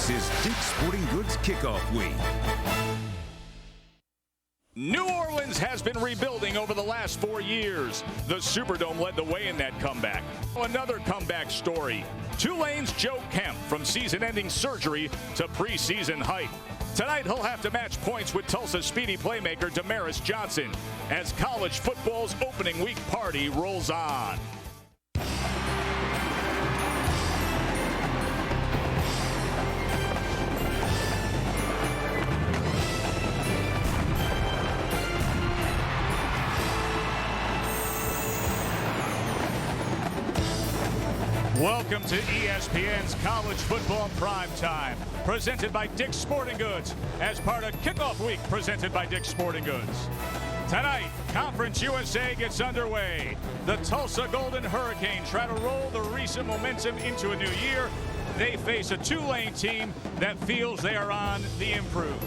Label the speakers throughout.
Speaker 1: This is Dick's Sporting Goods Kickoff Week.
Speaker 2: New Orleans has been rebuilding over the last 4 years. The Superdome led the way in that comeback. Another comeback story. Tulane's Joe Kemp from season-ending surgery to preseason hype. Tonight he'll have to match points with Tulsa speedy playmaker Damaris Johnson as college football's opening week party rolls on. Welcome to ESPN's College Football Primetime, presented by Dick's Sporting Goods, as part of Kickoff Week presented by Dick's Sporting Goods. Tonight, Conference USA gets underway. The Tulsa Golden Hurricane try to roll the recent momentum into a new year. They face a Tulane team that feels they are on the improve.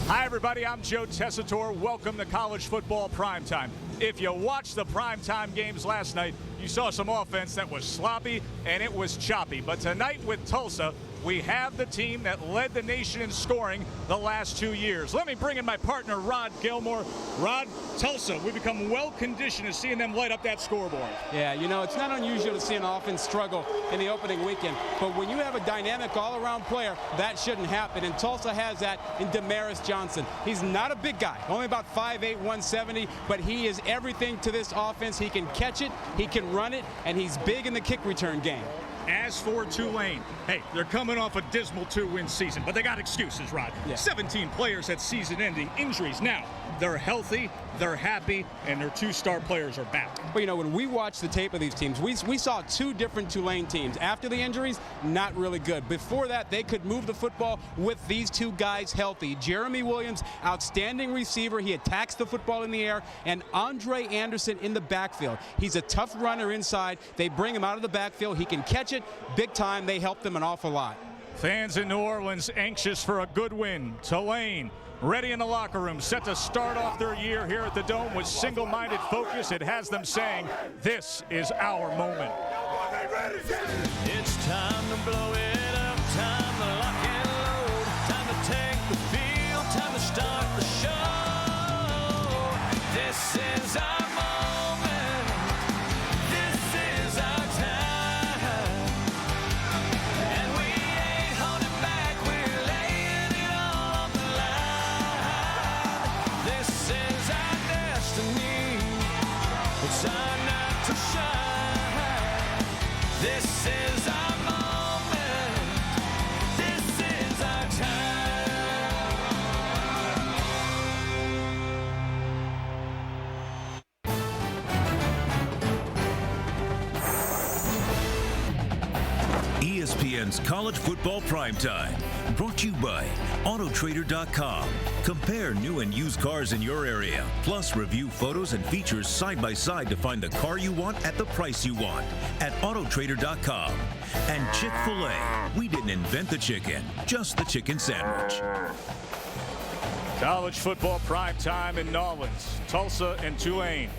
Speaker 2: Hi, everybody. I'm Joe Tessitore. Welcome to College Football Primetime. If you watched the primetime games last night, you saw some offense that was sloppy and it was choppy. But tonight with Tulsa, we have the team that led the nation in scoring the last 2 years. Let me bring in my partner, Rod Gilmore. Rod, Tulsa, we've become well-conditioned to seeing them light up that scoreboard.
Speaker 3: Yeah, you know, it's not unusual to see an offense struggle in the opening weekend. But when you have a dynamic all-around player, that shouldn't happen. And Tulsa has that in Damaris Johnson. He's not a big guy, only about 5'8", 170, but he is everything to this offense. He can catch it, he can run it, and he's big in the kick return game.
Speaker 2: As for Tulane, hey, they're coming off a dismal 2-win season, but they got excuses, Rod. Yeah. 17 players had season-ending injuries. Now, they're healthy, they're happy, and their 2 star players are back.
Speaker 3: Well, you know, when we watched the tape of these teams, we saw 2 different Tulane teams. After the injuries, not really good. Before that, they could move the football with these 2 guys healthy. Jeremy Williams, outstanding receiver. He attacks the football in the air. And Andre Anderson in the backfield. He's a tough runner inside. They bring him out of the backfield. He can catch it big time. They help them an awful lot.
Speaker 2: Fans in New Orleans anxious for a good win. Tulane ready in the locker room, set to start off their year here at the Dome with single-minded focus. It has them saying, this is our moment.
Speaker 4: It's time to blow it up, time to lock and load, time to take the field, time to start the show. This is our moment, this is our time, and we ain't holding back, we're laying it all on the line. This is our destiny, it's our night to shine. This is our moment, this is our time.
Speaker 1: ESPN's College Football Primetime, brought to you by Autotrader.com. Compare new and used cars in your area, plus review photos and features side by side to find the car you want at the price you want at Autotrader.com. And Chick-fil-A. We didn't invent the chicken, just the chicken sandwich.
Speaker 2: College football primetime in New Orleans, Tulsa and Tulane.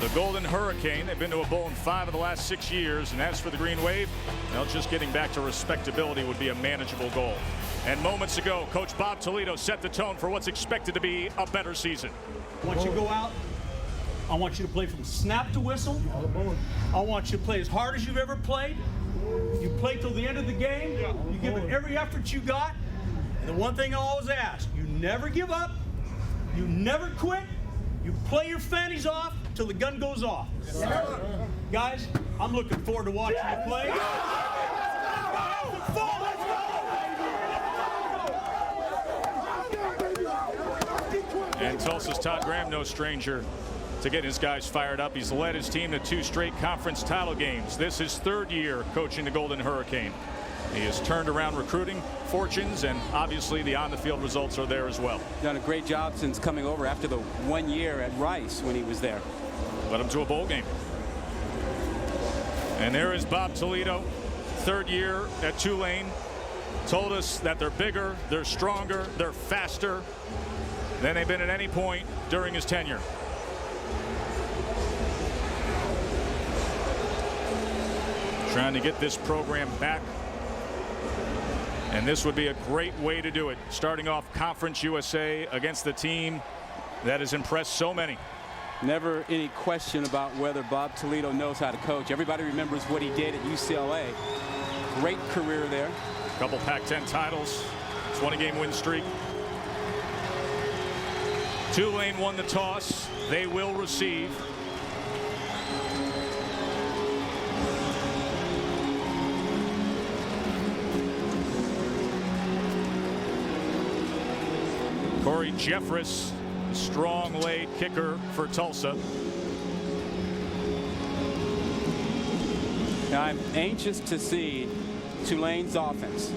Speaker 2: The Golden Hurricane, they've been to a bowl in 5 of the last 6 years, and as for the Green Wave, well, just getting back to respectability would be a manageable goal. And moments ago, Coach Bob Toledo set the tone for what's expected to be a better season.
Speaker 5: Once you go out, I want you to play from snap to whistle. I want you to play as hard as you've ever played. You play till the end of the game. You give it every effort you got. And the one thing I always ask, you never give up. You never quit. You play your fannies off till the gun goes off. Guys, I'm looking forward to watching you play.
Speaker 2: And Tulsa's Todd Graham, no stranger to getting his guys fired up. He's led his team to 2 straight conference title games. This is his 3rd year coaching the Golden Hurricane. He has turned around recruiting fortunes, and obviously the on-the-field results are there as well.
Speaker 3: Done a great job since coming over after the 1 year at Rice when he was there.
Speaker 2: Led him to a bowl game. And there is Bob Toledo, 3rd year at Tulane. Told us that they're bigger, they're stronger, they're faster than they've been at any point during his tenure. trying to get this program back. And this would be a great way to do it. Starting off Conference USA against the team that has impressed so many.
Speaker 3: Never any question about whether Bob Toledo knows how to coach. Everybody remembers what he did at UCLA. Great career there.
Speaker 2: Couple Pac-10 titles, 20-game win streak. Tulane won the toss. They will receive. Corey Jeffress, strong laid kicker for Tulsa.
Speaker 3: Now, I'm anxious to see Tulane's offense.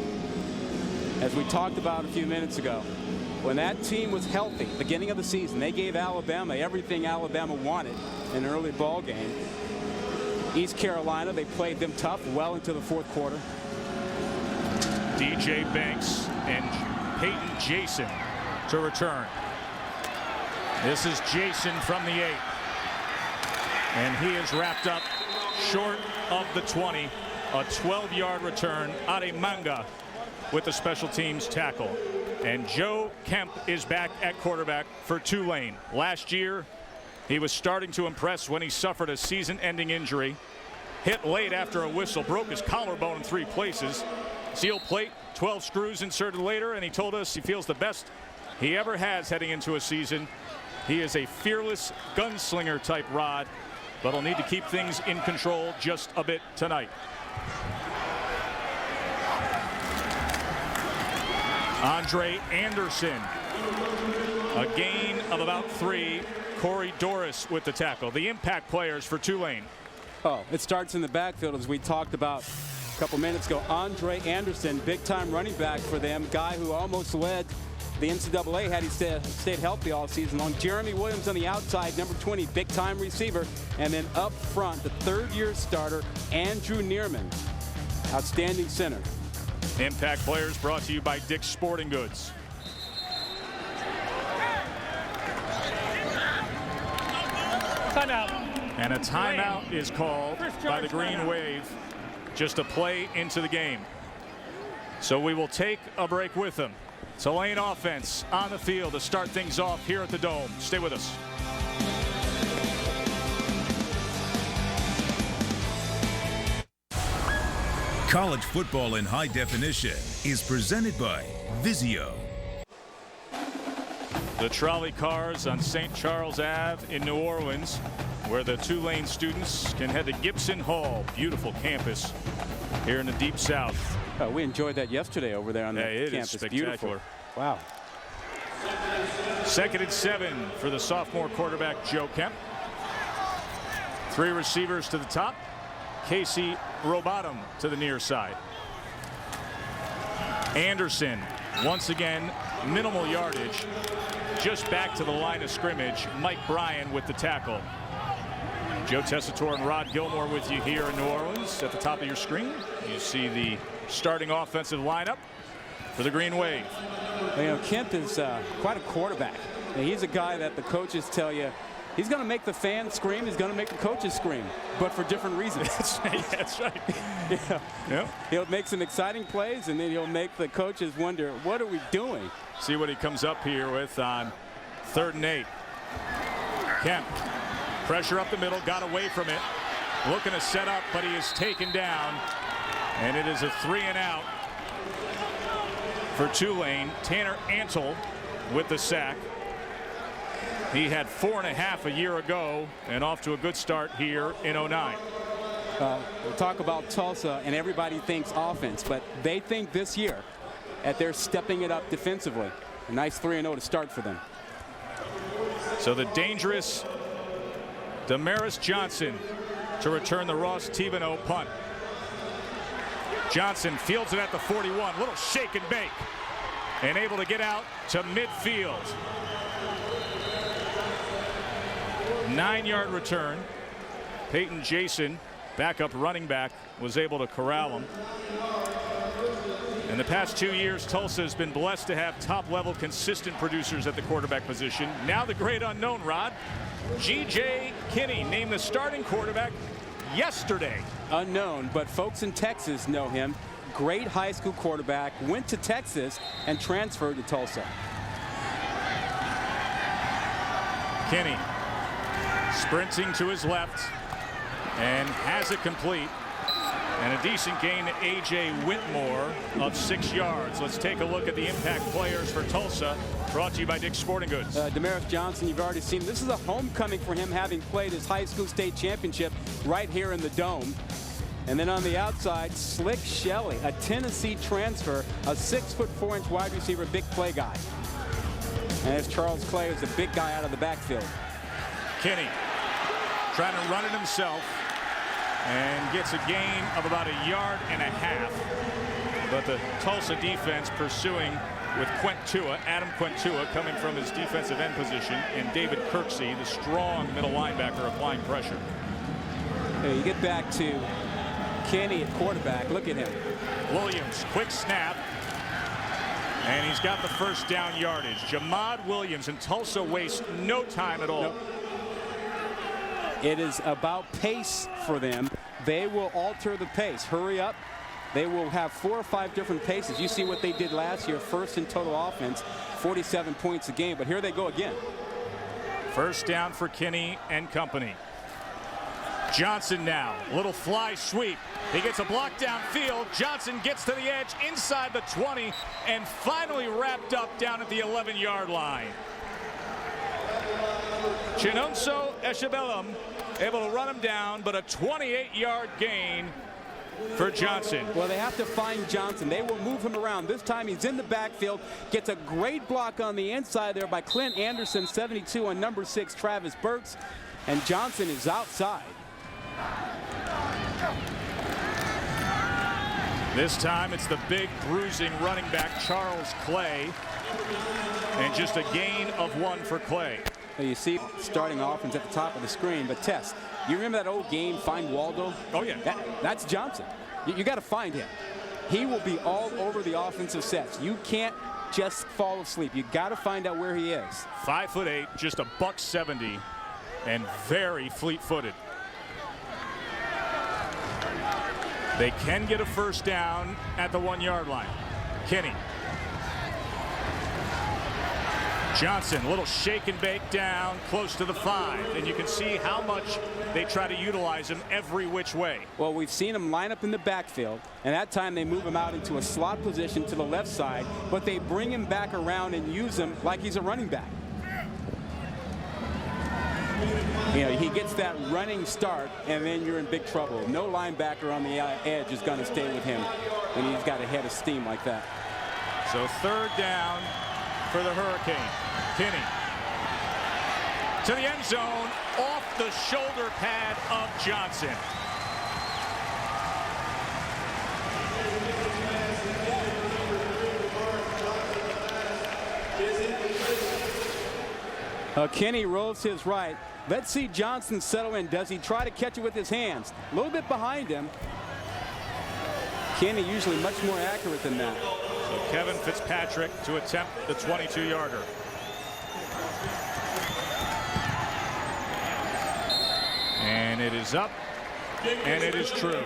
Speaker 3: As we talked about a few minutes ago, when that team was healthy, beginning of the season, they gave Alabama everything Alabama wanted in an early ball game. East Carolina, they played them tough well into the fourth quarter.
Speaker 2: DJ Banks and Peyton Jason to return. This is Jason from the 8. And he is wrapped up short of the 20. A 12-yard return. Ademanga with the special teams tackle. And Joe Kemp is back at quarterback for Tulane. Last year, he was starting to impress when he suffered a season-ending injury. Hit late after a whistle, broke his collarbone in 3 places. Steel plate, 12 screws inserted later, and he told us he feels the best he ever has heading into a season. He is a fearless gunslinger type Rod, but he'll need to keep things in control just a bit tonight. Andre Anderson, a gain of about 3. Corey Doris with the tackle. The impact players for Tulane.
Speaker 3: Oh, it starts in the backfield, as we talked about a couple minutes ago. Andre Anderson, big-time running back for them, guy who almost led the NCAA had he stayed healthy all season long. Jeremy Williams on the outside, number 20, big-time receiver. And then up front, the third-year starter, Andrew Neerman, outstanding center.
Speaker 2: Impact players brought to you by Dick's Sporting Goods.
Speaker 5: Timeout.
Speaker 2: And a timeout is called by the Green Wave, just a play into the game. So we will take a break with them. Tulane offense on the field to start things off here at the Dome. Stay with us.
Speaker 1: College football in high definition is presented by Vizio.
Speaker 2: The trolley cars on St. Charles Ave in New Orleans, where the Tulane students can head to Gibson Hall. Beautiful campus here in the Deep South.
Speaker 3: We enjoyed that yesterday over there on the campus.
Speaker 2: It is spectacular.
Speaker 3: Beautiful. Wow.
Speaker 2: 2nd and 7 for the sophomore quarterback Joe Kemp. 3 receivers to the top. Casey Robottom to the near side. Anderson, once again, minimal yardage. Just back to the line of scrimmage. Mike Bryan with the tackle. Joe Tessitore and Rod Gilmore with you here in New Orleans. At the top of your screen, you see the starting offensive lineup for the Green Wave.
Speaker 3: You know, Kemp is quite a quarterback. He's a guy that the coaches tell you he's going to make the fans scream. He's going to make the coaches scream, but for different reasons.
Speaker 2: That's right.
Speaker 3: Yeah.
Speaker 2: Yep.
Speaker 3: He'll make some exciting plays, and then he'll make the coaches wonder, what are we doing?
Speaker 2: See what he comes up here with on 3rd and 8. Kemp, pressure up the middle, got away from it. Looking to set up, but he is taken down. And it is a 3 and out for Tulane. Tanner Antle with the sack. He had 4.5 a year ago and off to a good start here in 09.
Speaker 3: We'll talk about Tulsa, and everybody thinks offense, but they think this year that they're stepping it up defensively. A nice 3-0 to start for them.
Speaker 2: So the dangerous Damaris Johnson to return the Ross Thibodeau punt. Johnson fields it at the 41. Little shake and bake. And able to get out to midfield. 9-yard return. Peyton Jason, backup running back, was able to corral him. In the past 2 years, Tulsa has been blessed to have top-level consistent producers at the quarterback position. Now the great unknown, Rod. G.J. Kinney named the starting quarterback yesterday.
Speaker 3: Unknown, but folks in Texas know him. Great high school quarterback, went to Texas and transferred to Tulsa.
Speaker 2: Kinney sprinting to his left and has it complete. And a decent gain to A.J. Whitmore of 6 yards. Let's take a look at the impact players for Tulsa, brought to you by Dick's Sporting Goods.
Speaker 3: Demaris Johnson, you've already seen. This is a homecoming for him, having played his high school state championship right here in the Dome. And then on the outside, Slick Shelley, a Tennessee transfer, a 6'4" wide receiver, big play guy. And as Charles Clay is a big guy out of the backfield.
Speaker 2: Kinney trying to run it himself and gets a gain of about 1.5 yards. But the Tulsa defense pursuing with Adam Quentua coming from his defensive end position, and David Kirksey, the strong middle linebacker, applying pressure.
Speaker 3: Hey, you get back to Kinney at quarterback. Look at him.
Speaker 2: Williams, quick snap. And he's got the first down yardage. Jamad Williams, and Tulsa wastes no time at all.
Speaker 3: Nope. It is about pace for them. They will alter the pace. Hurry up. They will have 4 or 5 different paces. You see what they did last year, first in total offense, 47 points a game. But here they go again.
Speaker 2: First down for Kinney and company. Johnson now, little fly sweep. He gets a block downfield. Johnson gets to the edge inside the 20 and finally wrapped up down at the 11-yard line. Chinonso Eshebelum able to run him down, but a 28-yard gain for Johnson.
Speaker 3: Well, they have to find Johnson. They will move him around. This time he's in the backfield, gets a great block on the inside there by Clint Anderson, 72 on number 6, Travis Burks, and Johnson is outside.
Speaker 2: This time it's the big bruising running back Charles Clay, and just a gain of 1 for Clay.
Speaker 3: You see starting offense at the top of the screen, but Tess, you remember that old game, Find Waldo?
Speaker 2: Oh, yeah.
Speaker 3: That's Johnson. You got to find him. He will be all over the offensive sets. You can't just fall asleep. You got to find out where he is.
Speaker 2: 5'8", just a $170, and very fleet-footed. They can get a first down at the 1-yard line. Kinney. Johnson, little shake and bake down close to the 5, and you can see how much they try to utilize him every which way.
Speaker 3: Well, we've seen him line up in the backfield, and that time they move him out into a slot position to the left side, but they bring him back around and use him like he's a running back. You know, he gets that running start, and then you're in big trouble. No linebacker on the edge is going to stay with him when he's got a head of steam like that.
Speaker 2: So 3rd down for the Hurricane. Kinney to the end zone, off the shoulder pad of Johnson.
Speaker 3: Kinney rolls his right. Let's see Johnson settle in. Does he try to catch it with his hands? A little bit behind him. Kinney usually much more accurate than that.
Speaker 2: So Kevin Fitzpatrick to attempt the 22-yarder. And it is up, and it is true.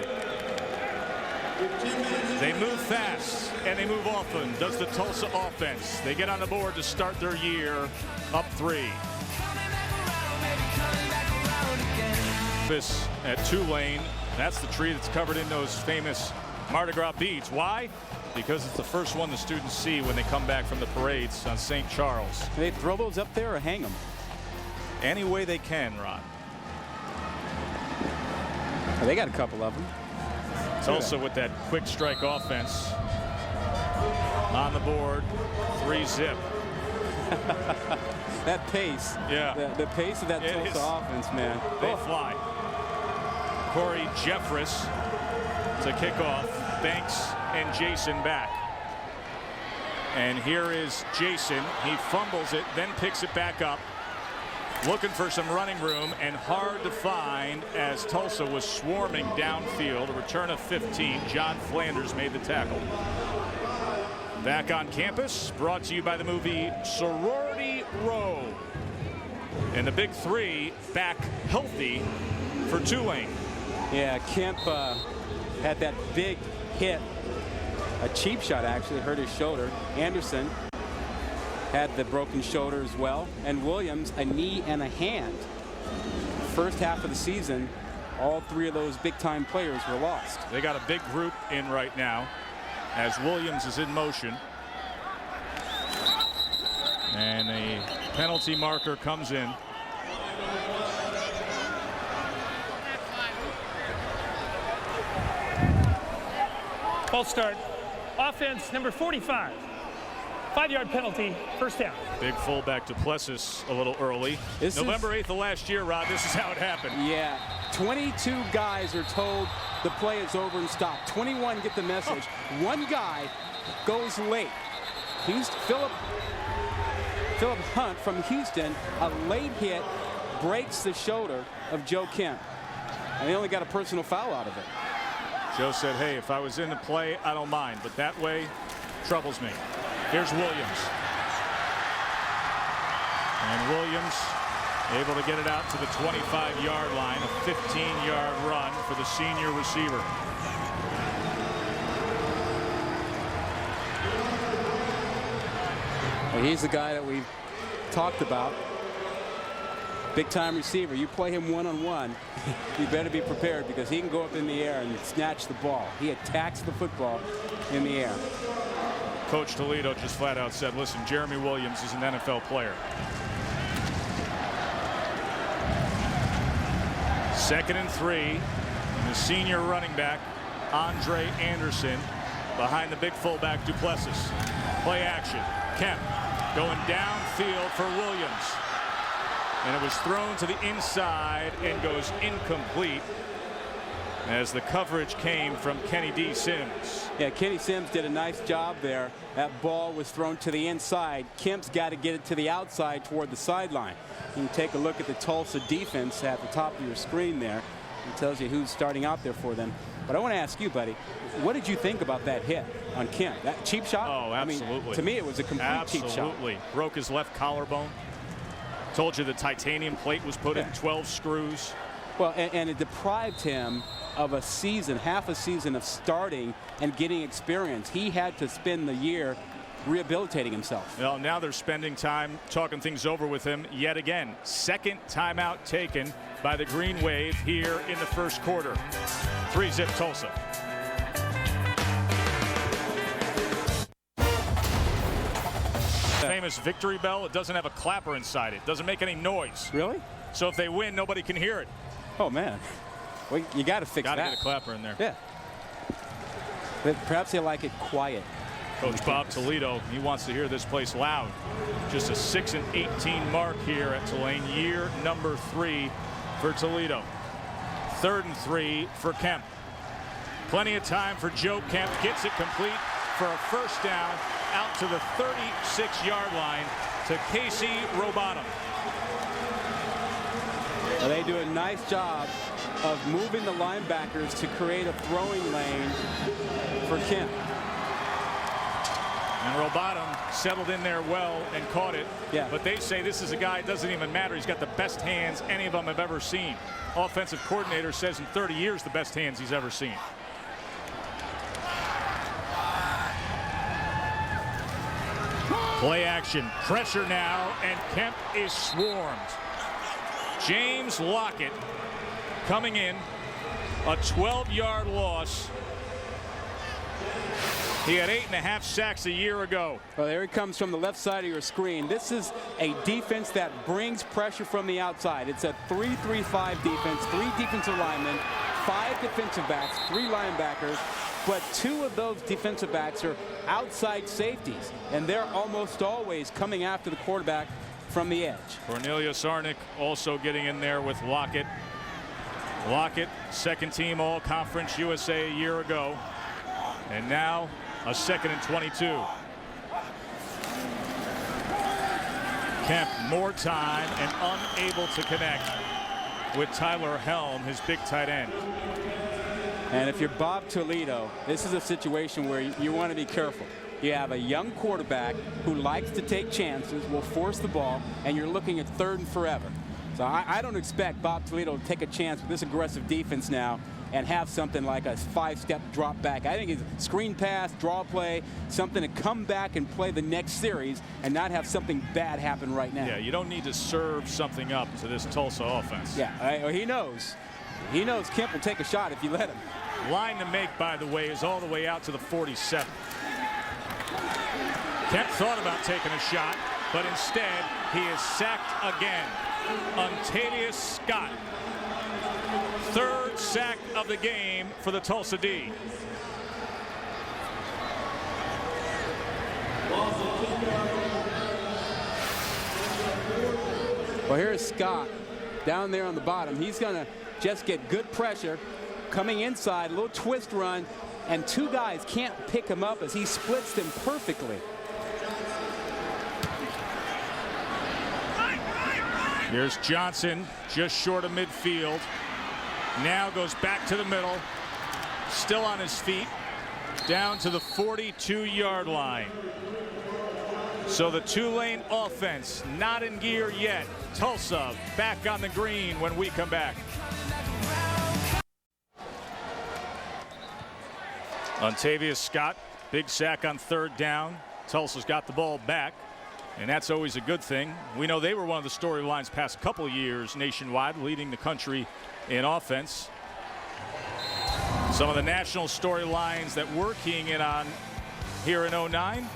Speaker 2: They move fast, and they move often, does the Tulsa offense. They get on the board to start their year up 3. This at Tulane, that's the tree that's covered in those famous Mardi Gras beads. Why? Because it's the first one the students see when they come back from the parades on St. Charles.
Speaker 3: Do they throw those up there or hang them?
Speaker 2: Any way they can, Ron.
Speaker 3: Oh, they got a couple of them.
Speaker 2: Tulsa with that quick strike offense on the board, 3-zip.
Speaker 3: That pace.
Speaker 2: Yeah.
Speaker 3: The pace of that Tulsa offense, man.
Speaker 2: They fly. Corey Jeffress to kick off. Banks and Jason back. And here is Jason. He fumbles it, then picks it back up. Looking for some running room, and hard to find as Tulsa was swarming downfield. A return of 15. John Flanders made the tackle. Back on campus, brought to you by the movie Sorority Row. And the big 3 back healthy for Tulane.
Speaker 3: Yeah, Kemp had that big hit. A cheap shot actually hurt his shoulder. Anderson had the broken shoulder as well. And Williams a knee and a hand. First half of the season, all three of those big-time players were lost.
Speaker 2: They got a big group in right now as Williams is in motion. And a penalty marker comes in.
Speaker 6: False start. Offense number 45. 5-yard penalty, first down.
Speaker 2: Big fullback Duplessis a little early. November 8th of last year, Rod, this is how it happened.
Speaker 3: Yeah, 22 guys are told the play is over and stopped. 21 get the message. One guy goes late. Philip Hunt from Houston, a late hit, breaks the shoulder of Joe Kemp. And they only got a personal foul out of it.
Speaker 2: Joe said, hey, if I was in the play, I don't mind, but that way troubles me. Here's Williams. And Williams able to get it out to the 25-yard line, a 15-yard run for the senior receiver.
Speaker 3: Well, he's the guy that we've talked about. Big-time receiver. You play him one-on-one, you better be prepared because he can go up in the air and snatch the ball. He attacks the football in the air.
Speaker 2: Coach Toledo just flat out said, listen, Jeremy Williams is an NFL player. 2nd and 3. And the senior running back, Andre Anderson, behind the big fullback Duplessis. Play action. Kemp going downfield for Williams. And it was thrown to the inside and goes incomplete as the coverage came from Kenny D. Sims.
Speaker 3: Yeah, Kenny Sims did a nice job there. That ball was thrown to the inside. Kemp's got to get it to the outside toward the sideline. You can take a look at the Tulsa defense at the top of your screen there. It tells you who's starting out there for them. But I want to ask you, buddy, what did you think about that hit on Kemp? That cheap shot?
Speaker 2: Oh, absolutely.
Speaker 3: I mean, to me, it was a complete cheap shot.
Speaker 2: Absolutely. Broke his left collarbone. Told you the titanium plate was put in 12 screws.
Speaker 3: Well, and it deprived him of a season, half a season of starting and getting experience. He had to spend the year rehabilitating himself.
Speaker 2: Well, now they're spending time talking things over with him yet again. Second timeout taken by the Green Wave here in the first quarter. 3-zip Tulsa. Famous victory bell, it doesn't have a clapper inside it. Doesn't make any noise.
Speaker 3: Really?
Speaker 2: So if they win, nobody can hear it.
Speaker 3: Oh, man. Well, you got to fix that.
Speaker 2: Got to get a clapper in there.
Speaker 3: Yeah. But perhaps they like it quiet.
Speaker 2: Coach Bob Toledo, he wants to hear this place loud. Just a 6-18 mark here at Tulane, year number 3 for Toledo. 3rd and 3 for Kemp. Plenty of time for Joe Kemp. Gets it complete for a first down out to the 36-yard line to Casey Robotham.
Speaker 3: Well, they do a nice job of moving the linebackers to create a throwing lane for Kemp.
Speaker 2: And Robotham settled in there well and caught it.
Speaker 3: Yeah.
Speaker 2: But they say this is a guy, it doesn't even matter. He's got the best hands any of them have ever seen. Offensive coordinator says in 30 years the best hands he's ever seen. Play action, pressure now, and Kemp is swarmed. James Lockett coming in, a 12-yard loss. He had 8.5 sacks a year ago.
Speaker 3: Well, there he comes from the left side of your screen. This is a defense that brings pressure from the outside. It's a 3-3-5 defense, 3 defensive linemen, 5 defensive backs, 3 linebackers, but 2 of those defensive backs are outside safeties, and they're almost always coming after the quarterback from the edge.
Speaker 2: Cornelius Arnick also getting in there with Lockett. Lockett, second team All-Conference USA a year ago, and now a 2nd and 22. Kemp more time and unable to connect with Tyler Helm, his big tight end.
Speaker 3: And if you're Bob Toledo, this is a situation where you want to be careful. You have a young quarterback who likes to take chances, will force the ball, and you're looking at 3rd and forever. So I don't expect Bob Toledo to take a chance with this aggressive defense now and have something like a 5-step drop back. I think it's screen pass, draw play, something to come back and play the next series and not have something bad happen right now.
Speaker 2: Yeah, you don't need to serve something up to this Tulsa offense.
Speaker 3: Yeah, he knows. He knows Kemp will take a shot if you let him.
Speaker 2: Line to make, by the way, is all the way out to the 47. Kemp thought about taking a shot, but instead he is sacked again. Untavius Scott, 3rd sack of the game for the Tulsa D.
Speaker 3: Well, here's Scott down there on the bottom. He's going to just get good pressure coming inside, a little twist run, and 2 guys can't pick him up as he splits them perfectly.
Speaker 2: Here's Johnson, just short of midfield. Now goes back to the middle, still on his feet, down to the 42-yard line. So the Tulane offense not in gear yet. Tulsa back on the green when we come back. Untavius Scott, big sack on 3rd down. Tulsa's got the ball back, and that's always a good thing. We know they were one of the storylines past couple of years nationwide, leading the country in offense. Some of the national storylines that we're keying in on here in 09.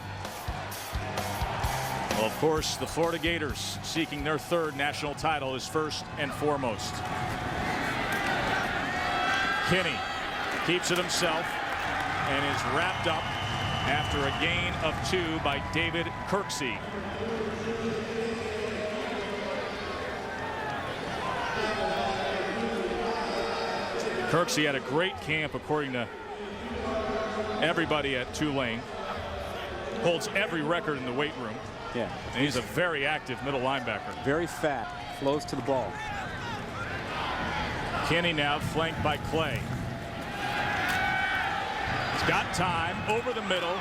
Speaker 2: Well, of course, the Florida Gators seeking their 3rd national title is first and foremost. Kinney keeps it himself and is wrapped up after a gain of 2 by David Kirksey. Kirksey had a great camp according to everybody at Tulane. Holds every record in the weight room.
Speaker 3: Yeah.
Speaker 2: And he's a very active middle linebacker.
Speaker 3: Very fat, flows to the ball.
Speaker 2: Kinney now flanked by Clay. He's got time over the middle,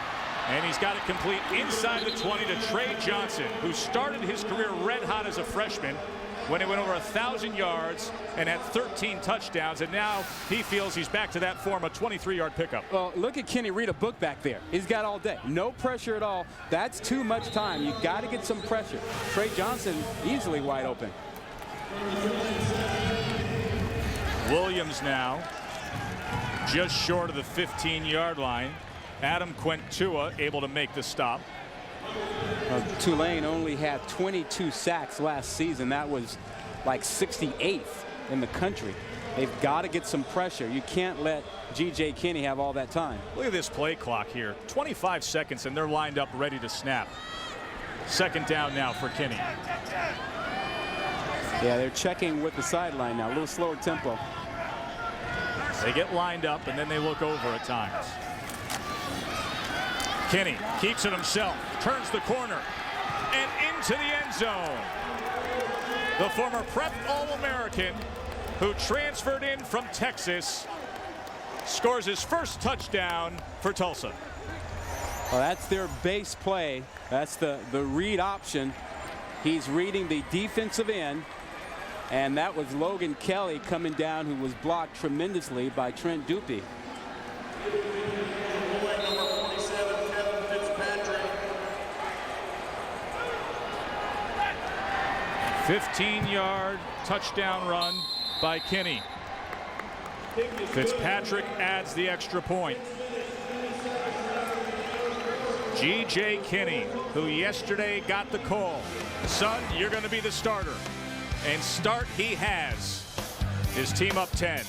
Speaker 2: and he's got it complete inside the 20 to Trey Johnson, who started his career red hot as a freshman when he went over 1,000 yards and had 13 touchdowns, and now he feels he's back to that form, a 23-yard pickup.
Speaker 3: Well, look at Kenny read a book back there. He's got all day. No pressure at all. That's too much time. You got to get some pressure. Trey Johnson easily wide open.
Speaker 2: Williams now just short of the 15-yard line. Adam Quentua able to make the stop.
Speaker 3: Tulane only had 22 sacks last season. That was like 68th in the country. They've got to get some pressure. You can't let G.J. Kinney have all that time.
Speaker 2: Look at this play clock here. 25 seconds, and they're lined up ready to snap. 2nd down now for Kinney.
Speaker 3: Yeah, they're checking with the sideline now. A little slower tempo.
Speaker 2: They get lined up, and then they look over at times. Kinney keeps it himself, turns the corner, and into the end zone. The former prep All-American who transferred in from Texas scores his first touchdown for Tulsa.
Speaker 3: Well, that's their base play. That's the read option. He's reading the defensive end, and that was Logan Kelly coming down, who was blocked tremendously by Trent Dupe.
Speaker 2: 15-yard touchdown run by Kinney. Fitzpatrick adds the extra point. G.J. Kinney, who yesterday got the call. Son, you're going to be the starter. And start he has. His team up 10.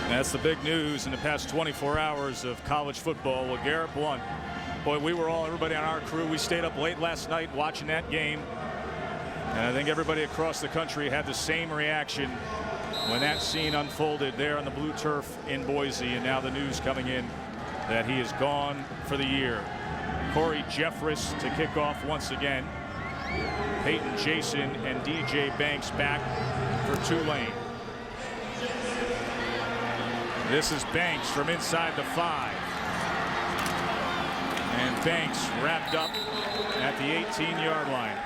Speaker 2: That's the big news in the past 24 hours of college football. Well, Garrett Blunt, boy, everybody on our crew, we stayed up late last night watching that game. And I think everybody across the country had the same reaction when that scene unfolded there on the blue turf in Boise. And now the news coming in that he is gone for the year. Corey Jeffress to kick off once again. Peyton Jason and DJ Banks back for Tulane. This is Banks from inside the 5. Banks wrapped up at the 18-yard line.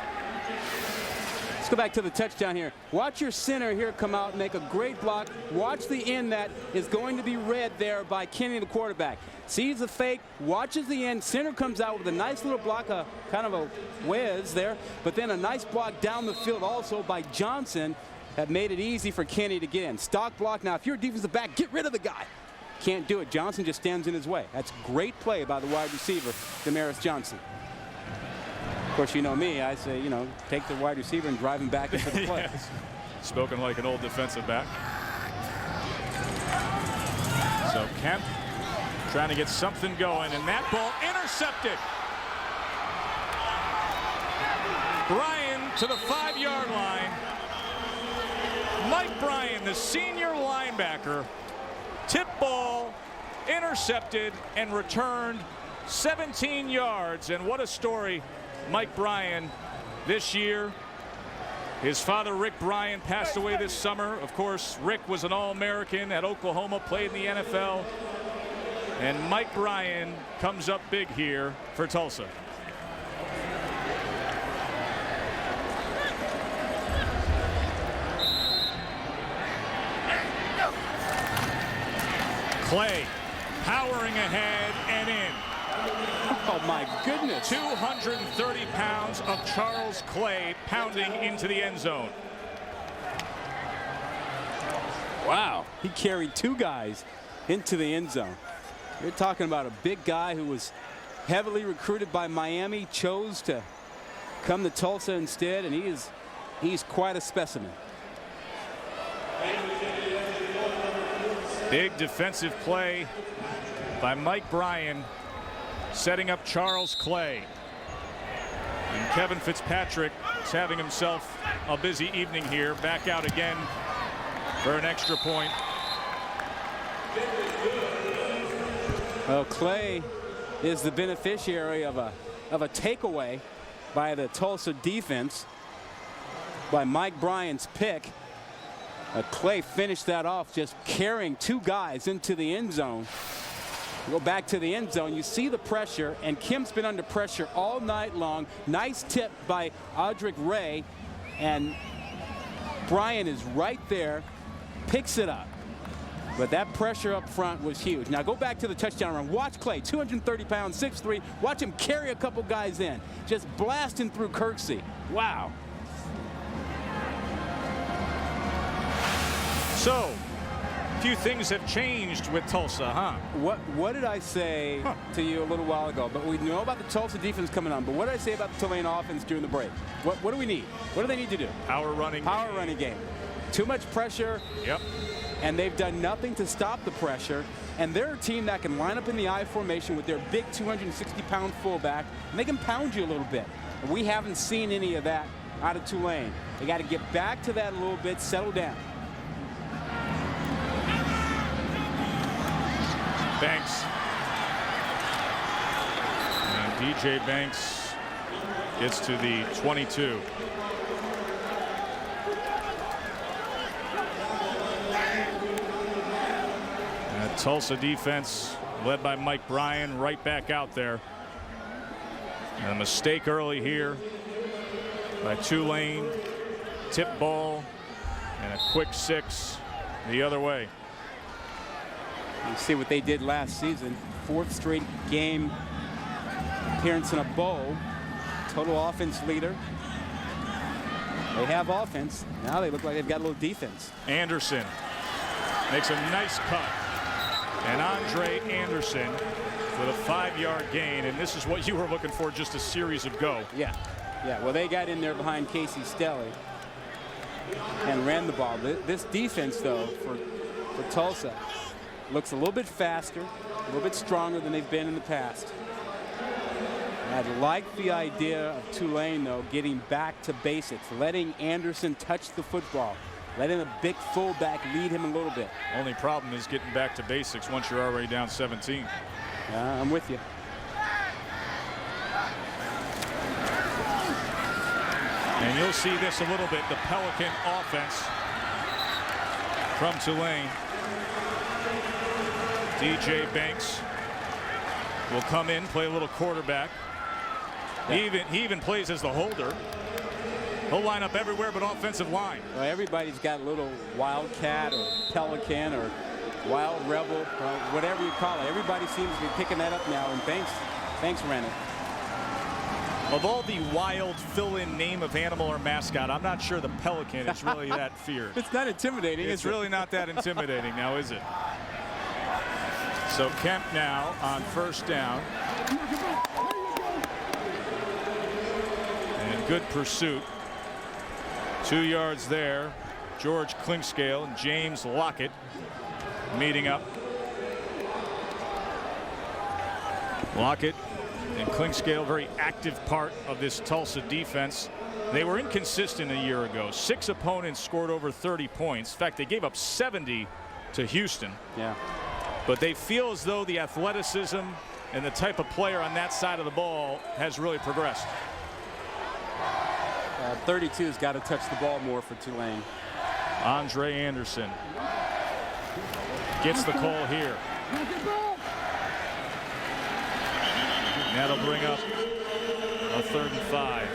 Speaker 3: Let's go back to the touchdown here. Watch your center here come out and make a great block. Watch the end that is going to be read there by Kenny, the quarterback. Sees the fake, watches the end. Center comes out with a nice little block, kind of a whiz there, but then a nice block down the field also by Johnson that made it easy for Kenny to get in. Stock block. Now, if you're a defensive back, get rid of the guy. Can't do it. Johnson just stands in his way. That's great play by the wide receiver, Damaris Johnson. Of course, you know me. I say, you know, take the wide receiver and drive him back into the play.
Speaker 2: Yes. Spoken like an old defensive back. So Kemp trying to get something going, and that ball intercepted. Bryan to the 5-yard line. Mike Bryan, the senior linebacker, tip ball, intercepted, and returned 17 yards. And what a story. Mike Bryan this year. His father, Rick Bryan, passed away this summer. Of course, Rick was an All-American at Oklahoma, played in the NFL. And Mike Bryan comes up big here for Tulsa. Clay powering ahead and in.
Speaker 3: Oh, my goodness.
Speaker 2: 230 pounds of Charles Clay pounding into the end zone.
Speaker 3: Wow. He carried 2 guys into the end zone. You're talking about a big guy who was heavily recruited by Miami, chose to come to Tulsa instead, and he's quite a specimen.
Speaker 2: Big defensive play by Mike Bryan, setting up Charles Clay. And Kevin Fitzpatrick is having himself a busy evening here. Back out again for an extra point.
Speaker 3: Well, Clay is the beneficiary of a takeaway by the Tulsa defense by Mike Bryan's pick. Clay finished that off, just carrying 2 guys into the end zone. Go back to the end zone. You see the pressure, and Kim's been under pressure all night long. Nice tip by Audric Ray, and Bryan is right there, picks it up. But that pressure up front was huge. Now go back to the touchdown run. Watch Clay, 230 pounds, 6'3". Watch him carry a couple guys in, just blasting through Kirksey. Wow.
Speaker 2: So, a few things have changed with Tulsa, huh?
Speaker 3: What did I say to you a little while ago? But we know about the Tulsa defense coming on. But what did I say about the Tulane offense during the break? What do we need? What do they need to do?
Speaker 2: Power running
Speaker 3: game. Too much pressure.
Speaker 2: Yep.
Speaker 3: And they've done nothing to stop the pressure. And they're a team that can line up in the I formation with their big 260-pound fullback, and they can pound you a little bit. And we haven't seen any of that out of Tulane. They got to get back to that a little bit, settle down.
Speaker 2: Banks. And DJ Banks gets to the 22. And Tulsa defense led by Mike Bryan right back out there. And a mistake early here by Tulane. Tip ball and a quick 6 the other way.
Speaker 3: You see what they did last season. 4th straight game appearance in a bowl. Total offense leader. They have offense. Now they look like they've got a little defense.
Speaker 2: Anderson makes a nice cut. And Andre Anderson with a 5-yard gain. And this is what you were looking for, just a series of go.
Speaker 3: Yeah. Well, they got in there behind Casey Stelly and ran the ball. This defense, though, for Tulsa, looks a little bit faster, a little bit stronger than they've been in the past. I like the idea of Tulane, though, getting back to basics, letting Anderson touch the football, letting a big fullback lead him a little bit.
Speaker 2: Only problem is getting back to basics once you're already down 17.
Speaker 3: Yeah, I'm with you.
Speaker 2: And you'll see this a little bit, the Pelican offense from Tulane. DJ Banks will come in, play a little quarterback.
Speaker 3: Yeah.
Speaker 2: He even plays as the holder. He'll line up everywhere but offensive line.
Speaker 3: Well, everybody's got a little Wildcat or Pelican or Wild Rebel, whatever you call it. Everybody seems to be picking that up now, and thanks, Renner.
Speaker 2: Of all the wild fill-in name of animal or mascot, I'm not sure the Pelican is really that feared.
Speaker 3: It's not intimidating.
Speaker 2: It's really not that intimidating now, is it? So Kemp now on first down. And good pursuit. 2 yards there. George Clinkscale and James Lockett meeting up. Lockett and Clinkscale, very active part of this Tulsa defense. They were inconsistent a year ago. 6 opponents scored over 30 points. In fact, they gave up 70 to Houston.
Speaker 3: Yeah.
Speaker 2: But they feel as though the athleticism and the type of player on that side of the ball has really progressed.
Speaker 3: 32's got to touch the ball more for Tulane.
Speaker 2: Andre Anderson gets the call here. And that'll bring up a 3rd and 5.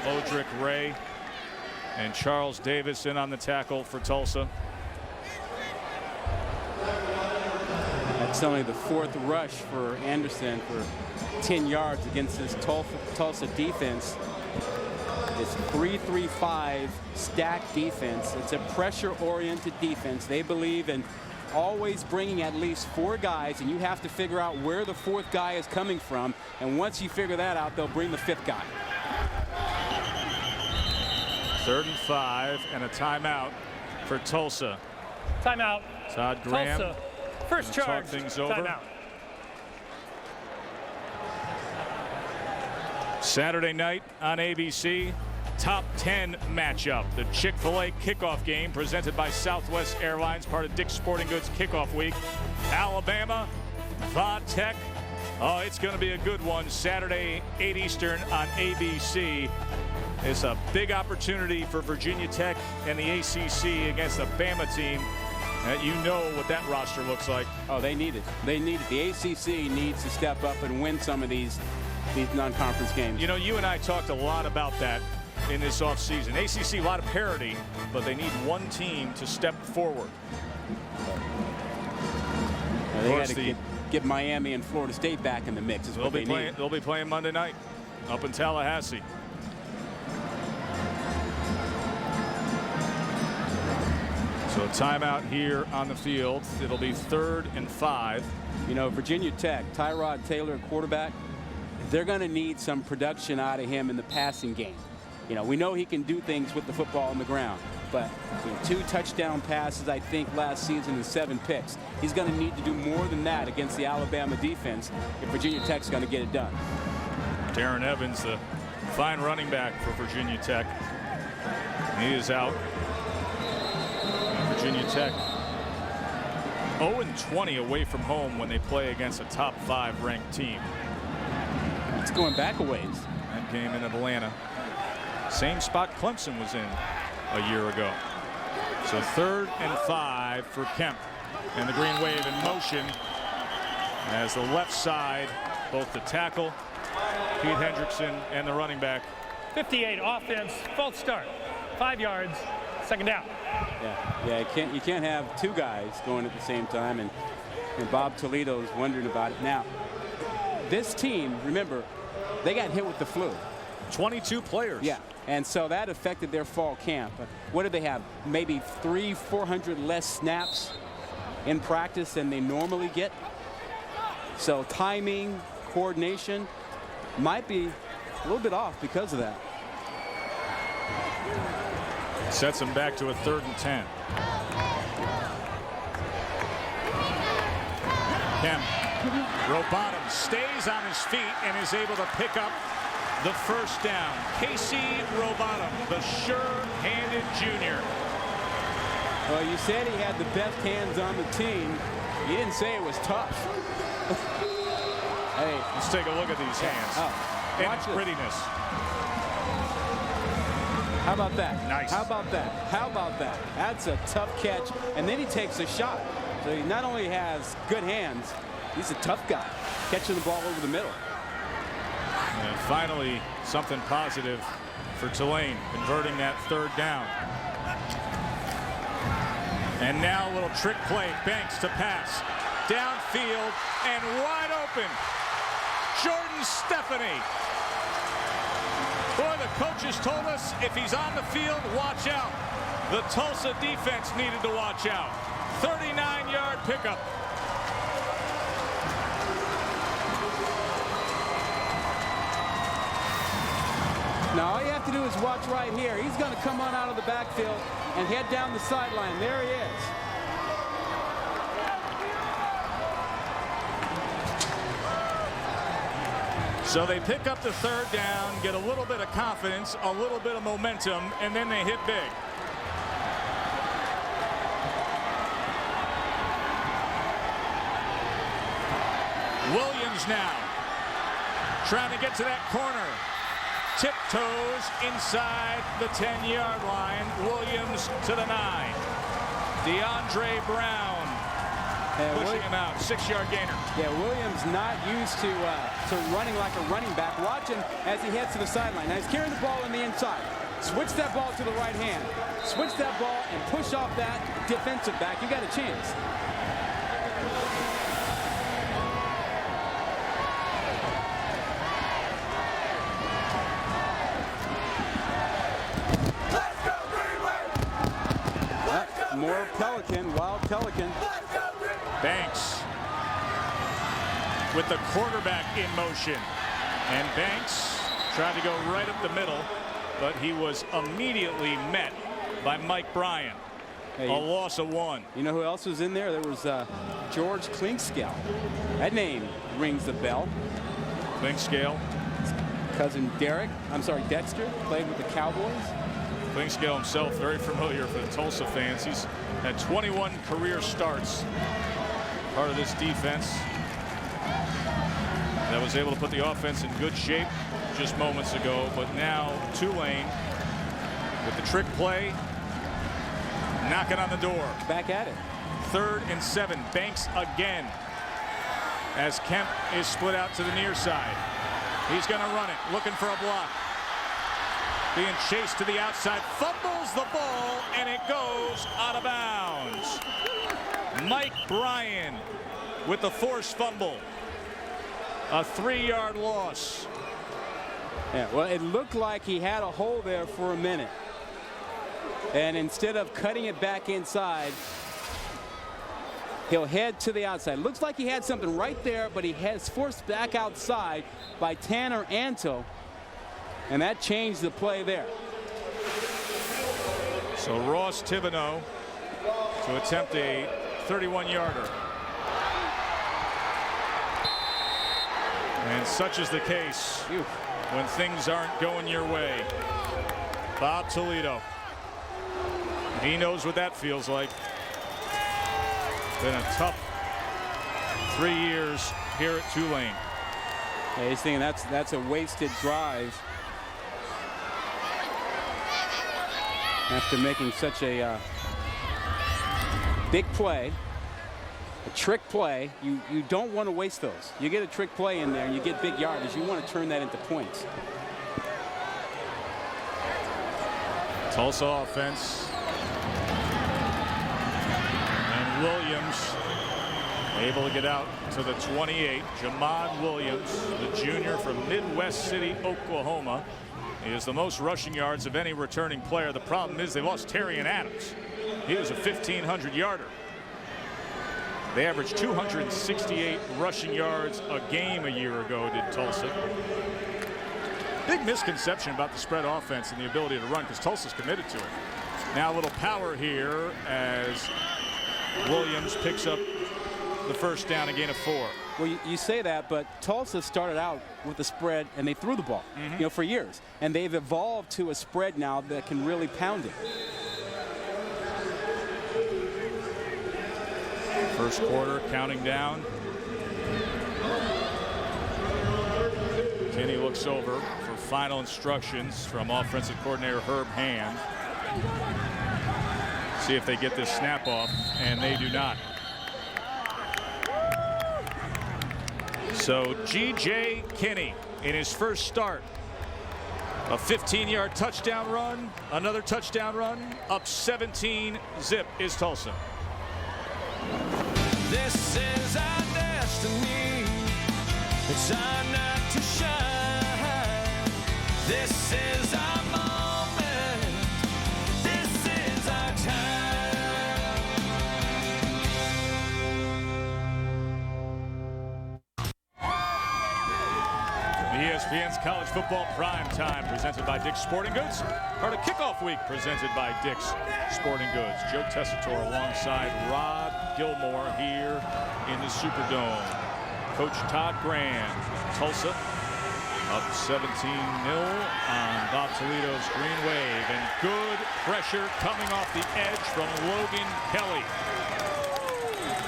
Speaker 2: Odrick Ray and Charles Davis in on the tackle for Tulsa.
Speaker 3: That's only the 4th rush for Anderson for 10 yards against this Tulsa defense. It's 3-3-5 stack defense. It's a pressure-oriented defense. They believe in always bringing at least 4 guys, and you have to figure out where the 4th guy is coming from. And once you figure that out, they'll bring the 5th guy.
Speaker 2: 3rd and 5 and a timeout for Tulsa.
Speaker 6: Timeout.
Speaker 2: Todd Graham.
Speaker 6: Tulsa. First charge.
Speaker 2: Talk things over.
Speaker 6: Timeout.
Speaker 2: Saturday night on ABC, top 10 matchup. The Chick-fil-A kickoff game presented by Southwest Airlines, part of Dick's Sporting Goods kickoff week. Alabama, Va Tech. Oh, it's going to be a good one. Saturday, 8 Eastern on ABC. It's a big opportunity for Virginia Tech and the ACC against a Bama team. You know what that roster looks like.
Speaker 3: Oh, they need it. They need it. The ACC needs to step up and win some of these non-conference games.
Speaker 2: You know, you and I talked a lot about that in this offseason. ACC, a lot of parity, but they need one team to step forward.
Speaker 3: They got to get Miami and Florida State back in the mix. Is what they need.
Speaker 2: They'll be playing Monday night up in Tallahassee. So timeout here on the field. It'll be 3rd and 5.
Speaker 3: You know, Virginia Tech, Tyrod Taylor, quarterback, they're going to need some production out of him in the passing game. You know, we know he can do things with the football on the ground, but 2 touchdown passes, I think, last season and 7 picks. He's going to need to do more than that against the Alabama defense if Virginia Tech's going to get it done.
Speaker 2: Darren Evans, the fine running back for Virginia Tech. He is out. And Virginia Tech 0-20 away from home when they play against a top 5 ranked team.
Speaker 3: It's going back a ways.
Speaker 2: That game in Atlanta. Same spot Clemson was in a year ago. So 3rd and 5 for Kemp. And the green wave in motion as the left side, both the tackle, Pete Hendrickson, and the running back.
Speaker 6: 58 offense, false start. 5 yards, 2nd down.
Speaker 3: Yeah, you can't have 2 guys going at the same time, and Bob Toledo's wondering about it. Now, this team, remember, they got hit with the flu.
Speaker 2: 22 players.
Speaker 3: Yeah, and so that affected their fall camp. What did they have? Maybe 300-400 less snaps in practice than they normally get. So timing, coordination might be a little bit off because of that.
Speaker 2: Sets them back to a 3rd and 10. Kemp. Robottom stays on his feet and is able to pick up the 1st down. Casey Robottom, the sure-handed junior.
Speaker 3: Well, you said he had the best hands on the team. You didn't say it was tough.
Speaker 2: Hey, let's take a look at these hands.
Speaker 3: Oh,
Speaker 2: and its grittiness.
Speaker 3: How about that?
Speaker 2: Nice.
Speaker 3: How about that? How about that? That's a tough catch. And then he takes a shot. So he not only has good hands, He's a tough guy, catching the ball over the middle.
Speaker 2: And finally, something positive for Tulane, converting that 3rd down. And now a little trick play. Banks to pass. Downfield and wide open. Jordan Stephanie. Boy, the coaches told us if he's on the field, watch out. The Tulsa defense needed to watch out. 39-yard pickup.
Speaker 3: Now all you have to do is watch right here. He's going to come on out of the backfield and head down the sideline. There he is.
Speaker 2: So they pick up the 3rd down, get a little bit of confidence, a little bit of momentum, and then they hit big. Williams now trying to get to that corner. Tiptoes inside the 10-yard line. Williams to the 9. DeAndre Brown pushing him out. 6-yard gainer.
Speaker 3: Yeah, Williams not used to running like a running back. Watch him as he heads to the sideline. Now he's carrying the ball on the inside. Switch that ball to the right hand. Switch that ball and push off that defensive back. You got a chance. More Pelican, wild Pelican.
Speaker 2: Banks with the quarterback in motion. And Banks tried to go right up the middle, but he was immediately met by Mike Bryan.
Speaker 3: Hey,
Speaker 2: a loss of 1.
Speaker 3: You know who else was in there? There was George Klinkscale. That name rings a bell.
Speaker 2: Klinkscale.
Speaker 3: Cousin Dexter, played with the Cowboys.
Speaker 2: Klinkscale himself very familiar for the Tulsa fans. He's had 21 career starts. Part of this defense that was able to put the offense in good shape just moments ago. But now Tulane with the trick play, knocking on the door.
Speaker 3: Back at it.
Speaker 2: 3rd and 7. Banks again as Kemp is split out to the near side. He's going to run it, looking for a block. Being chased to the outside, fumbles the ball, and it goes out of bounds. Mike Bryan with the forced fumble. A 3-yard loss.
Speaker 3: Yeah, well, it looked like he had a hole there for a minute. And instead of cutting it back inside, he'll head to the outside. Looks like he had something right there, but he has forced back outside by Tanner Anto. And that changed the play there.
Speaker 2: So Ross Thibodeau to attempt a 31-yarder. And such is the case when things aren't going your way. Bob Toledo. He knows what that feels like. Been a tough 3 years here at Tulane.
Speaker 3: Yeah, he's thinking that's a wasted drive. After making such a big play, a trick play, you don't want to waste those. You get a trick play in there and you get big yardage. You want to turn that into points.
Speaker 2: Tulsa offense. And Williams able to get out to the 28. Jamad Williams, the junior from Midwest City, Oklahoma. He has the most rushing yards of any returning player. The problem is they lost Terrion Adams. He was a 1,500-yarder. They averaged 268 rushing yards a game a year ago, did Tulsa. Big misconception about the spread offense and the ability to run, because Tulsa's committed to it. Now a little power here as Williams picks up the 1st down, a gain of 4.
Speaker 3: Well, you say that, but Tulsa started out with the spread and they threw the ball, for years. And they've evolved to a spread now that can really pound it.
Speaker 2: First quarter counting down. Kenny looks over for final instructions from offensive coordinator Herb Hand. See if they get this snap off, and they do not. So G.J. Kinney in his first start. A 15-yard touchdown run, another touchdown run, up 17 zip is Tulsa.
Speaker 4: This is our destiny. It's our night to shine. This is our moment. This is our time.
Speaker 2: ESPN's College Football Prime Time, presented by Dick's Sporting Goods. Part of Kickoff Week, presented by Dick's Sporting Goods. Joe Tessitore alongside Rod Gilmore here in the Superdome. Coach Todd Grand, Tulsa, up 17-0 on Bob Toledo's green wave. And good pressure coming off the edge from Logan Kelly.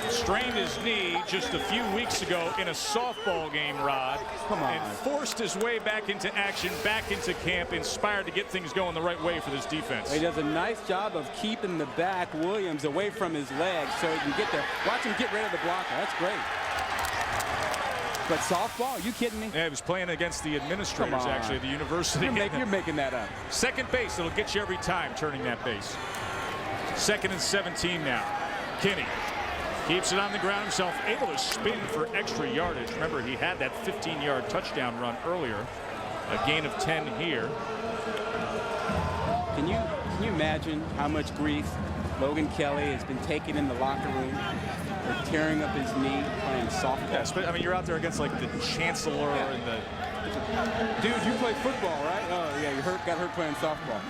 Speaker 2: Strained his knee just a few weeks ago in a softball game, Rod.
Speaker 3: Come on.
Speaker 2: And forced his way back into action, back into camp, inspired to get things going the right way for this defense.
Speaker 3: He does a nice job of keeping the back Williams away from his legs so he can get the, watch him get rid of the blocker. That's great. But softball, are you kidding me?
Speaker 2: Yeah, he was playing against the administrators, actually, at the university.
Speaker 3: You're making that up.
Speaker 2: Second base, it'll get you every time turning that base. 2nd and 17 now. Kinney keeps it on the ground himself, able to spin for extra yardage. Remember, he had that 15-yard touchdown run earlier. A gain of 10 here.
Speaker 3: Can you imagine how much grief Logan Kelly has been taking in the locker room for tearing up his knee playing softball?
Speaker 2: Yes, but I mean, you're out there against like the chancellor and the.
Speaker 3: Dude, you play football, right? Oh yeah, got hurt playing softball.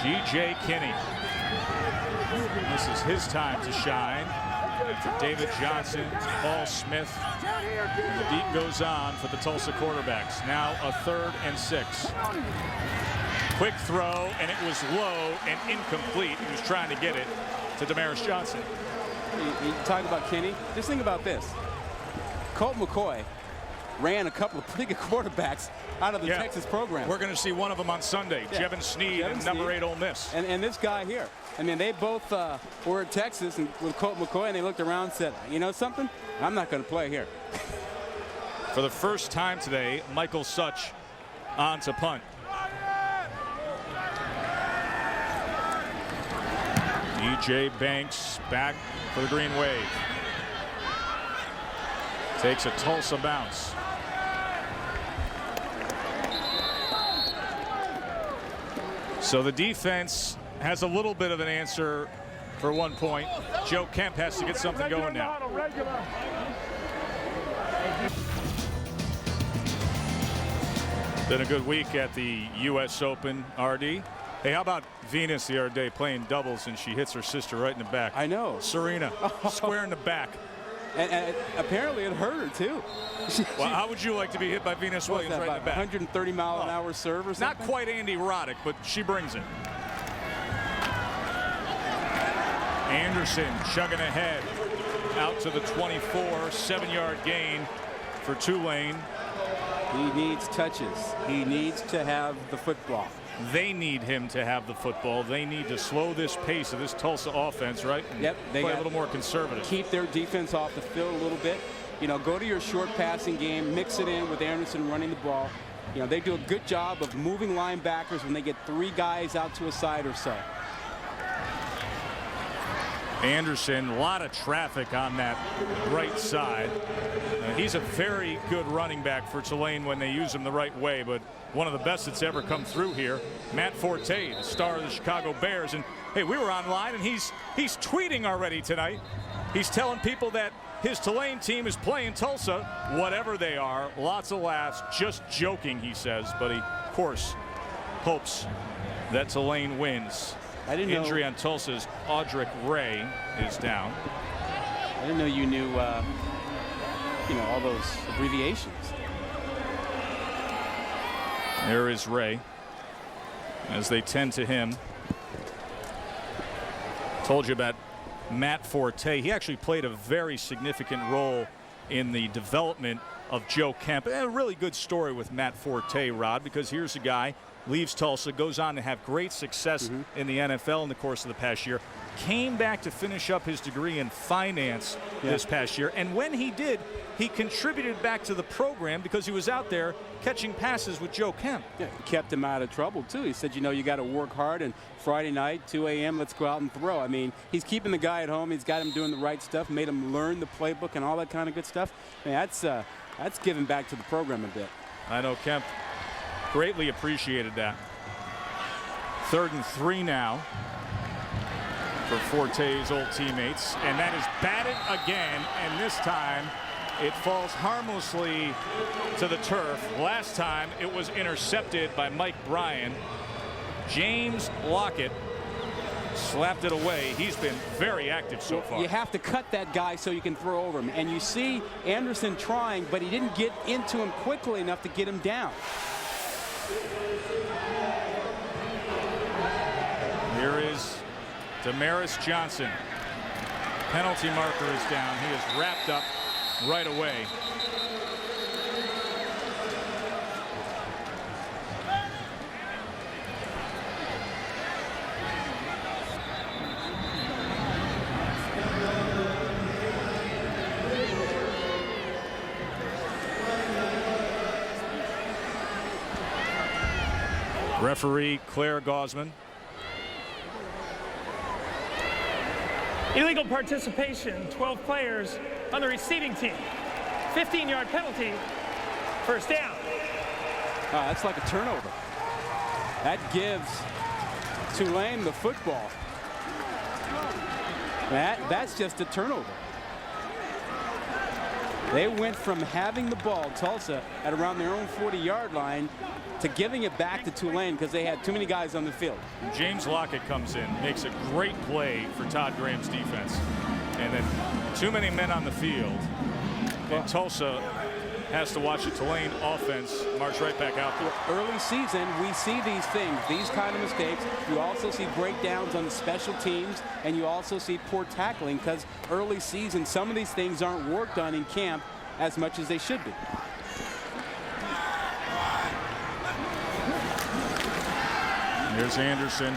Speaker 2: G.J. Kinney. This is his time to shine. After David Johnson, Paul Smith. The beat goes on for the Tulsa quarterbacks. Now a 3rd and 6. Quick throw, and it was low and incomplete. He was trying to get it to Damaris Johnson.
Speaker 3: You talk about Kinney. Just think about this. Colt McCoy ran a couple of pretty good quarterbacks out of the Texas program.
Speaker 2: We're going to see one of them on Sunday.
Speaker 3: Yeah.
Speaker 2: Jevin Sneed and number 8 Ole Miss.
Speaker 3: And this guy here. I mean, they both were at Texas and with Colt McCoy, and they looked around and said, you know something? I'm not going to play here.
Speaker 2: For the first time today, Michael Such on to punt. DJ Banks back for the green wave. Takes a Tulsa bounce. So the defense has a little bit of an answer for 1 point. Joe Kemp has to get something going now. Been a good week at the U.S. Open, RD. Hey, how about Venus the other day playing doubles and she hits her sister right in the back?
Speaker 3: I know.
Speaker 2: Serena, square in the back.
Speaker 3: And apparently it hurt her, too.
Speaker 2: Well, how would you like to be hit by Venus Williams right in the back?
Speaker 3: 130 mile an hour serve or something?
Speaker 2: Not quite Andy Roddick, but she brings it. Anderson chugging ahead out to the 24, 7-yard gain for Tulane.
Speaker 3: He needs touches. He needs to have the football.
Speaker 2: They need him to have the football. They need to slow this pace of this Tulsa offense, right? And
Speaker 3: yep. They
Speaker 2: play a little more conservative.
Speaker 3: Keep their defense off the field a little bit. You know, go to your short passing game, mix it in with Anderson running the ball. You know, they do a good job of moving linebackers when they get 3 guys out to a side or so.
Speaker 2: Anderson, a lot of traffic on that right side. He's a very good running back for Tulane when they use him the right way, but one of the best that's ever come through here. Matt Forte, the star of the Chicago Bears. And hey, we were online, and he's tweeting already tonight. He's telling people that his Tulane team is playing Tulsa, whatever they are. Lots of laughs, just joking, he says. But he, of course, hopes that Tulane wins. Injury on Tulsa's Audric Ray is down.
Speaker 3: I didn't know you knew, you know, all those abbreviations.
Speaker 2: There is Ray as they tend to him. Told you about Matt Forte. He actually played a very significant role in the development of Joe Kemp. And a really good story with Matt Forte, Rod, because here's a guy, leaves Tulsa, goes on to have great success in the NFL in the course of the past year. came back to finish up his degree in finance this past year. And when he did, he contributed back to the program because he was out there catching passes with Joe Kemp.
Speaker 3: Yeah, kept him out of trouble, too. He said, you know, you got to work hard, and Friday night, 2 a.m., let's go out and throw. I mean, he's keeping the guy at home. He's got him doing the right stuff, made him learn the playbook and all that kind of good stuff. I mean, that's giving back to the program a bit.
Speaker 2: I know Kemp greatly appreciated that. 3rd and 3 now for Forte's old teammates, and that is batted again, and this time it falls harmlessly to the turf. Last time it was intercepted by Mike Bryan. James Lockett slapped it away. He's been very active so far.
Speaker 3: You have to cut that guy so you can throw over him, and you see Anderson trying, but he didn't get into him quickly enough to get him down.
Speaker 2: Here is Damaris Johnson. Penalty marker is down. He is wrapped up right away. Referee Claire Gosman.
Speaker 6: Illegal participation, 12 players on the receiving team. 15-yard penalty, first down.
Speaker 3: That's like a turnover. That gives Tulane the football. That's just a turnover. They went from having the ball, Tulsa, at around their own 40-yard line to giving it back to Tulane because they had too many guys on the field.
Speaker 2: James Lockett comes in, makes a great play for Todd Graham's defense. And then too many men on the field. And Tulsa has to watch the Tulane offense march right back out there.
Speaker 3: Early season, we see these things, these kind of mistakes. You also see breakdowns on the special teams, and you also see poor tackling because early season, some of these things aren't worked on in camp as much as they should be.
Speaker 2: Here's Anderson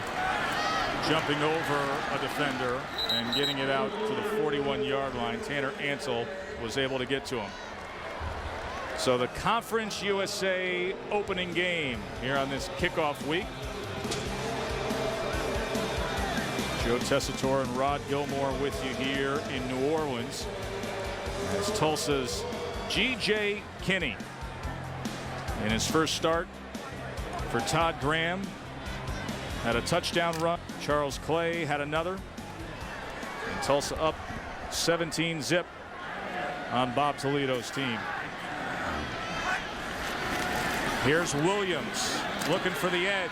Speaker 2: jumping over a defender and getting it out to the 41-yard line. Tanner Ansel was able to get to him. So the Conference USA opening game here on this kickoff week. Joe Tessitore and Rod Gilmore with you here in New Orleans. As Tulsa's G.J. Kinney in his first start for Todd Graham had a touchdown run. Charles Clay had another. And Tulsa up 17-zip on Bob Toledo's team. Here's Williams looking for the edge.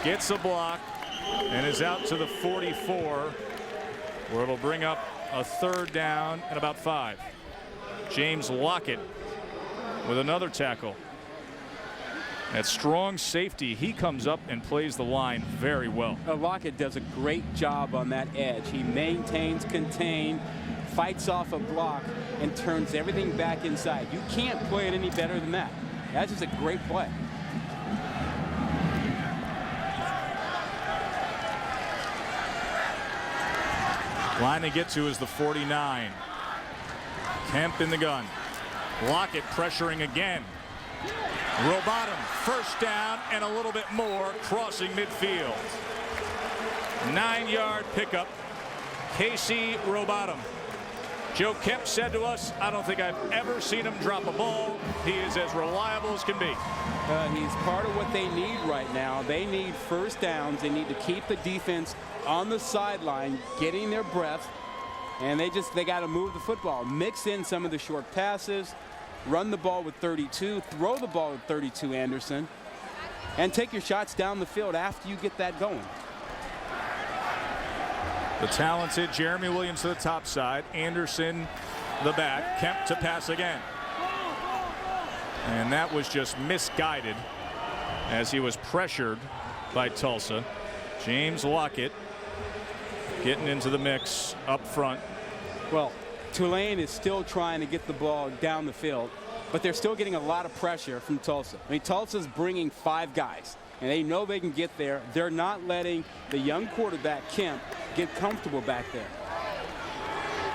Speaker 2: Gets a block and is out to the 44, where it'll bring up a 3rd down and about 5. James Lockett with another tackle. At strong safety, he comes up and plays the line very well.
Speaker 3: Lockett does a great job on that edge. He maintains, contains, fights off a block, and turns everything back inside. You can't play it any better than that. That's just a great play.
Speaker 2: Line to get to is the 49. Kemp in the gun. Lockett pressuring again. Robottom, first down and a little bit more, crossing midfield. 9-yard pickup. Casey Robottom. Joe Kemp said to us, I don't think I've ever seen him drop a ball. He is as reliable as can be.
Speaker 3: He's part of what they need right now. They need first downs. They need to keep the defense on the sideline, getting their breath, and they got to move the football. Mix in some of the short passes, run the ball with 32, throw the ball with 32, Anderson, and take your shots down the field after you get that going.
Speaker 2: The talented Jeremy Williams to the top side, Anderson the back, Kemp to pass again. And that was just misguided as he was pressured by Tulsa. James Lockett getting into the mix up front.
Speaker 3: Well, Tulane is still trying to get the ball down the field, but they're still getting a lot of pressure from Tulsa. I mean, Tulsa's bringing 5 guys. and they know they can get there. They're not letting the young quarterback, Kemp, get comfortable back there.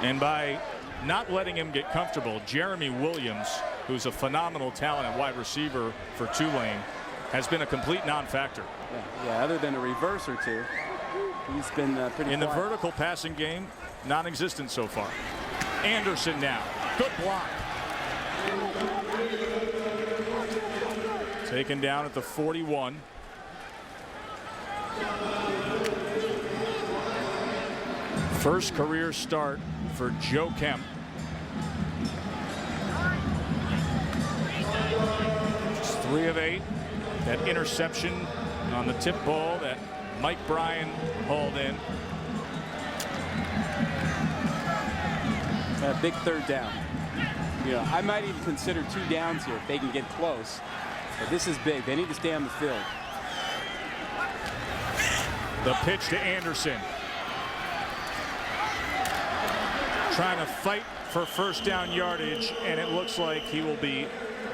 Speaker 2: And by not letting him get comfortable, Jeremy Williams, who's a phenomenal talent at wide receiver for Tulane, has been a complete non-factor.
Speaker 3: Yeah, other than a reverse or two, he's been pretty
Speaker 2: in the
Speaker 3: quiet.
Speaker 2: vertical passing game, non-existent so far. Anderson now, good block. Taken down at the 41. First career start for Joe Kemp. Just 3 of 8. That interception on the tip ball that Mike Bryan hauled in.
Speaker 3: A big third down. You know, I might even consider 2 downs here if they can get close. But this is big. They need to stay on the field.
Speaker 2: The pitch to Anderson. Trying to fight for first down yardage, and it looks like he will be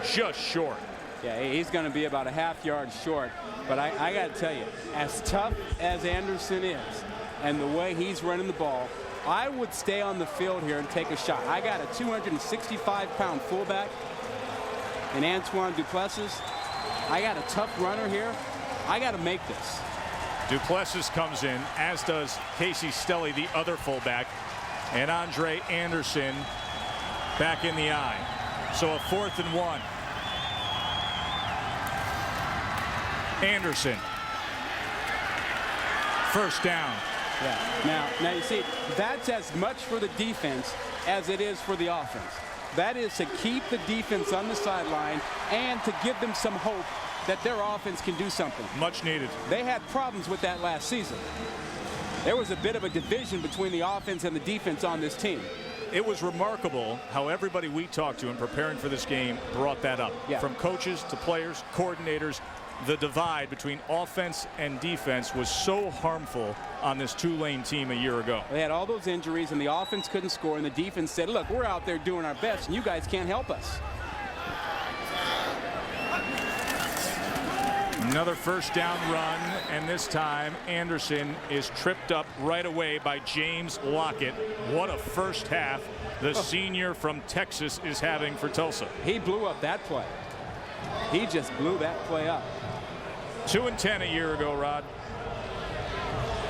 Speaker 2: just short.
Speaker 3: Yeah, he's going to be about a ½ yard short. But I got to tell you, as tough as Anderson is and the way he's running the ball, I would stay on the field here and take a shot. I got a 265-pound fullback in Antoine Duplessis. I got a tough runner here. I got to make this.
Speaker 2: Duplessis comes in, as does Casey Stelly, the other fullback, and Andre Anderson back in the eye. So a 4th and 1. Anderson. First down.
Speaker 3: Yeah. Now you see, that's as much for the defense as it is for the offense. That is to keep the defense on the sideline and to give them some hope that their offense can do something.
Speaker 2: Much needed.
Speaker 3: They had problems with that last season. There was a bit of a division between the offense and the defense on this team.
Speaker 2: It was remarkable how everybody we talked to in preparing for this game brought that up.
Speaker 3: Yeah.
Speaker 2: From coaches to players, coordinators, the divide between offense and defense was so harmful on this Tulane team a year ago.
Speaker 3: They had all those injuries, and the offense couldn't score, and the defense said, look, we're out there doing our best, and you guys can't help us.
Speaker 2: Another first down run, and this time Anderson is tripped up right away by James Lockett. What a first half the senior from Texas is having for Tulsa.
Speaker 3: He blew up that play. He just blew that play up.
Speaker 2: 2 and 10 a year ago, Rod.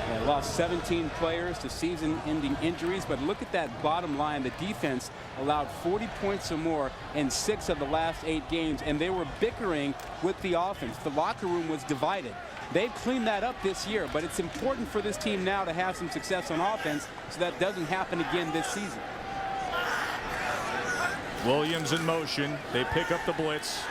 Speaker 3: They lost 17 players to season-ending injuries, but look at that bottom line. The defense allowed 40 points or more in 6 of the last 8 games, and they were bickering with the offense. The locker room was divided. They've cleaned that up this year, but it's important for this team now to have some success on offense so that doesn't happen again this season.
Speaker 2: Williams in motion. They pick up the blitz.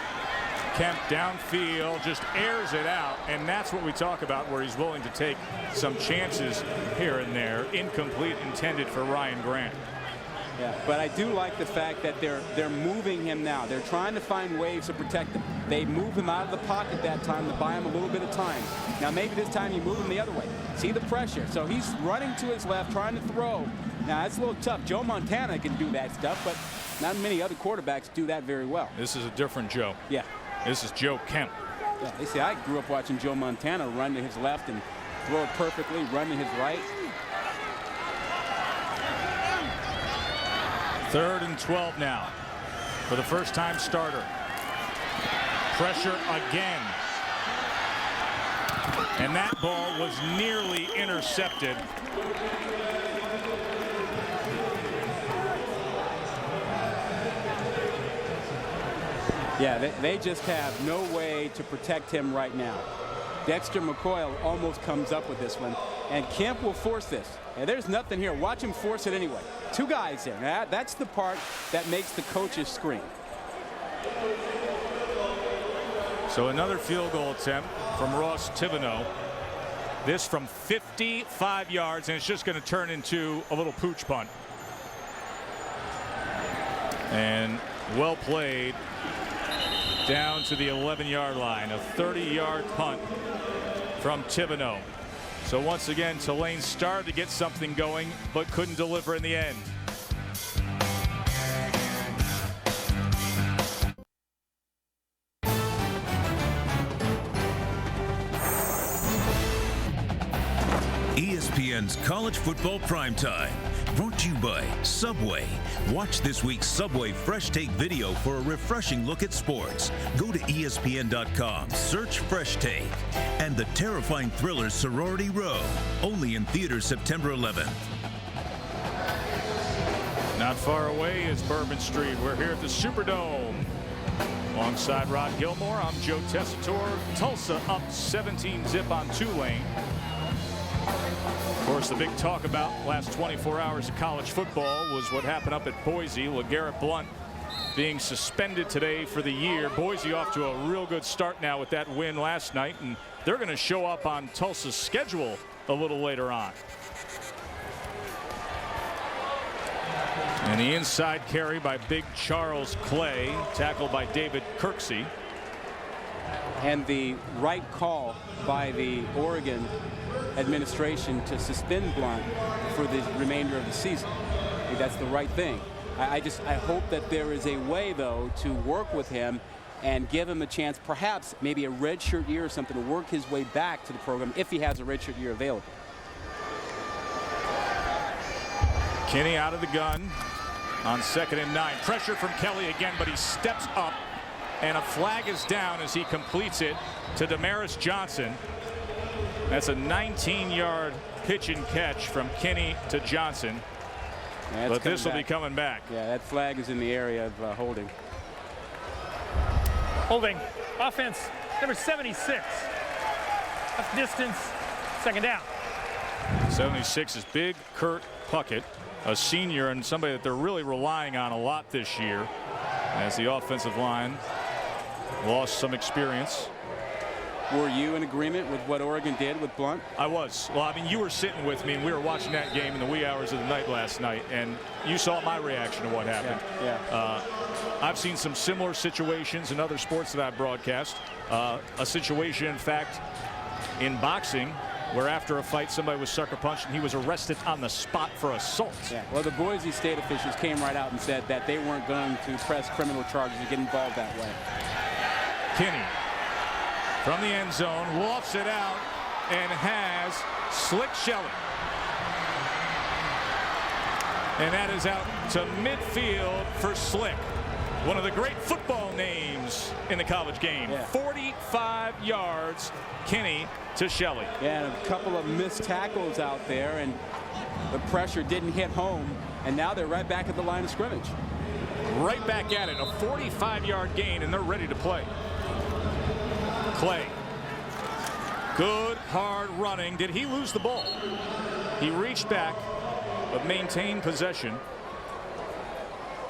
Speaker 2: Kemp downfield just airs it out, and that's what we talk about, where he's willing to take some chances here and there. Incomplete, intended for Ryan Grant.
Speaker 3: Yeah, but I do like the fact that they're moving him now. They're trying to find ways to protect him. They move him out of the pocket that time to buy him a little bit of time. Now maybe this time you move him the other way. See the pressure. So he's running to his left, trying to throw. Now that's a little tough. Joe Montana can do that stuff, but not many other quarterbacks do that very well.
Speaker 2: This is a different Joe.
Speaker 3: Yeah.
Speaker 2: This is Joe Kemp.
Speaker 3: Yeah, they say I grew up watching Joe Montana run to his left and throw it perfectly, run to his right.
Speaker 2: 3rd and 12 now for the first-time starter. Pressure again. And that ball was nearly intercepted.
Speaker 3: Yeah, they just have no way to protect him right now. Dexter McCoy almost comes up with this one, and Kemp will force this. And there's nothing here. Watch him force it anyway. 2 guys there. That's the part that makes the coaches scream.
Speaker 2: So another field goal attempt from Ross Thibodeau. This from 55 yards, and it's just going to turn into a little pooch punt. And well played down to the 11-yard line. A 30-yard punt from Thibodeau. So once again, Tulane started to get something going, but couldn't deliver in the end.
Speaker 1: ESPN's College Football Primetime. Brought to you by Subway. Watch this week's Subway Fresh Take video for a refreshing look at sports. Go to ESPN.com, search Fresh Take. And the terrifying thriller Sorority Row, only in theaters September 11th.
Speaker 2: Not far away is Bourbon Street. We're here at the Superdome. Alongside Rod Gilmore, I'm Joe Tessitore. Tulsa up 17-0 on Tulane. Of course, the big talk about last 24 hours of college football was what happened up at Boise. LeGarrette Blount being suspended today for the year. Boise off to a real good start now with that win last night, and they're going to show up on Tulsa's schedule a little later on. And the inside carry by big Charles Clay, tackled by David Kirksey.
Speaker 3: And the right call by the Oregon administration to suspend Blount for the remainder of the season. I think that's the right thing. I hope that there is a way, though, to work with him and give him a chance, perhaps maybe a redshirt year or something, to work his way back to the program if he has a redshirt year available.
Speaker 2: Kinney out of the gun on 2nd and 9. Pressure from Kelly again, but he steps up, and a flag is down as he completes it to Damaris Johnson. That's a 19-yard pitch and catch from Kinney to Johnson.
Speaker 3: Yeah,
Speaker 2: but this will be coming back.
Speaker 3: Yeah, that flag is in the area of holding.
Speaker 6: Holding. Offense number 76. Up distance. 2nd down.
Speaker 2: 76 is big Kurt Puckett, a senior and somebody that they're really relying on a lot this year as the offensive line lost some experience.
Speaker 3: Were you in agreement with what Oregon did with Blount?
Speaker 2: I was. Well, I mean, you were sitting with me and we were watching that game in the wee hours of the night last night, and you saw my reaction to what happened.
Speaker 3: Yeah.
Speaker 2: I've seen some similar situations in other sports that I've broadcast. A situation, in fact, in boxing, where after a fight somebody was sucker punched and he was arrested on the spot for assault.
Speaker 3: Yeah. Well, the Boise State officials came right out and said that they weren't going to press criminal charges or get involved that way.
Speaker 2: Kinney from the end zone lofts it out and has Slick Shelley. And that is out to midfield for Slick. One of the great football names in the college game.
Speaker 3: Yeah.
Speaker 2: 45 yards, Kinney to Shelley.
Speaker 3: Yeah, and a couple of missed tackles out there, and the pressure didn't hit home, and now they're right back at the line of scrimmage.
Speaker 2: Right back at it, a 45-yard gain, and they're ready to play. Clay. Good, hard running. Did he lose the ball? He reached back, but maintained possession.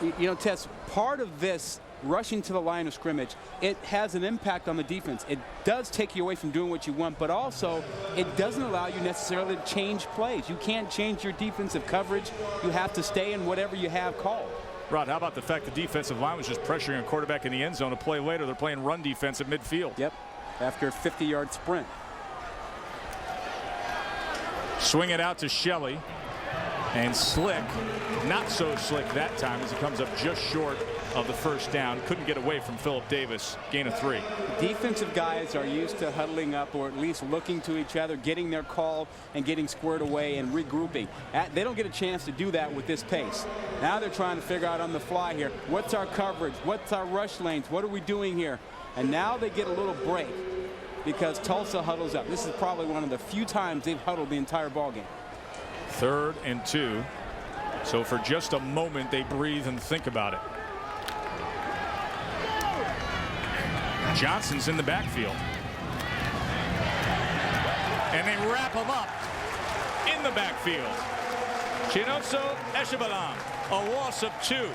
Speaker 3: You know, Tess, part of this rushing to the line of scrimmage, it has an impact on the defense. It does take you away from doing what you want, but also it doesn't allow you necessarily to change plays. You can't change your defensive coverage. You have to stay in whatever you have called.
Speaker 2: Rod, how about the fact the defensive line was just pressuring a quarterback in the end zone? A play later, they're playing run defense at midfield.
Speaker 3: Yep, after a 50-yard sprint.
Speaker 2: Swing it out to Shelley. And Slick, not so slick that time as he comes up just short of the first down. Couldn't get away from Philip Davis. Gain of 3.
Speaker 3: Defensive guys are used to huddling up, or at least looking to each other, getting their call and getting squared away and regrouping. They don't get a chance to do that with this pace. Now they're trying to figure out on the fly here, what's our coverage? What's our rush lanes? What are we doing here? And now they get a little break because Tulsa huddles up. This is probably one of the few times they've huddled the entire ball game.
Speaker 2: 3rd and 2. So for just a moment they breathe and think about it. Johnson's in the backfield. And they wrap him up in the backfield. Chinonso Eshabalam, a loss of 2.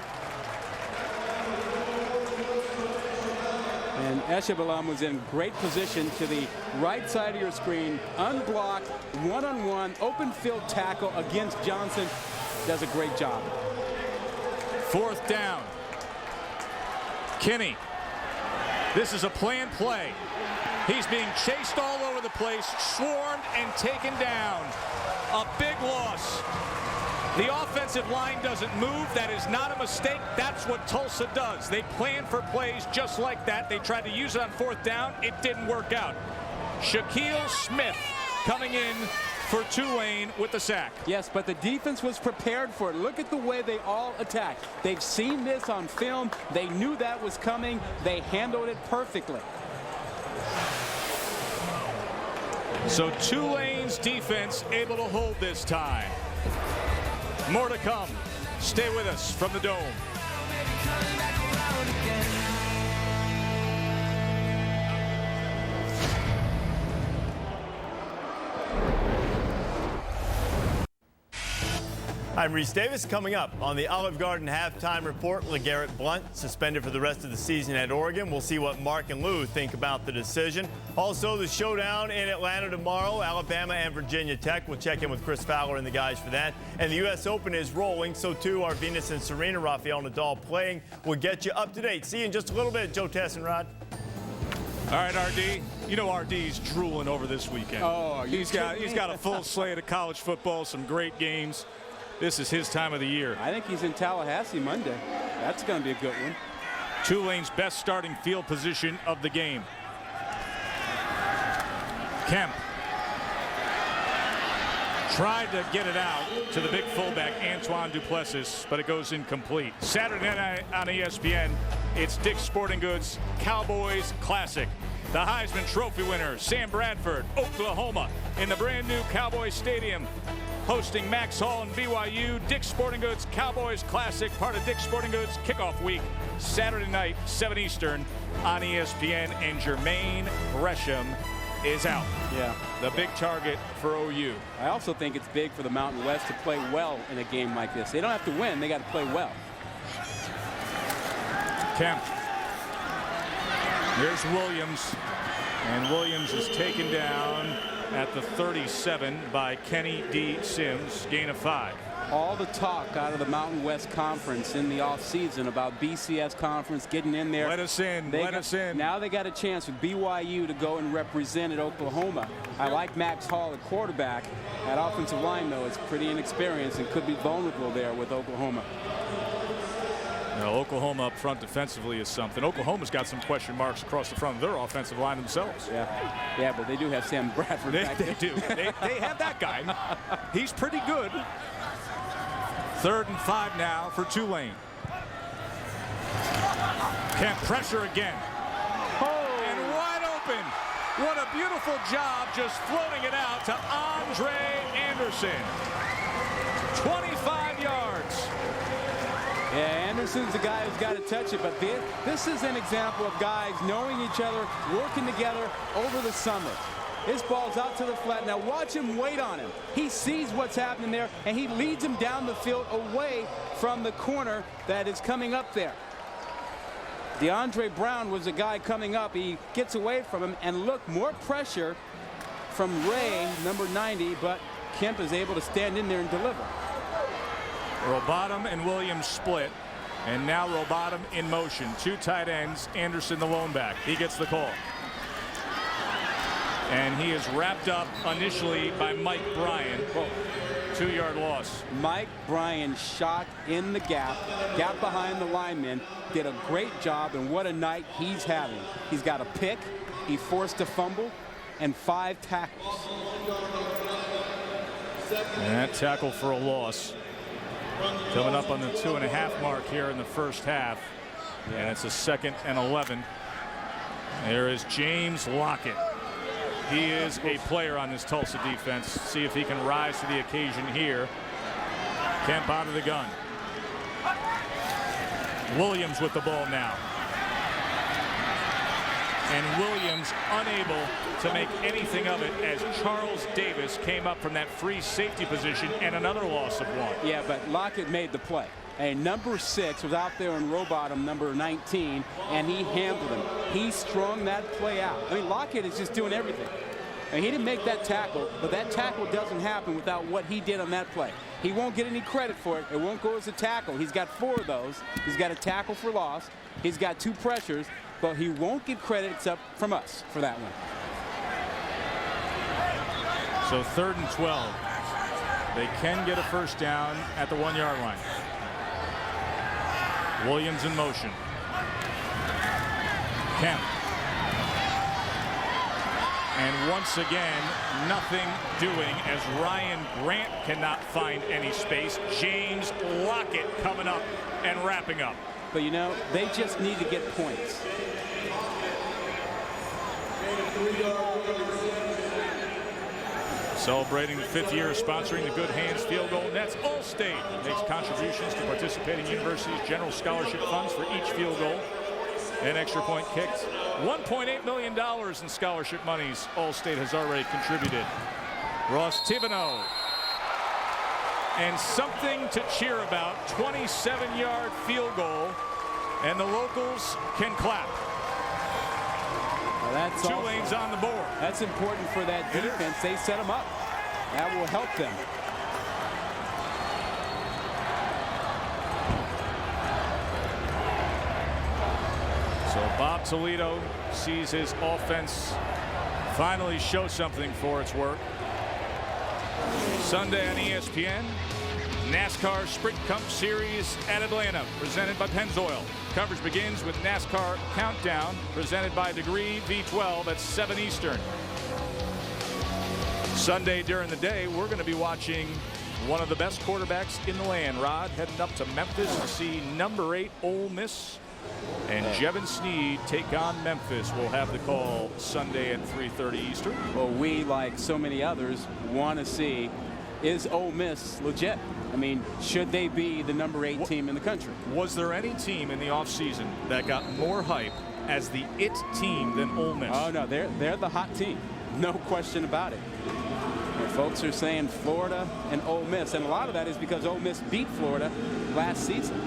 Speaker 3: And Eshabalam was in great position to the right side of your screen, unblocked, one-on-one, open field tackle against Johnson. Does a great job.
Speaker 2: 4th down. Kinney. This is a planned play. He's being chased all over the place, swarmed and taken down. A big loss. The offensive line doesn't move. That is not a mistake. That's what Tulsa does. They plan for plays just like that. They tried to use it on 4th down. It didn't work out. Shaquille Smith coming in for Tulane with the sack.
Speaker 3: Yes, but the defense was prepared for it. Look at the way they all attacked. They've seen this on film. They knew that was coming. They handled it perfectly.
Speaker 2: So Tulane's defense able to hold this time. More to come. Stay with us from the Dome.
Speaker 7: I'm Reese Davis. Coming up on the Olive Garden halftime report, LeGarrette Blount suspended for the rest of the season at Oregon. We'll see what Mark and Lou think about the decision. Also, the showdown in Atlanta tomorrow, Alabama and Virginia Tech. We'll check in with Chris Fowler and the guys for that. And the U.S. Open is rolling, so too are Venus and Serena. Rafael Nadal playing. We'll get you up to date. See you in just a little bit, Joe Tess and Rod.
Speaker 2: All right, RD. You know RD's drooling over this weekend.
Speaker 3: Oh,
Speaker 2: he's got a full slate of college football, some great games. This is his time of the year.
Speaker 3: I think he's in Tallahassee Monday. That's going to be a good one.
Speaker 2: Tulane's best starting field position of the game. Kemp tried to get it out to the big fullback, Antoine Duplessis, but it goes incomplete. Saturday night on ESPN, it's Dick's Sporting Goods Cowboys Classic. The Heisman Trophy winner, Sam Bradford, Oklahoma, in the brand new Cowboys Stadium, hosting Max Hall and BYU. Dick's Sporting Goods Cowboys Classic, part of Dick's Sporting Goods Kickoff Week, Saturday night, 7 Eastern on ESPN, and Jermaine Gresham is out.
Speaker 3: Yeah.
Speaker 2: The big target for OU.
Speaker 3: I also think it's big for the Mountain West to play well in a game like this. They don't have to win, they got to play well.
Speaker 2: Kemp. Here's Williams, and Williams is taken down at the 37 by Kenny D. Sims, gain of 5.
Speaker 3: All the talk out of the Mountain West Conference in the offseason about BCS Conference getting in there.
Speaker 2: Let us in.
Speaker 3: Now they got a chance with BYU to go and represent at Oklahoma. I like Max Hall at quarterback. That offensive line, though, is pretty inexperienced and could be vulnerable there with Oklahoma.
Speaker 2: Now, Oklahoma up front defensively is something. Oklahoma's got some question marks across the front of their offensive line themselves.
Speaker 3: Yeah, but they do have Sam Bradford back there.
Speaker 2: They do. They have that guy. He's pretty good. 3rd and 5 now for Tulane. Can't pressure again.
Speaker 3: Oh.
Speaker 2: And wide open. What a beautiful job just floating it out to Andre Anderson. 25 yards.
Speaker 3: Yeah, Anderson's the guy who's got to touch it, but this is an example of guys knowing each other, working together over the summit. This ball's out to the flat. Now watch him wait on him. He sees what's happening there, and he leads him down the field away from the corner that is coming up there. DeAndre Brown was the guy coming up. He gets away from him, and look, more pressure from Ray, number 90, but Kemp is able to stand in there and deliver.
Speaker 2: Robottom and Williams split, and now Robottom in motion. 2 tight ends, Anderson the lone back. He gets the call. And he is wrapped up initially by Mike Bryan. 2-yard loss.
Speaker 3: Mike Bryan shot in the gap behind the lineman, did a great job, and what a night he's having. He's got a pick, he forced a fumble, and 5 tackles.
Speaker 2: And that tackle for a loss. Coming up on the 2.5 mark here in the first half. And it's a 2nd and 11. There is James Lockett. He is a player on this Tulsa defense. See if he can rise to the occasion here. Kemp out of the gun. Williams with the ball now. And Williams unable to make anything of it as Charles Davis came up from that free safety position, and another loss of 1.
Speaker 3: Yeah, but Lockett made the play. And number 6 was out there in Robottom, number 19, and he handled him. He strung that play out. I mean, Lockett is just doing everything. And he didn't make that tackle, but that tackle doesn't happen without what he did on that play. He won't get any credit for it. It won't go as a tackle. He's got 4 of those. He's got a tackle for loss. He's got 2 pressures, but he won't get credit except from us for that one.
Speaker 2: So 3rd and 12. They can get a first down at the 1-yard line. Williams in motion. Kemp. And once again, nothing doing as Ryan Grant cannot find any space. James Lockett coming up and wrapping up.
Speaker 3: But you know, they just need to get points.
Speaker 2: Celebrating the 5th year of sponsoring the Good Hands Field Goal Nets, Allstate makes contributions to participating universities' general scholarship funds for each field goal and extra point kicked. $1.8 million in scholarship monies Allstate has already contributed. Ross Thibodeau. And something to cheer about, 27-yard field goal, and the locals can clap.
Speaker 3: Well, that's
Speaker 2: Tulane's on the board.
Speaker 3: That's important for that defense. They set them up. That will help them.
Speaker 2: So Bob Toledo sees his offense finally show something for its work. Sunday on ESPN, NASCAR Sprint Cup Series at Atlanta, presented by Pennzoil. Coverage begins with NASCAR Countdown, presented by Degree V12 at 7 Eastern. Sunday during the day, we're going to be watching one of the best quarterbacks in the land, Rod, heading up to Memphis to see number 8 Ole Miss. And Jevin Sneed take on Memphis. We'll have the call Sunday at 3:30 Eastern.
Speaker 3: Well, we, like so many others, want to see, is Ole Miss legit? I mean, should they be the number 8 team in the country?
Speaker 2: Was there any team in the offseason that got more hype as the it team than Ole Miss?
Speaker 3: Oh, no, they're the hot team. No question about it. And folks are saying Florida and Ole Miss, and a lot of that is because Ole Miss beat Florida last season.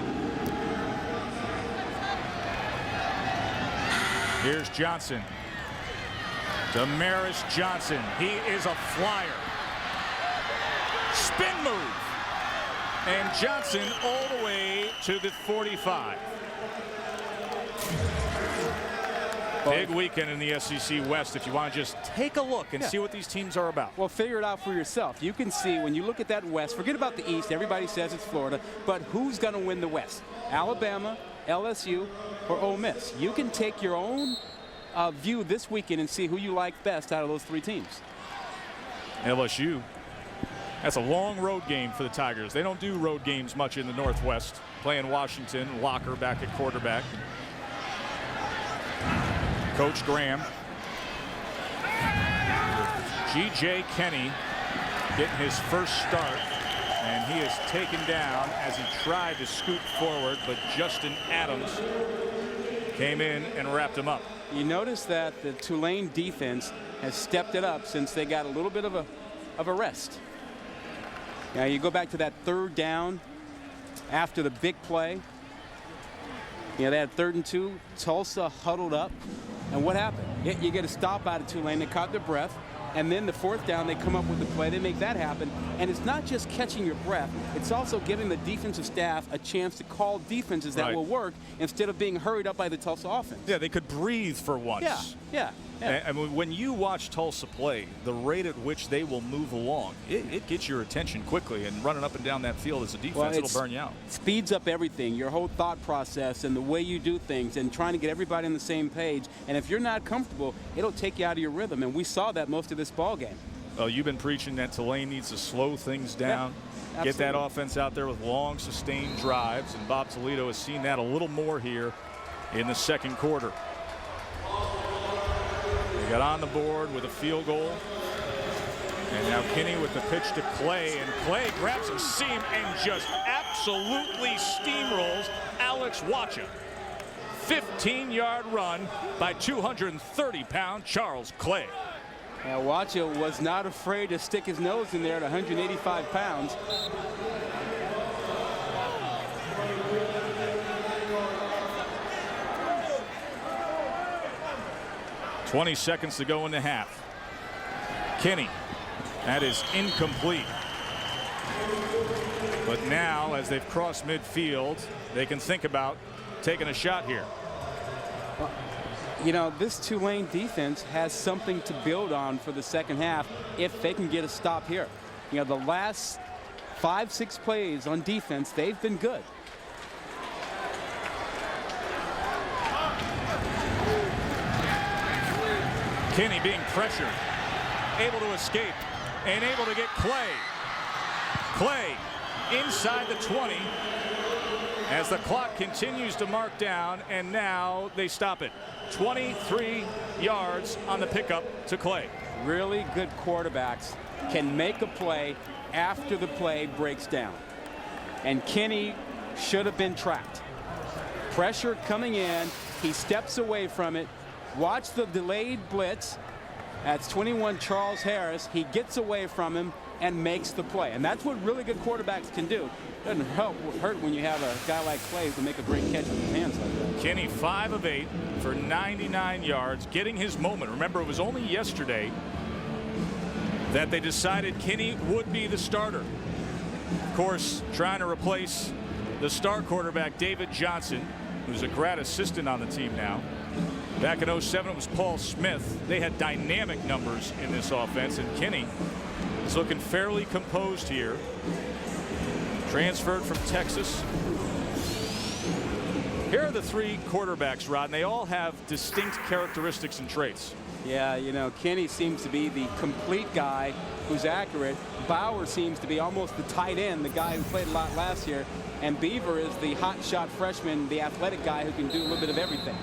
Speaker 2: Here's Johnson. Damaris Johnson. He is a flyer. Spin move. And Johnson all the way to the 45. Big weekend in the SEC West if you want to just take a look and see what these teams are about.
Speaker 3: Well, figure it out for yourself. You can see when you look at that West, forget about the East. Everybody says it's Florida. But who's going to win the West? Alabama, LSU, or Ole Miss? You can take your own view this weekend and see who you like best out of those 3 teams.
Speaker 2: LSU. That's a long road game for the Tigers. They don't do road games much in the Northwest. Playing Washington, Locker back at quarterback. Coach Graham. G.J. Kenny getting his first start. And he is taken down as he tried to scoot forward, but Justin Adams came in and wrapped him up.
Speaker 3: You notice that the Tulane defense has stepped it up since they got a little bit of a rest. Now you go back to that 3rd down after the big play. You know, they had 3rd and 2. Tulsa huddled up. And what happened? You get a stop out of Tulane. They caught their breath. And then the 4th down, they come up with the play. They make that happen. And it's not just catching your breath. It's also giving the defensive staff a chance to call defenses that will work instead of being hurried up by the Tulsa offense.
Speaker 2: Yeah, they could breathe for once.
Speaker 3: Yeah.
Speaker 2: I mean, when you watch Tulsa play, the rate at which they will move along, it gets your attention quickly. And running up and down that field as a defense, it'll burn you out.
Speaker 3: Speeds up everything, your whole thought process and the way you do things and trying to get everybody on the same page. And if you're not comfortable, it'll take you out of your rhythm. And we saw that most of this ball game.
Speaker 2: Well, you've been preaching that Tulane needs to slow things down, get that offense out there with long, sustained drives. And Bob Toledo has seen that a little more here in the 2nd quarter. They got on the board with a field goal. And now Kinney with the pitch to Clay. And Clay grabs a seam and just absolutely steamrolls Alex Wacha. 15-yard run by 230-pound Charles Clay.
Speaker 3: Now, Wacha was not afraid to stick his nose in there at 185 pounds.
Speaker 2: .20 seconds to go in the half. Kinney, that is incomplete. But now, as they've crossed midfield, they can think about taking a shot here.
Speaker 3: You know, this Tulane defense has something to build on for the 2nd half if they can get a stop here. You know, the last 5-6 plays on defense, they've been good.
Speaker 2: Kinney being pressured, able to escape, and able to get Clay. Clay inside the 20 as the clock continues to mark down, and now they stop it. 23 yards on the pickup to Clay.
Speaker 3: Really good quarterbacks can make a play after the play breaks down. And Kinney should have been trapped. Pressure coming in. He steps away from it. Watch the delayed blitz. That's 21 Charles Harris. He gets away from him and makes the play. And that's what really good quarterbacks can do. Doesn't hurt when you have a guy like Clay who can make a great catch with his hands like that.
Speaker 2: Kinney 5 of 8 for 99 yards, getting his moment. Remember, it was only yesterday that they decided Kinney would be the starter. Of course, trying to replace the star quarterback, David Johnson, who's a grad assistant on the team now. Back in 07, it was Paul Smith. They had dynamic numbers in this offense, and Kinney is looking fairly composed here. Transferred from Texas. Here are the 3 quarterbacks, Rod, and they all have distinct characteristics and traits.
Speaker 3: Yeah, you know, Kinney seems to be the complete guy who's accurate. Bauer seems to be almost the tight end, the guy who played a lot last year. And Beaver is the hot shot freshman, the athletic guy who can do a little bit of everything.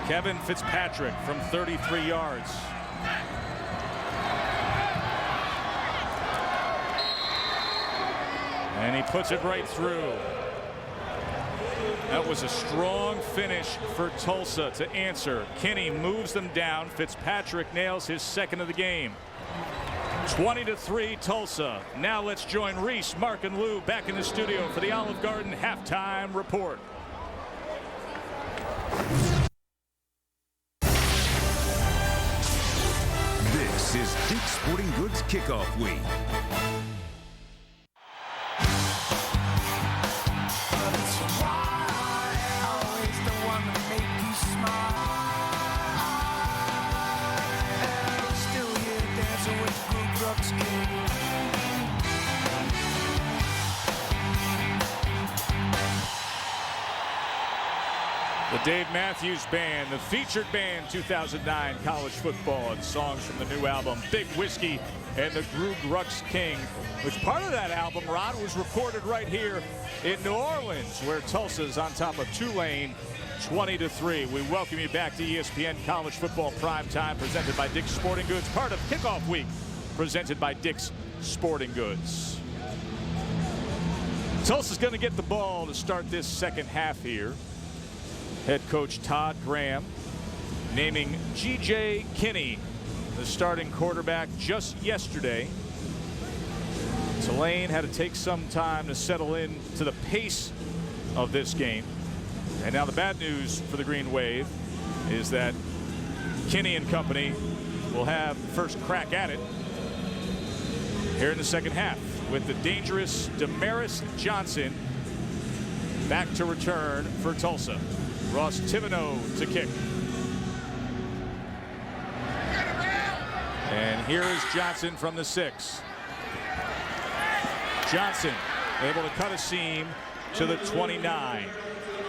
Speaker 2: Kevin Fitzpatrick from 33 yards. And he puts it right through. That was a strong finish for Tulsa to answer. Kinney moves them down. Fitzpatrick nails his second of the game. 20-3 Tulsa. Now let's join Reese, Mark, and Lou back in the studio for the Olive Garden halftime report.
Speaker 1: This is Dick's Sporting Goods Kickoff Week.
Speaker 2: The Dave Matthews Band, the featured band 2009 college football, and songs from the new album Big Whiskey and the Groog Rucks King, which part of that album, Rod, was recorded right here in New Orleans, where Tulsa's on top of Tulane 20-3. We welcome you back to ESPN College Football Primetime, presented by Dick's Sporting Goods, part of Kickoff Week, presented by Dick's Sporting Goods. Tulsa's going to get the ball to start this second half here. Head coach Todd Graham naming G.J. Kinney the starting quarterback just yesterday. Tulane had to take some time to settle in to the pace of this game. And now the bad news for the Green Wave is that Kinney and company will have the first crack at it here in the second half, with the dangerous Damaris Johnson back to return for Tulsa. Ross Thibodeau to kick. And here is Johnson from the 6. Johnson able to cut a seam to the 29.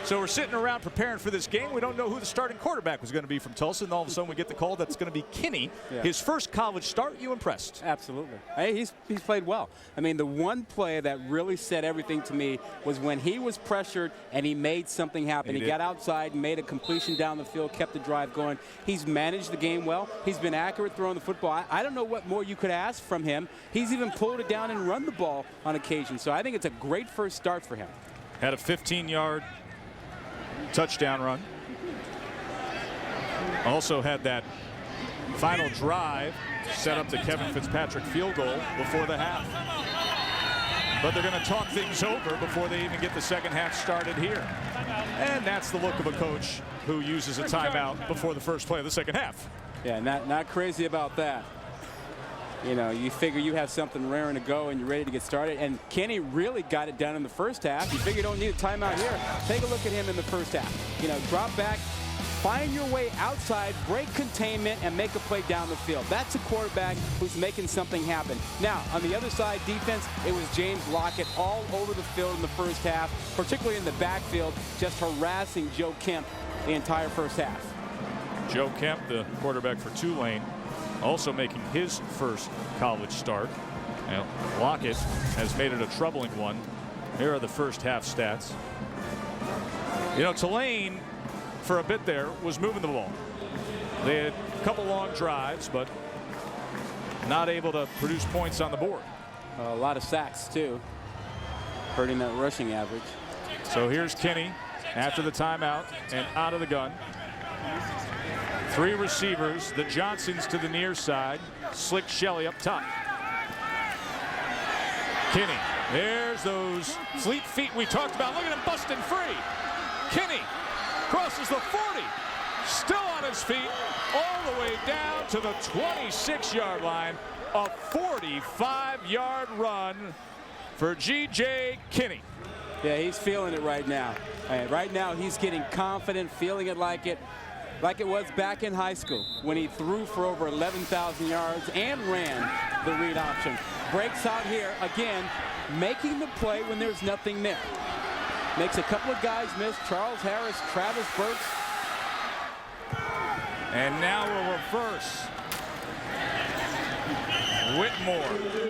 Speaker 2: So we're sitting around preparing for this game. We don't know who the starting quarterback was going to be from Tulsa, and all of a sudden we get the call that's going to be Kinney. Yeah. His first college start. You impressed?
Speaker 3: Absolutely. Hey, he's played well. I mean, the one play that really said everything to me was when he was pressured and he made something happen. He got outside and made a completion down the field, kept the drive going. He's managed the game well. He's been accurate throwing the football. I don't know what more you could ask from him. He's even pulled it down and run the ball on occasion. So I think it's a great first start for him.
Speaker 2: Had a 15-yard touchdown run. Also had that final drive set up the Kevin Fitzpatrick field goal before the half. But they're going to talk things over before they even get the second half started here. And that's the look of a coach who uses a timeout before the first play of the second half.
Speaker 3: Yeah, not crazy about that. You know, you figure you have something raring to go and you're ready to get started. And Kinney really got it done in the first half. You figure you don't need a timeout here. Take a look at him in the first half. You know, drop back, find your way outside, break containment, and make a play down the field. That's a quarterback who's making something happen. Now, on the other side, defense, it was James Lockett all over the field in the first half, particularly in the backfield, just harassing Joe Kemp the entire first half.
Speaker 2: Joe Kemp, the quarterback for Tulane, also making his first college start. And Lockett has made it a troubling one. Here are the first half stats. You know, Tulane, for a bit there, was moving the ball. They had a couple long drives, but not able to produce points on the board.
Speaker 3: A lot of sacks, too, hurting that rushing average.
Speaker 2: So here's Kinney after the timeout and out of the gun. 3 receivers, the Johnsons to the near side, Slick Shelley up top. Kinney, there's those fleet feet we talked about. Look at him busting free. Kinney crosses the 40, still on his feet, all the way down to the 26-yard line. A 45-yard run for G.J. Kinney.
Speaker 3: Yeah, he's feeling it right now. Right now, he's getting confident, feeling it like it was back in high school when he threw for over 11,000 yards and ran the read option. Breaks out here again, making the play when there's nothing there. Makes a couple of guys miss. Charles Harris, Travis Burks.
Speaker 2: And now we'll reverse. Whitmore,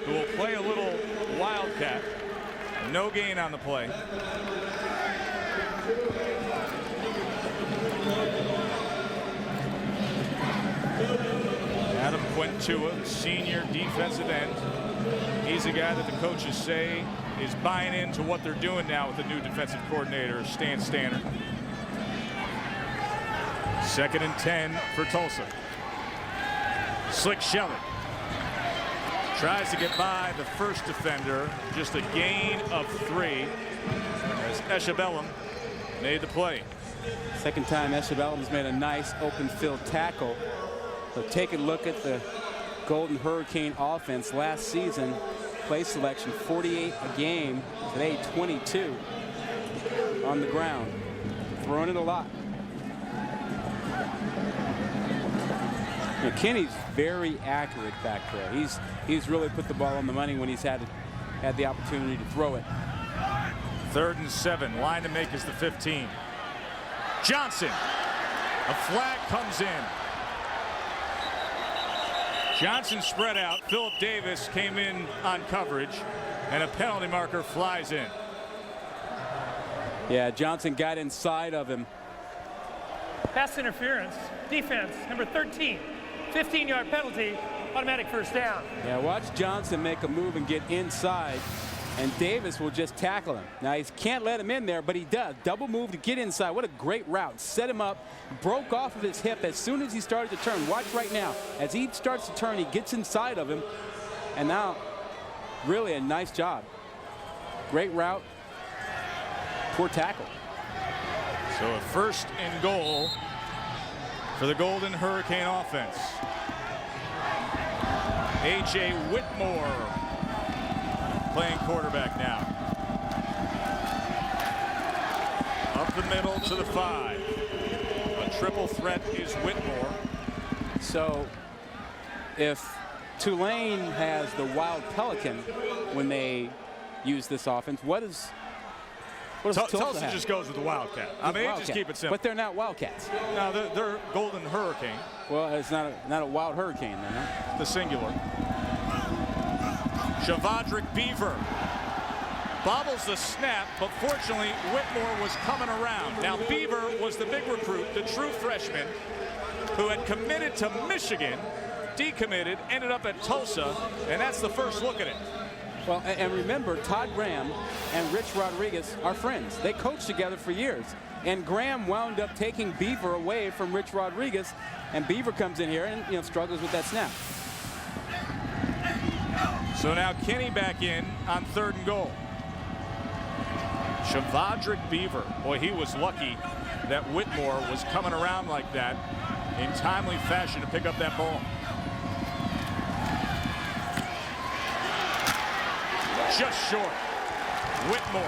Speaker 2: who will play a little wildcat. No gain on the play. Adam Quintua, senior defensive end. He's a guy that the coaches say is buying into what they're doing now with the new defensive coordinator, Stan Stanner. 2nd and 10 for Tulsa. Slick Shelley tries to get by the first defender. Just a gain of 3 as Eshabellum made the play.
Speaker 3: Second time Eshabellum's made a nice open field tackle. So take a look at the Golden Hurricane offense last season. Play selection 48 a game. Today 22 on the ground. Throwing it a lot. Kinney's very accurate back there. He's really put the ball on the money when he's had the opportunity to throw it.
Speaker 2: 3rd and 7. Line to make is the 15. Johnson. A flag comes in. Johnson spread out. Philip Davis came in on coverage, and a penalty marker flies in.
Speaker 3: Yeah, Johnson got inside of him.
Speaker 6: Pass interference. Defense, number 13. 15-yard penalty. Automatic first down.
Speaker 3: Yeah, watch Johnson make a move and get inside, and Davis will just tackle him. Now, he can't let him in there, but he does. Double move to get inside. What a great route. Set him up, broke off of his hip as soon as he started to turn. Watch right now. As he starts to turn, he gets inside of him, and now really a nice job. Great route. Poor tackle.
Speaker 2: So a 1st and goal for the Golden Hurricane offense. A.J. Whitmore playing quarterback now. Up the middle to the 5. A triple threat is Whitmore.
Speaker 3: So if Tulane has the Wild Pelican when they use this offense, what does
Speaker 2: Tulsa just goes with the Wildcat. I mean, just keep it simple.
Speaker 3: But they're not Wildcats.
Speaker 2: No, they're Golden Hurricane.
Speaker 3: Well, it's not a Wild Hurricane then, huh?
Speaker 2: The singular. Shavadrick Beaver bobbles the snap, but fortunately Whitmore was coming around. Now Beaver was the big recruit, the true freshman, who had committed to Michigan, decommitted, ended up at Tulsa, and that's the first look at it.
Speaker 3: Well, and remember, Todd Graham and Rich Rodriguez are friends. They coached together for years. And Graham wound up taking Beaver away from Rich Rodriguez. And Beaver comes in here and, struggles with that snap.
Speaker 2: So now Kinney back in on 3rd and goal. Shavadrick Beaver. Boy, he was lucky that Whitmore was coming around like that in timely fashion to pick up that ball. Just short. Whitmore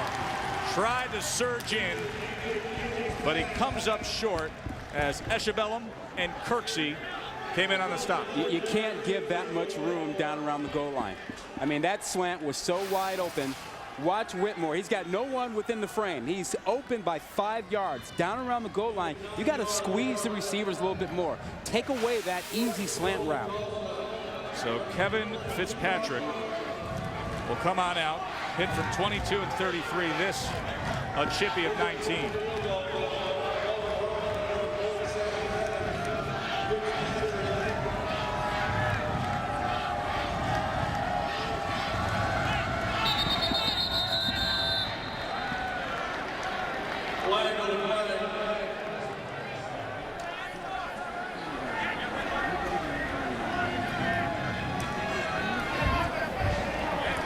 Speaker 2: tried to surge in, but he comes up short as Eshabellum and Kirksey came in on the stop.
Speaker 3: You can't give that much room down around the goal line. I mean, that slant was so wide open. Watch Whitmore. He's got no one within the frame. He's open by 5 yards. Down around the goal line, you got to squeeze the receivers a little bit more. Take away that easy slant route.
Speaker 2: So Kevin Fitzpatrick will come on out, hit from 22 and 33. This a chippy of 19.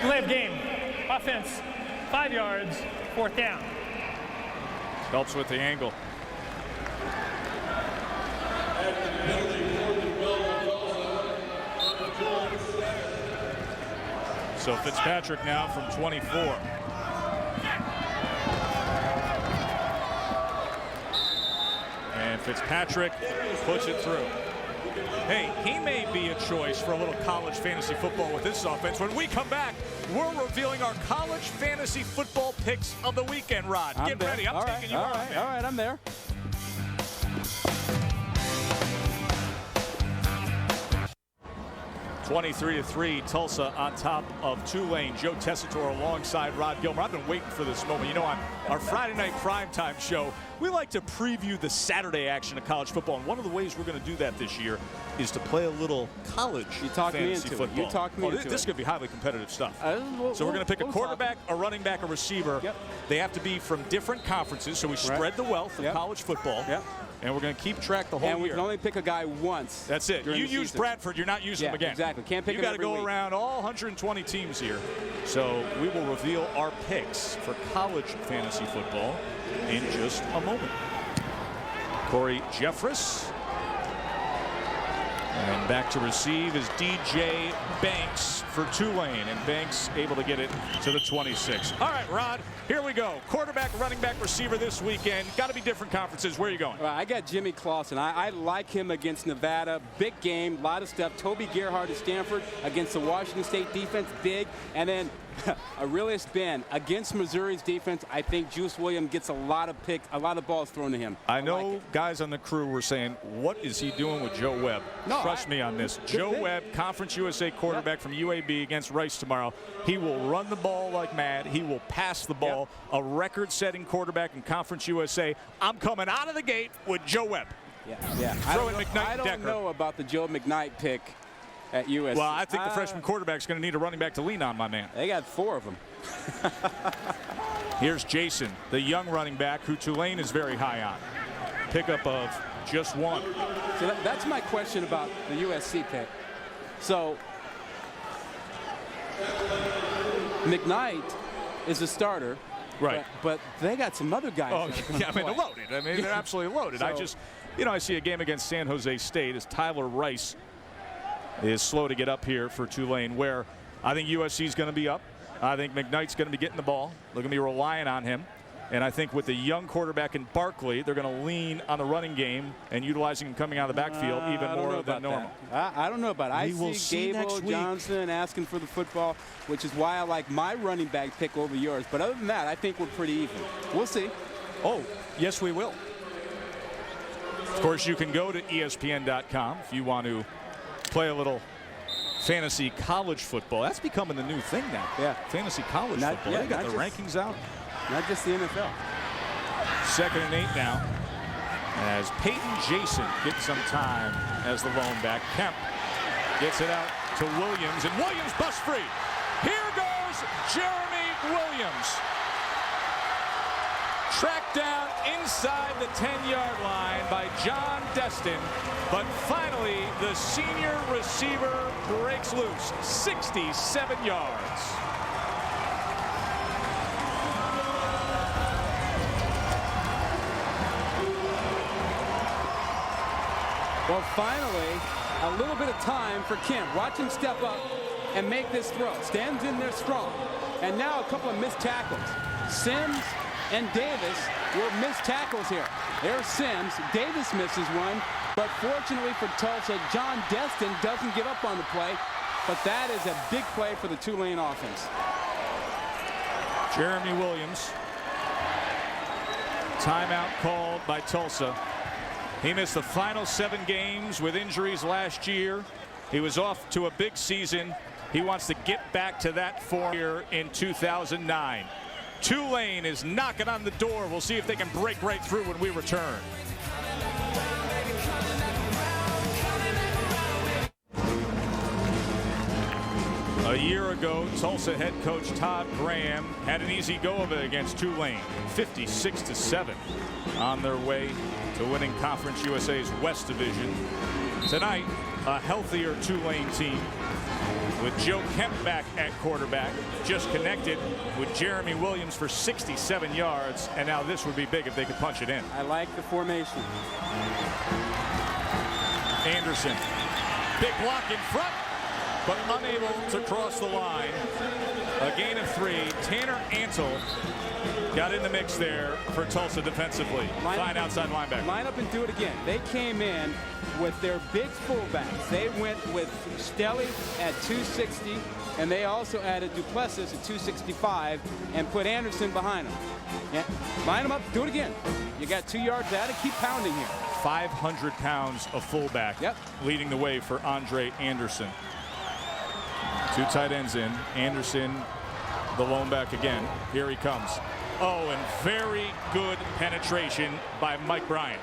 Speaker 6: Delay of game. Offense, 5 yards, 4th down.
Speaker 2: Helps with the angle. So Fitzpatrick now from 24. And Fitzpatrick puts it through. Hey, he may be a choice for a little college fantasy football with this offense. When we come back, we're revealing our college fantasy football picks of the weekend, Rod. Get ready. I'm taking you on.
Speaker 3: All right, I'm there.
Speaker 2: (23-3), Tulsa on top of Tulane. Joe Tessitore alongside Rod Gilmer. I've been waiting for this moment. You know, on our Friday night primetime show, we like to preview the Saturday action of college football. And one of the ways we're going to do that this year is to play a little college fantasy football.
Speaker 3: You talked me into it.
Speaker 2: This is going to be highly competitive stuff. So we're going to pick a quarterback, a running back, a receiver.
Speaker 3: Yep.
Speaker 2: They have to be from different conferences, so we spread the wealth of college football.
Speaker 3: Yep.
Speaker 2: And we're going to keep track the whole year.
Speaker 3: And we can only pick a guy once.
Speaker 2: That's it. You use Bradford, you're not using him again.
Speaker 3: Exactly. Can't pick him every week.
Speaker 2: You got to go around all 120 teams here. So we will reveal our picks for college fantasy football in just a moment. Corey Jeffress. And back to receive is DJ Banks for Tulane. And Banks able to get it to the 26. All right, Rod, here we go. Quarterback, running back, receiver this weekend. Got to be different conferences. Where are you going?
Speaker 3: Well, I got Jimmy Clausen. I like him against Nevada. Big game, a lot of stuff. Toby Gerhardt at Stanford against the Washington State defense, big. And then Aurelius Ben against Missouri's defense. I think Juice Williams gets a lot of balls thrown to him.
Speaker 2: I know guys on the crew were saying, what is he doing with Joe Webb?
Speaker 3: No,
Speaker 2: Trust me on this. Joe Webb, Conference USA quarterback from UAB against Rice tomorrow. He will run the ball like mad. He will pass the ball. A record-setting quarterback in Conference USA. I'm coming out of the gate with Joe Webb.
Speaker 3: Yeah. I don't know about the Joe McKnight pick at USC.
Speaker 2: Well, I think the freshman quarterback's going to need a running back to lean on, my man.
Speaker 3: They got 4 of them.
Speaker 2: Here's Jason, the young running back who Tulane is very high on. Pickup of just 1.
Speaker 3: So that's my question about the USC pick. So McKnight is a starter.
Speaker 2: Right.
Speaker 3: But they got some other guys.
Speaker 2: Oh, yeah, I mean, they're loaded. I mean, they're absolutely loaded. I see a game against San Jose State as Tyler Rice is slow to get up here for Tulane, where I think USC is going to be up. I think McKnight's going to be getting the ball. They're going to be relying on him. And I think with the young quarterback in Barkley, they're going to lean on the running game and utilizing him coming out of the backfield even more than normal.
Speaker 3: I don't know about it. I see Gable Johnson asking for the football, which is why I like my running back pick over yours. But other than that, I think we're pretty even. We'll see.
Speaker 2: Oh, yes, we will. Of course, you can go to ESPN.com if you want to play a little fantasy college football. That's becoming the new thing now.
Speaker 3: Yeah.
Speaker 2: Fantasy college football. They got the rankings out.
Speaker 3: Not just the NFL.
Speaker 2: 2nd and 8 now. As Peyton Jason gets some time as the lone back. Kemp gets it out to Williams, and Williams busts free. Here goes Jeremy Williams. Tracked down inside the 10-yard line by John Destin, but finally the senior receiver breaks loose. 67 yards.
Speaker 3: Well, finally, a little bit of time for Kemp. Watch him step up and make this throw. Stands in there strong. And now a couple of missed tackles. Sims and Davis were missed tackles here. There's Sims. Davis misses one. But fortunately for Tulsa, John Destin doesn't give up on the play. But that is a big play for the Tulane offense.
Speaker 2: Jeremy Williams. Timeout called by Tulsa. He missed the final 7 games with injuries last year. He was off to a big season. He wants to get back to that form here in 2009. Tulane is knocking on the door. We'll see if they can break right through when we return. A year ago, Tulsa head coach Todd Graham had an easy go of it against Tulane, 56-7, on their way to winning Conference USA's West Division. Tonight, a healthier Tulane team with Joe Kemp back at quarterback, just connected with Jeremy Williams for 67 yards, and now this would be big if they could punch it in.
Speaker 3: I like the formation.
Speaker 2: Anderson, big block in front, but unable to cross the line. A gain of 3. Tanner Antle got in the mix there for Tulsa defensively. Fine outside linebacker.
Speaker 3: Line up and do it again. They came in with their big fullbacks. They went with Stelly at 260, and they also added Duplessis at 265 and put Anderson behind him. Yeah. Line them up, do it again. You got 2 yards out and keep pounding here.
Speaker 2: 500 pounds of fullback, leading the way for Andre Anderson. 2 tight ends in. Anderson, the lone back again. Here he comes. Oh, and very good penetration by Mike Bryant.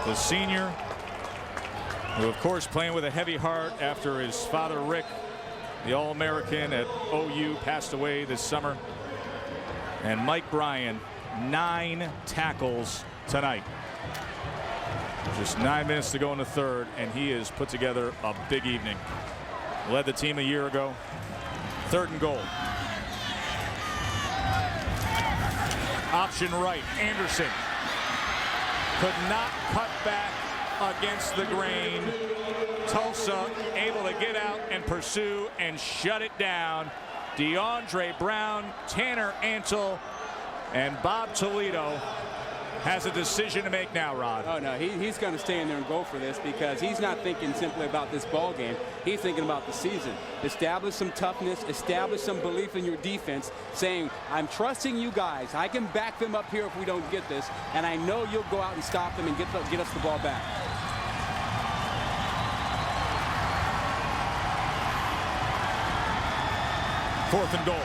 Speaker 2: The senior, who of course playing with a heavy heart after his father Rick, the All-American at OU, passed away this summer. And Mike Bryant, 9 tackles tonight. Just 9 minutes to go in the third, and he has put together a big evening. Led the team a year ago. 3rd and goal. Option right, Anderson could not cut back against the grain. Tulsa able to get out and pursue and shut it down. DeAndre Brown, Tanner Antle, and Bob Toledo has a decision to make now, Rod.
Speaker 3: Oh, no, he's going to stay in there and go for this because he's not thinking simply about this ball game. He's thinking about the season. Establish some toughness, establish some belief in your defense, saying, I'm trusting you guys. I can back them up here if we don't get this, and I know you'll go out and stop them and get us the ball back.
Speaker 2: Fourth and goal.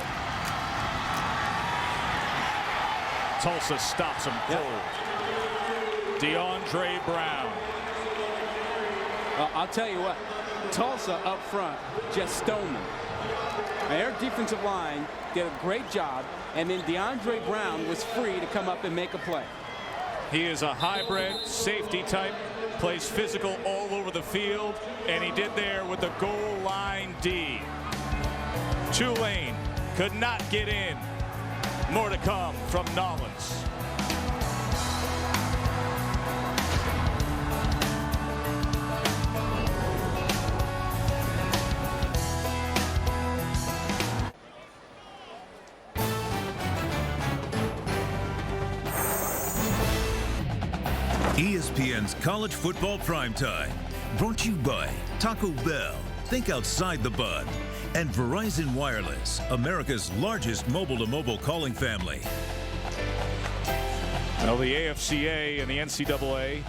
Speaker 2: Tulsa stops him cold. DeAndre Brown.
Speaker 3: I'll tell you what, Tulsa up front just stoned them. Their defensive line did a great job, and then DeAndre Brown was free to come up and make a play.
Speaker 2: He is a hybrid safety type, plays physical all over the field, and he did there with the goal line D. Tulane could not get in. More to come from Nollins.
Speaker 1: ESPN's College Football Primetime, brought to you by Taco Bell, think outside the bun, and Verizon Wireless, America's largest mobile-to-mobile calling family.
Speaker 2: Well, the AFCA and the NCAA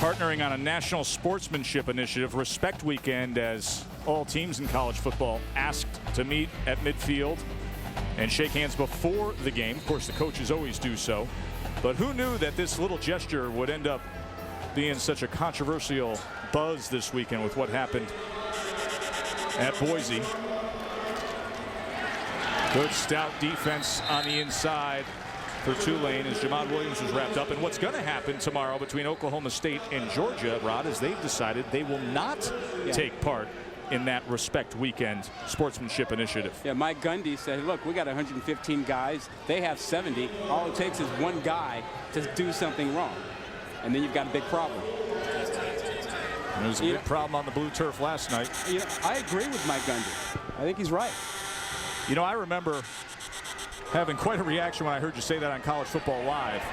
Speaker 2: partnering on a national sportsmanship initiative, Respect Weekend, as all teams in college football asked to meet at midfield and shake hands before the game. Of course, the coaches always do so. But who knew that this little gesture would end up being such a controversial buzz this weekend with what happened at Boise. Good stout defense on the inside for Tulane as Jamad Williams was wrapped up. And what's going to happen tomorrow between Oklahoma State and Georgia, Rod, is they've decided they will not take part in that Respect Weekend sportsmanship initiative.
Speaker 3: Yeah, Mike Gundy said, look, we got 115 guys. They have 70. All it takes is one guy to do something wrong. And then you've got a big problem.
Speaker 2: There was a big problem on the blue turf last night.
Speaker 3: You know, I agree with Mike Gundy. I think he's right.
Speaker 2: You know, I remember having quite a reaction when I heard you say that on College Football Live.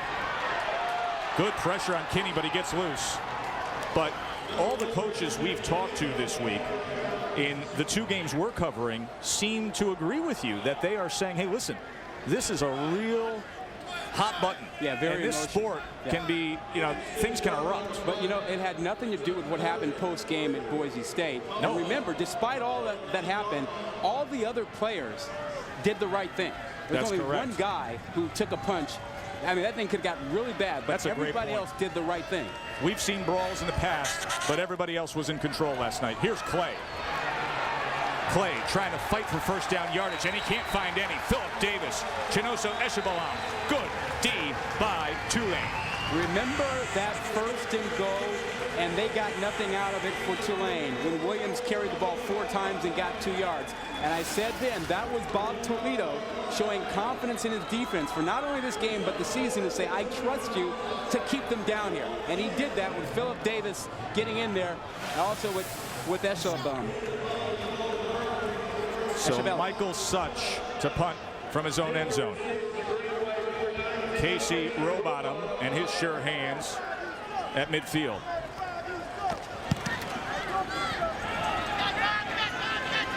Speaker 2: Good pressure on Kinney, but he gets loose. But all the coaches we've talked to this week in the 2 games we're covering seem to agree with you that they are saying, hey, listen, this is a real hot button.
Speaker 3: Yeah, very
Speaker 2: and this
Speaker 3: emotional.
Speaker 2: sport can be, things can erupt.
Speaker 3: But, it had nothing to do with what happened post-game at Boise State.
Speaker 2: No.
Speaker 3: And remember, despite all that happened, all the other players did the right thing. There's
Speaker 2: That's
Speaker 3: only
Speaker 2: correct.
Speaker 3: one guy who took a punch. I mean, that thing could have gotten really bad, but
Speaker 2: That's a great
Speaker 3: everybody
Speaker 2: point.
Speaker 3: else did the right thing.
Speaker 2: We've seen brawls in the past, but everybody else was in control last night. Here's Clay. Clay trying to fight for first down yardage, and he can't find any. Philip Davis, Chinoso Eshabalam. Good D by Tulane.
Speaker 3: Remember that 1st and goal, and they got nothing out of it for Tulane when Williams carried the ball 4 times and got 2 yards. And I said then that was Bob Toledo showing confidence in his defense for not only this game but the season to say, I trust you to keep them down here. And he did that with Philip Davis getting in there, and also with Eshelbaum.
Speaker 2: So Michael Such to punt from his own end zone. Casey Rowbottom and his sure hands at midfield.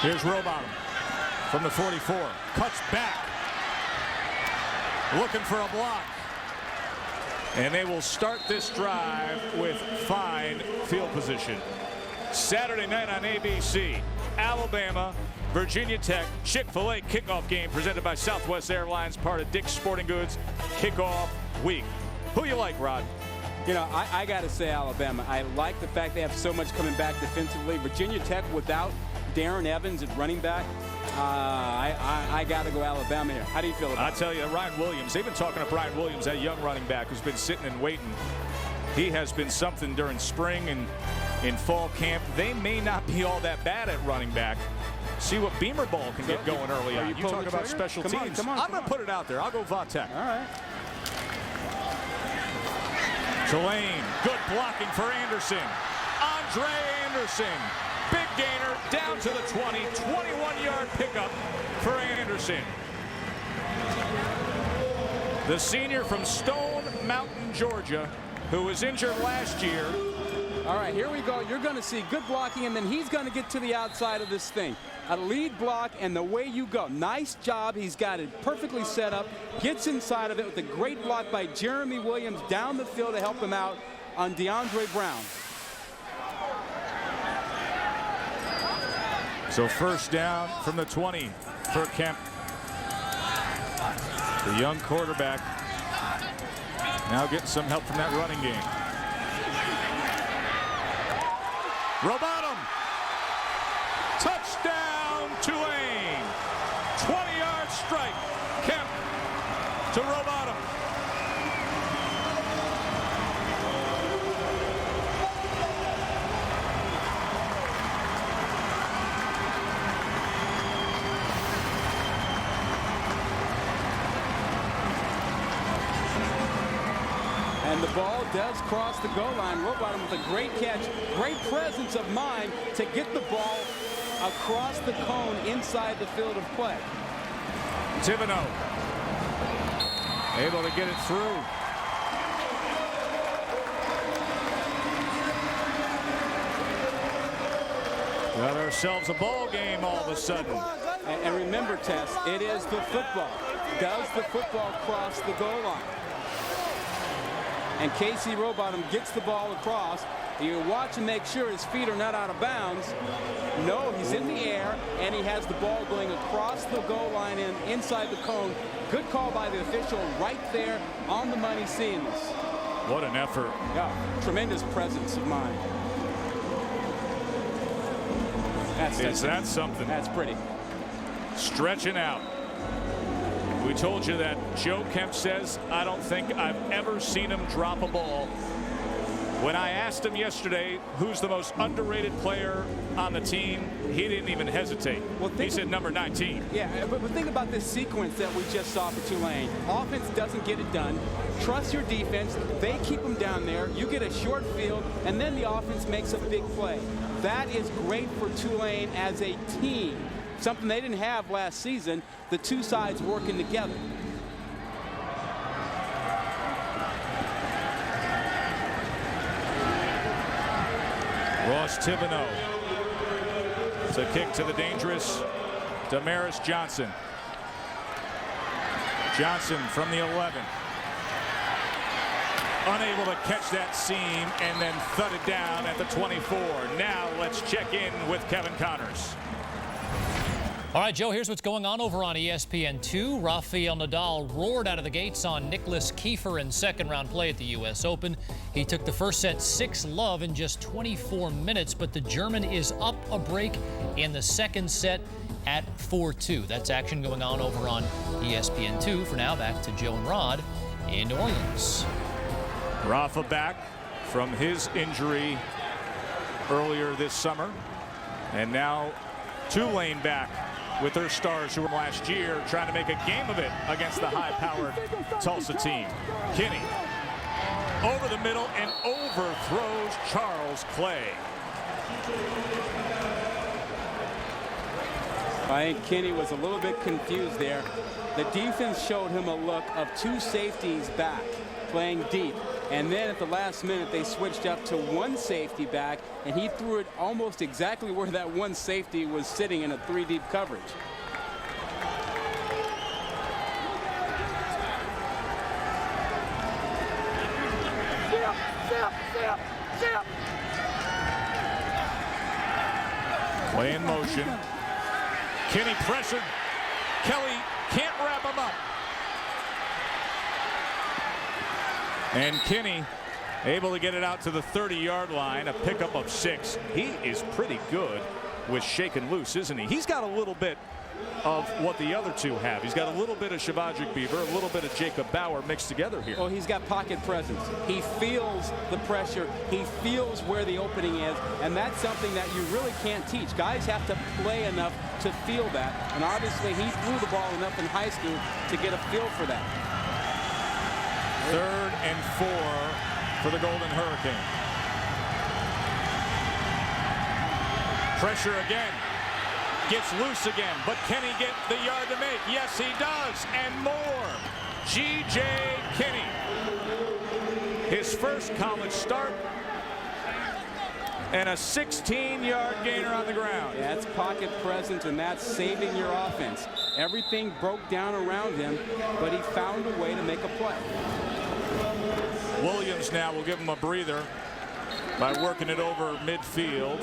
Speaker 2: Here's Rowbottom from the 44. Cuts back. Looking for a block. And they will start this drive with fine field position. Saturday night on ABC. Alabama, Virginia Tech, Chick-fil-A kickoff game presented by Southwest Airlines, part of Dick's Sporting Goods kickoff week. Who you like, Rod?
Speaker 3: I got to say Alabama. I like the fact they have so much coming back defensively. Virginia Tech without Darren Evans at running back. I got to go Alabama here. How do you feel about it?
Speaker 2: I tell you, Ryan Williams, they've been talking to Brian Williams, that young running back who's been sitting and waiting. He has been something during spring and in fall camp. They may not be all that bad at running back. See what Beamer ball can get going early on. You talk about special teams. I'm going to put it out there. I'll go Va-Tech.
Speaker 3: All right.
Speaker 2: Tulane, good blocking for Anderson. Andre Anderson, big gainer, down to the 20, 21-yard pickup for Anderson. The senior from Stone Mountain, Georgia, who was injured last year.
Speaker 3: All right, here we go. You're going to see good blocking, and then he's going to get to the outside of this thing. A lead block, and the way you go. Nice job. He's got it perfectly set up. Gets inside of it with a great block by Jeremy Williams down the field to help him out on DeAndre Brown.
Speaker 2: So first down from the 20 for Kemp. The young quarterback now getting some help from that running game. Rowbottom. Touchdown, Tulane. 20-yard strike. Kemp to Rowbottom.
Speaker 3: And the ball does cross the goal line. Rowbottom with a great catch, great presence of mind to get the ball across the cone inside the field of play.
Speaker 2: Thibodeau able to get it through. Got ourselves a ball game all of a sudden.
Speaker 3: And remember, Tess, it is the football. Does the football cross the goal line? And Casey Rowbottom gets the ball across. You watch and make sure his feet are not out of bounds. No, he's in the air, and he has the ball going across the goal line and inside the cone. Good call by the official right there on the money seeing this.
Speaker 2: What an effort.
Speaker 3: Yeah, tremendous presence of mind.
Speaker 2: Is that something?
Speaker 3: That's pretty.
Speaker 2: Stretching out. We told you that Joe Kemp says, I don't think I've ever seen him drop a ball. When I asked him yesterday who's the most underrated player on the team, he didn't even hesitate. Well, he said number 19.
Speaker 3: Yeah, but think about this sequence that we just saw for Tulane. Offense doesn't get it done. Trust your defense. They keep them down there. You get a short field, and then the offense makes a big play. That is great for Tulane as a team. Something they didn't have last season, the two sides working together.
Speaker 2: Ross Thibodeau. It's a kick to the dangerous Damaris Johnson. Johnson from the 11. Unable to catch that seam and then thudded down at the 24. Now let's check in with Kevin Connors.
Speaker 8: All right, Joe, here's what's going on over on ESPN2. Rafael Nadal roared out of the gates on Nicholas Kiefer in second-round play at the U.S. Open. He took the first set 6-love in just 24 minutes, but the German is up a break in the second set at 4-2. That's action going on over on ESPN2. For now, back to Joe and Rod in New Orleans.
Speaker 2: Rafa back from his injury earlier this summer, and now Tulane back with their stars who were last year, trying to make a game of it against the high-powered Tulsa team. Kinney over the middle and overthrows Charles Clay.
Speaker 3: I think Kinney was a little bit confused there. The defense showed him a look of two safeties back playing deep, and then at the last minute they switched up to one safety back, and he threw it almost exactly where that one safety was sitting in a 3-deep coverage.
Speaker 2: Play in motion. Kinney pressured. Kelly can't wrap him up. And Kinney able to get it out to the 30-yard line, a pickup of 6. He is pretty good with shaking loose, isn't he? He's got a little bit of what the other two have. He's got a little bit of Shavajik Beaver, a little bit of Jacob Bauer mixed together here.
Speaker 3: Oh, he's got pocket presence. He feels the pressure. He feels where the opening is, and that's something that you really can't teach. Guys have to play enough to feel that, and obviously he threw the ball enough in high school to get a feel for that.
Speaker 2: 3rd and 4 for the Golden Hurricane. Pressure again. Gets loose again, but can he get the yard to make? Yes, he does, and more. G.J. Kinney. His first college start, and a 16-yard gainer on the ground.
Speaker 3: Yeah, that's pocket presence, and that's saving your offense. Everything broke down around him, but he found a way to make a play.
Speaker 2: Williams now will give him a breather by working it over midfield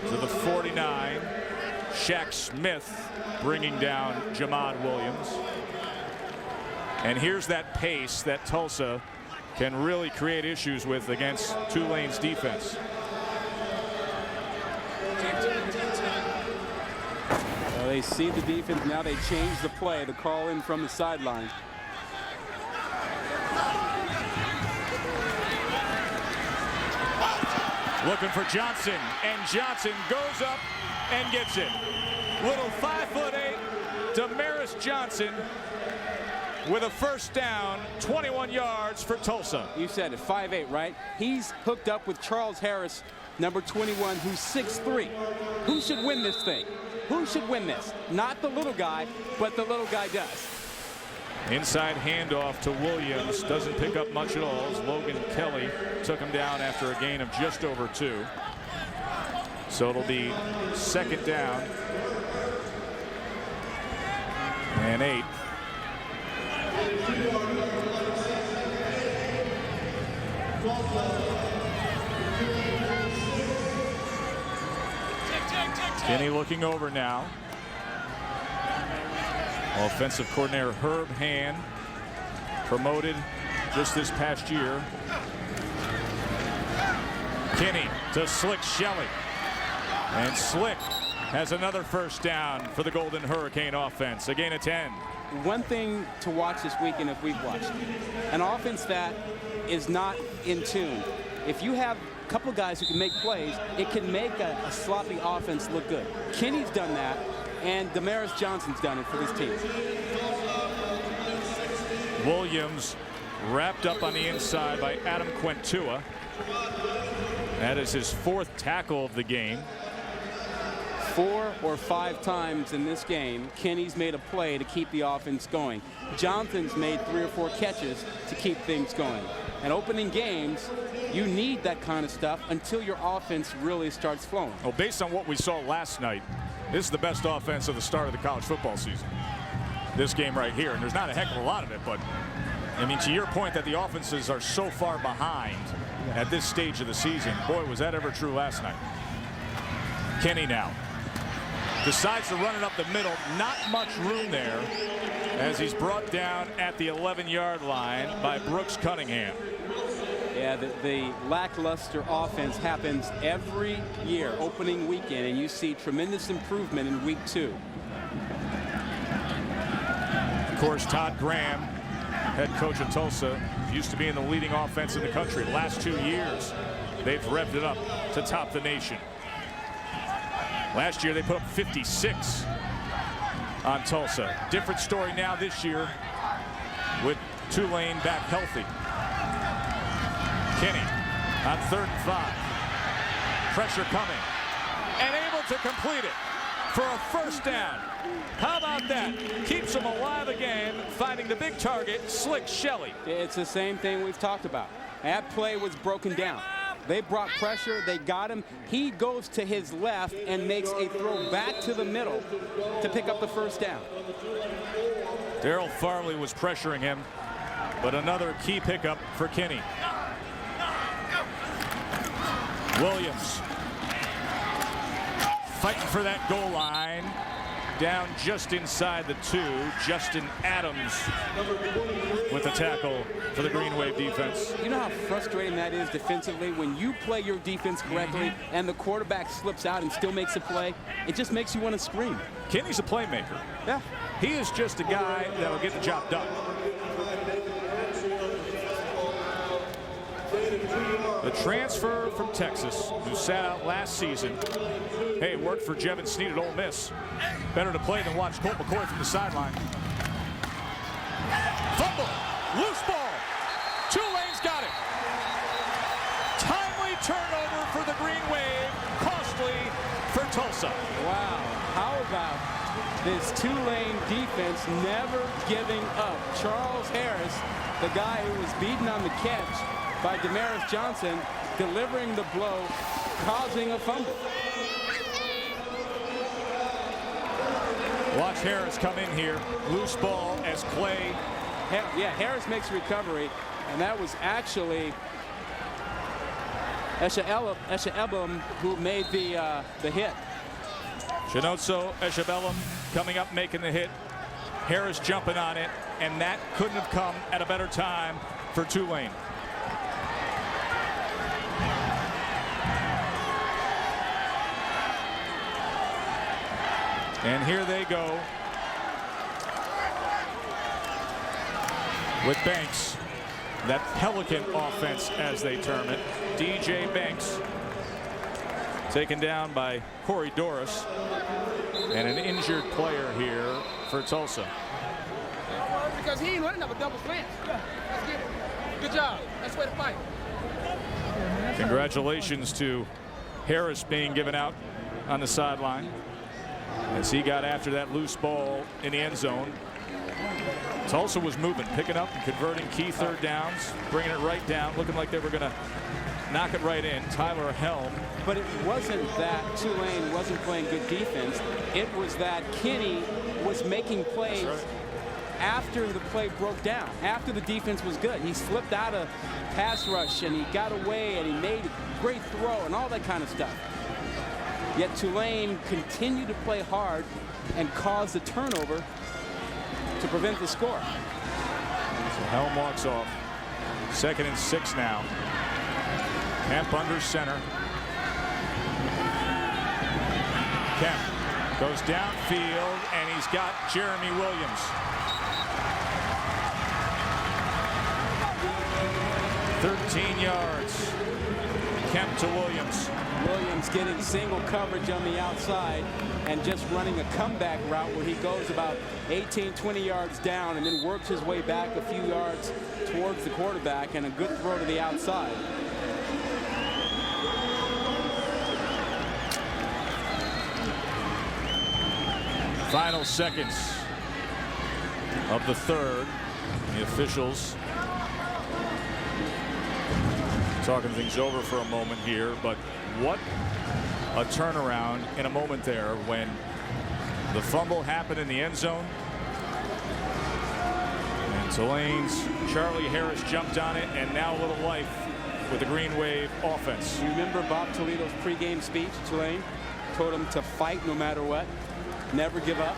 Speaker 2: to the 49. Shaq Smith bringing down Jamad Williams. And here's that pace that Tulsa can really create issues with against Tulane's defense.
Speaker 3: Well, they see the defense. Now they change the play to call in from the sideline.
Speaker 2: Looking for Johnson, and Johnson goes up and gets it. Little 5'8" Damaris Johnson with a first down, 21 yards for Tulsa.
Speaker 3: You said it, 5'8", right? He's hooked up with Charles Harris, number 21, who's 6'3". Who should win this thing? Who should win this? Not the little guy, but the little guy does.
Speaker 2: Inside handoff to Williams, doesn't pick up much at all as Logan Kelly took him down after a gain of just over 2. So it'll be 2nd down and 8. Kinney looking over now. Offensive coordinator Herb Hand, promoted just this past year. Kinney to Slick Shelley. And Slick has another first down for the Golden Hurricane offense. A gain of 10.
Speaker 3: One thing to watch this weekend, if we've watched, an offense that is not in tune. If you have a couple of guys who can make plays, it can make a sloppy offense look good. Kinney's done that, and Damaris Johnson's done it for this team.
Speaker 2: Williams wrapped up on the inside by Adam Quentua. That is his 4th tackle of the game.
Speaker 3: 4 or 5 times in this game, Kenny's made a play to keep the offense going. Johnson's made 3 or 4 catches to keep things going. And opening games, you need that kind of stuff until your offense really starts flowing.
Speaker 2: Well, based on what we saw last night, this is the best offense of the start of the college football season. This game right here, and there's not a heck of a lot of it, but I mean, to your point that the offenses are so far behind at this stage of the season, boy, was that ever true last night. Kenny now decides to run it up the middle. Not much room there as he's brought down at the 11-yard line by Brooks Cunningham.
Speaker 3: Yeah, the lackluster offense happens every year, opening weekend, and you see tremendous improvement in week 2.
Speaker 2: Of course, Todd Graham, head coach of Tulsa, used to be in the leading offense in the country. Last 2 years, they've revved it up to top the nation. Last year, they put up 56 on Tulsa. Different story now this year with Tulane back healthy. Kenny on 3rd and 5. Pressure coming. And able to complete it for a first down. How about that? Keeps him alive again, finding the big target, Slick Shelley.
Speaker 3: It's the same thing we've talked about. That play was broken down. They brought pressure. They got him. He goes to his left and makes a throw back to the middle to pick up the first down.
Speaker 2: Darryl Farley was pressuring him, but another key pickup for Kenny. Williams fighting for that goal line. Down just inside the 2. Justin Adams with the tackle for the Green Wave defense.
Speaker 3: You know how frustrating that is defensively when you play your defense correctly and the quarterback slips out and still makes a play? It just makes you want to scream.
Speaker 2: Kenny's a playmaker.
Speaker 3: Yeah.
Speaker 2: He is just a guy that'll get the job done. The transfer from Texas, who sat out last season. Hey, worked for Jevin Sneed at Ole Miss. Better to play than watch Colt McCoy from the sideline. Fumble, loose ball. Tulane's got it. Timely turnover for the Green Wave, costly for Tulsa.
Speaker 3: Wow, how about this Tulane defense never giving up? Charles Harris, the guy who was beaten on the catch by Damaris Johnson, delivering the blow, causing a fumble.
Speaker 2: Watch Harris come in here. Loose ball as Clay.
Speaker 3: Yeah, Harris makes recovery, and that was actually Esha-Ebum who made the hit.
Speaker 2: Chinonso Eshabellum coming up, making the hit. Harris jumping on it, and that couldn't have come at a better time for Tulane. And here they go with Banks, that Pelican offense as they term it. DJ Banks taken down by Corey Doris, and an injured player here for Tulsa.
Speaker 9: Because he ain't running up a double slant. Yeah, that's good. Good job. That's the way to fight.
Speaker 2: Congratulations to Harris being given out on the sideline as he got after that loose ball in the end zone. Tulsa was moving, picking up and converting key 3rd downs, bringing it right down, looking like they were going to knock it right in. Tyler Helm.
Speaker 3: But it wasn't that Tulane wasn't playing good defense. It was that Kenny was making plays after the play broke down, after the defense was good. He slipped out of pass rush and he got away and he made a great throw and all that kind of stuff. Yet Tulane continued to play hard and caused the turnover to prevent the score.
Speaker 2: So Helm walks off. 2nd and 6 now. Kemp under center. Kemp goes downfield, and he's got Jeremy Williams. 13 yards. Kemp to Williams.
Speaker 3: Williams getting single coverage on the outside and just running a comeback route where he goes about 18, 20 yards down and then works his way back a few yards towards the quarterback, and a good throw to the outside.
Speaker 2: Final seconds of the third. The officials talking things over for a moment here, but what a turnaround in a moment there when the fumble happened in the end zone. And Tulane's Charlie Harris jumped on it, and now a little life with the Green Wave offense.
Speaker 3: You remember Bob Toledo's pregame speech, Tulane? Told him to fight no matter what, never give up.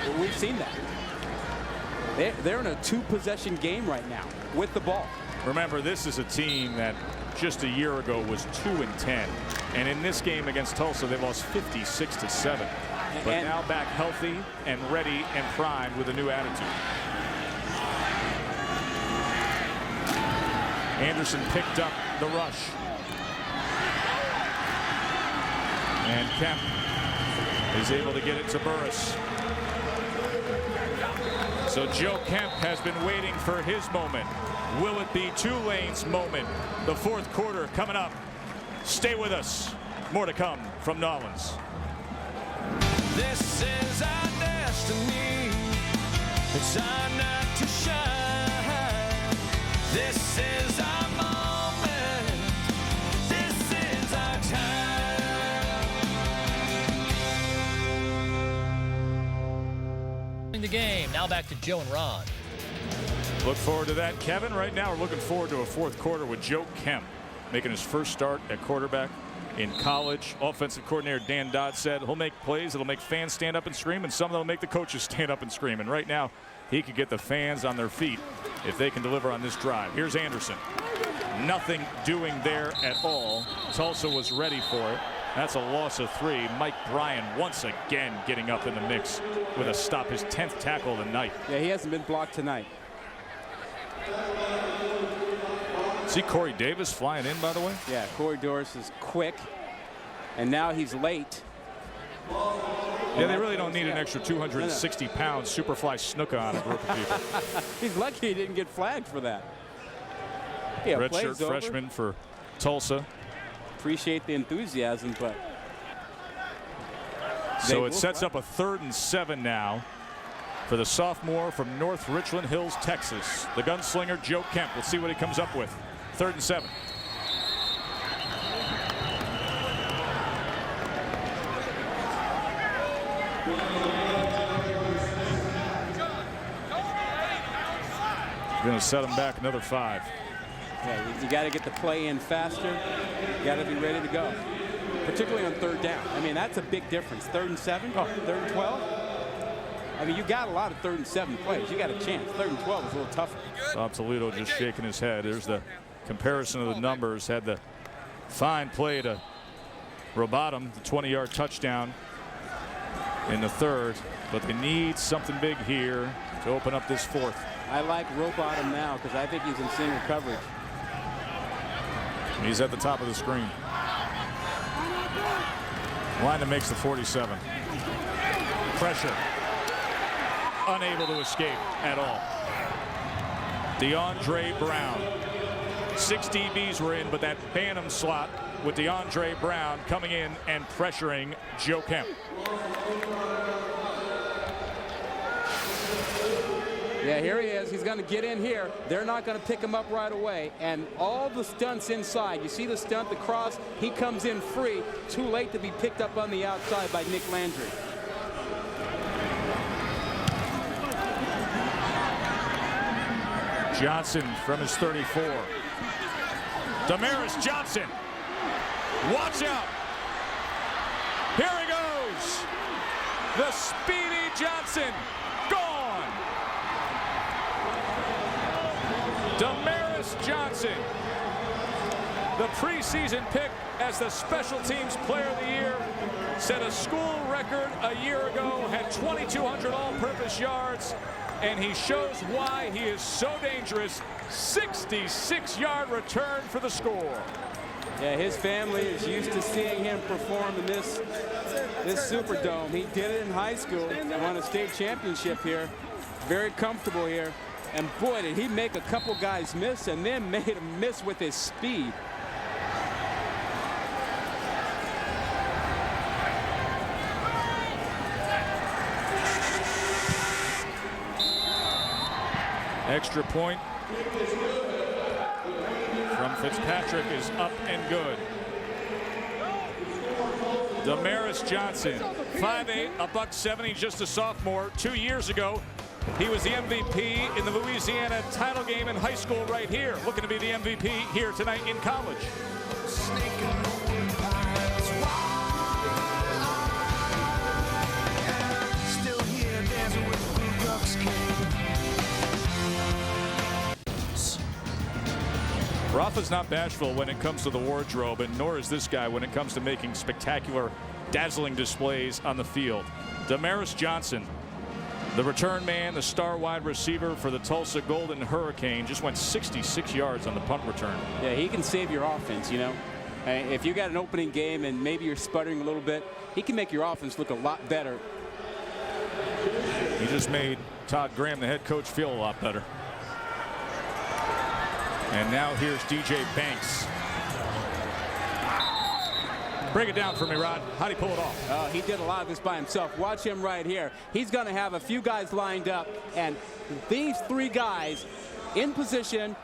Speaker 3: Well, we've seen that. They're in a two-possession game right now with the ball.
Speaker 2: Remember, this is a team that just a year ago was 2-10, and in this game against Tulsa, they lost 56-7. But now back healthy and ready and primed with a new attitude. Anderson picked up the rush. And Kemp is able to get it to Burris. So Joe Kemp has been waiting for his moment. Will it be Tulane's moment? The fourth quarter coming up. Stay with us. More to come from Nolens.
Speaker 4: This is our destiny. It's our night to shine. This is our moment. This is our
Speaker 8: In the game, now back to Joe and Ron.
Speaker 2: Look forward to that, Kevin. Right now, we're looking forward to a fourth quarter with Joe Kemp making his first start at quarterback in college. Offensive coordinator Dan Dodd said he'll make plays that'll make fans stand up and scream, and some that'll make the coaches stand up and scream. And right now, he could get the fans on their feet if they can deliver on this drive. Here's Anderson. Nothing doing there at all. Tulsa was ready for it. That's a loss of 3. Mike Bryan once again getting up in the mix with a stop, his 10th tackle of the night.
Speaker 3: Yeah, he hasn't been blocked tonight.
Speaker 2: See Corey Davis flying in, by the way?
Speaker 3: Yeah, Corey Doris is quick, and now he's late.
Speaker 2: Yeah, they really don't need an extra 260-pound Superfly Snuka on a group of people.
Speaker 3: He's lucky he didn't get flagged for that. Yeah,
Speaker 2: redshirt freshman for Tulsa.
Speaker 3: Appreciate the enthusiasm, but
Speaker 2: so it sets up a 3rd and 7 now for the sophomore from North Richland Hills, Texas, the gunslinger Joe Kemp. Let's see what he comes up with. 3rd and 7. Going to set him back another 5.
Speaker 3: Yeah, you got to get the play in faster. You got to be ready to go, particularly on 3rd down. I mean, that's a big difference. 3rd and 7, 3rd and 12. I mean, you got a lot of 3rd and 7 plays. You got a chance. 3rd and 12 is a little tougher.
Speaker 2: Bob Toledo just shaking his head. There's the comparison of the numbers. Had the fine play to Robotham, the 20-yard touchdown in the 3rd, but they need something big here to open up this 4th.
Speaker 3: I like Robotham now because I think he's in single coverage.
Speaker 2: He's at the top of the screen. Lyman makes the 47. Pressure. Unable to escape at all. DeAndre Brown. 6 DBs were in, but that Bantam slot with DeAndre Brown coming in and pressuring Joe Kemp.
Speaker 3: Yeah, here he is. He's going to get in here. They're not going to pick him up right away. And all the stunts inside. You see the stunt, the cross. He comes in free. Too late to be picked up on the outside by Nick Landry.
Speaker 2: Johnson from his 34. Damaris Johnson. Watch out. Here he goes. The speedy Johnson. Gone. Damaris Johnson. The preseason pick as the special teams player of the year. Set a school record a year ago. Had 2,200 all-purpose yards. And he shows why he is so dangerous. 66-yard return for the score.
Speaker 3: Yeah, his family is used to seeing him perform in this Superdome. He did it in high school. Won a state championship here. Very comfortable here. And boy, did he make a couple guys miss and then made them miss with his speed.
Speaker 2: Extra point from Fitzpatrick is up and good. Damaris Johnson, 5'8", $170, just a sophomore. 2 years ago, he was the MVP in the Louisiana title game in high school right here. Looking to be the MVP here tonight in college. Rafa's not bashful when it comes to the wardrobe, and nor is this guy when it comes to making spectacular, dazzling displays on the field. Damaris Johnson, the return man, the star wide receiver for the Tulsa Golden Hurricane, just went 66 yards on the punt return.
Speaker 3: Yeah, he can save your offense, you know. If you got an opening game and maybe you're sputtering a little bit, he can make your offense look a lot better.
Speaker 2: He just made Todd Graham, the head coach, feel a lot better. And now here's DJ Banks. Break it down for me, Rod. How'd he pull it off?
Speaker 3: He did a lot of this by himself. Watch him right here. He's going to have a few guys lined up, and these 3 guys in position,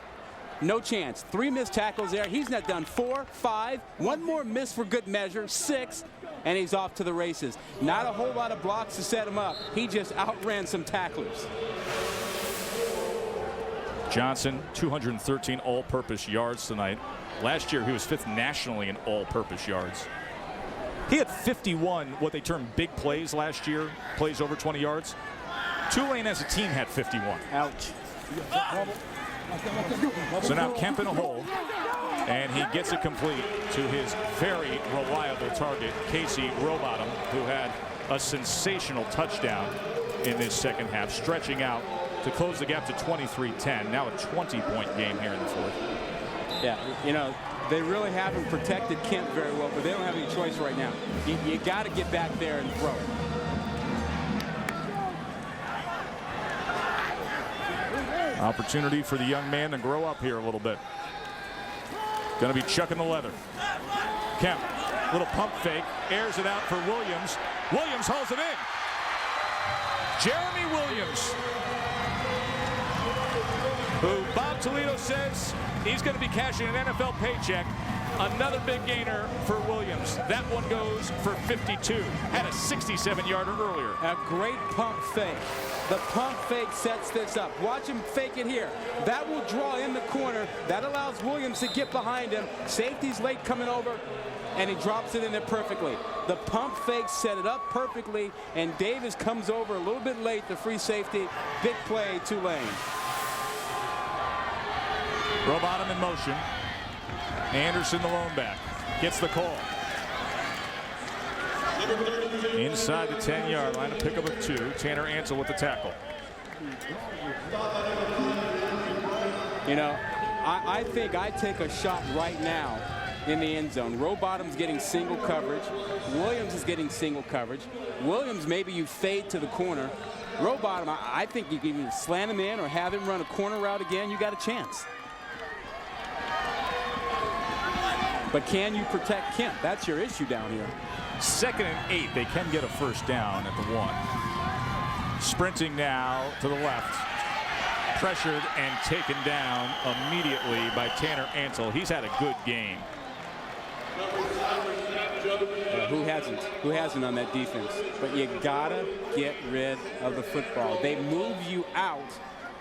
Speaker 3: no chance. 3 missed tackles there. He's not done 4, 5, 1 more miss for good measure, 6, and he's off to the races. Not a whole lot of blocks to set him up. He just outran some tacklers.
Speaker 2: Johnson, 213 all-purpose yards tonight. Last year, he was 5th nationally in all-purpose yards. He had 51, what they term big plays last year, plays over 20 yards. Tulane as a team had 51.
Speaker 3: Ouch.
Speaker 2: So now Kemp in a hole, and he gets it complete to his very reliable target, Casey Rowbottom, who had a sensational touchdown in this second half, stretching out to close the gap to 23-10. Now a 20-point game here in the 4th.
Speaker 3: Yeah, you know, they really haven't protected Kemp very well, but they don't have any choice right now. You got to get back there and throw.
Speaker 2: Opportunity for the young man to grow up here a little bit. Going to be chucking the leather. Kemp, little pump fake, airs it out for Williams. Williams hauls it in. Jeremy Williams, who Bob Toledo says he's going to be cashing an NFL paycheck. Another big gainer for Williams. That one goes for 52. Had a 67-yarder earlier.
Speaker 3: A great pump fake. The pump fake sets this up. Watch him fake it here. That will draw in the corner. That allows Williams to get behind him. Safety's late coming over, and he drops it in there perfectly. The pump fake set it up perfectly, and Davis comes over a little bit late, the free safety. Big play, Tulane.
Speaker 2: Rowbottom in motion. Anderson, the lone back, gets the call. Inside the 10-yard line, a pickup of 2. Tanner Ansel with the tackle.
Speaker 3: You know, I think I take a shot right now in the end zone. Rowbottom's getting single coverage. Williams is getting single coverage. Williams, maybe you fade to the corner. Rowbottom, I think you can either slant him in or have him run a corner route again. You got a chance. But can you protect Kemp? That's your issue down here.
Speaker 2: 2nd and 8. They can get a first down at the 1. Sprinting now to the left. Pressured and taken down immediately by Tanner Ansel. He's had a good game.
Speaker 3: Who hasn't? Who hasn't on that defense? But you gotta get rid of the football. They move you out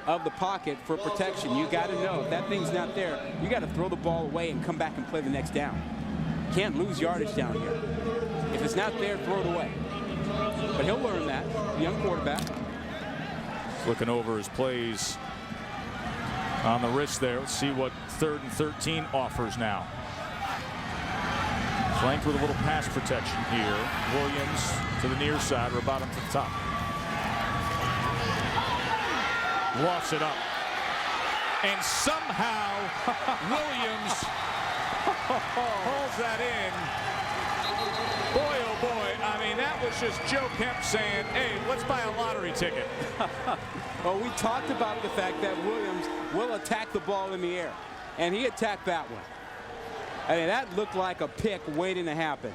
Speaker 3: of the pocket for protection. You got to know if that thing's not there, you got to throw the ball away and come back and play the next down. Can't lose yardage down here. If it's not there, throw it away. But he'll learn that, young quarterback.
Speaker 2: Looking over his plays on the wrist there. Let's see what 3rd and 13 offers now. Flanked with a little pass protection here. Williams to the near side, Rowbottom to the top. Lofts it up. And somehow Williams hauls that in. Boy, oh boy. I mean, that was just Joe Kemp saying, hey, let's buy a lottery ticket.
Speaker 3: Well, we talked about the fact that Williams will attack the ball in the air. And he attacked that one. I mean, that looked like a pick waiting to happen.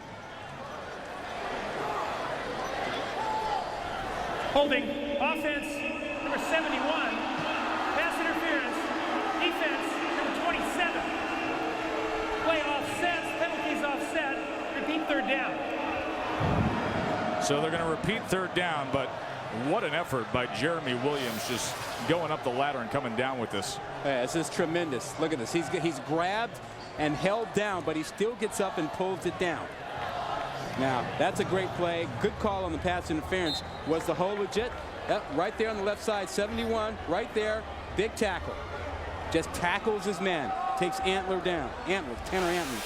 Speaker 6: Holding offense, number 71. Pass
Speaker 2: So they're going to repeat third down, but what an effort by Jeremy Williams, just going up the ladder and coming down with this.
Speaker 3: Yeah, this is tremendous. Look at this. He's grabbed and held down, but he still gets up and pulls it down. Now, that's a great play. Good call on the pass interference. Was the hole legit? Yep, right there on the left side, 71, right there. Big tackle. Just tackles his man. Takes Antler down. Tanner Antler.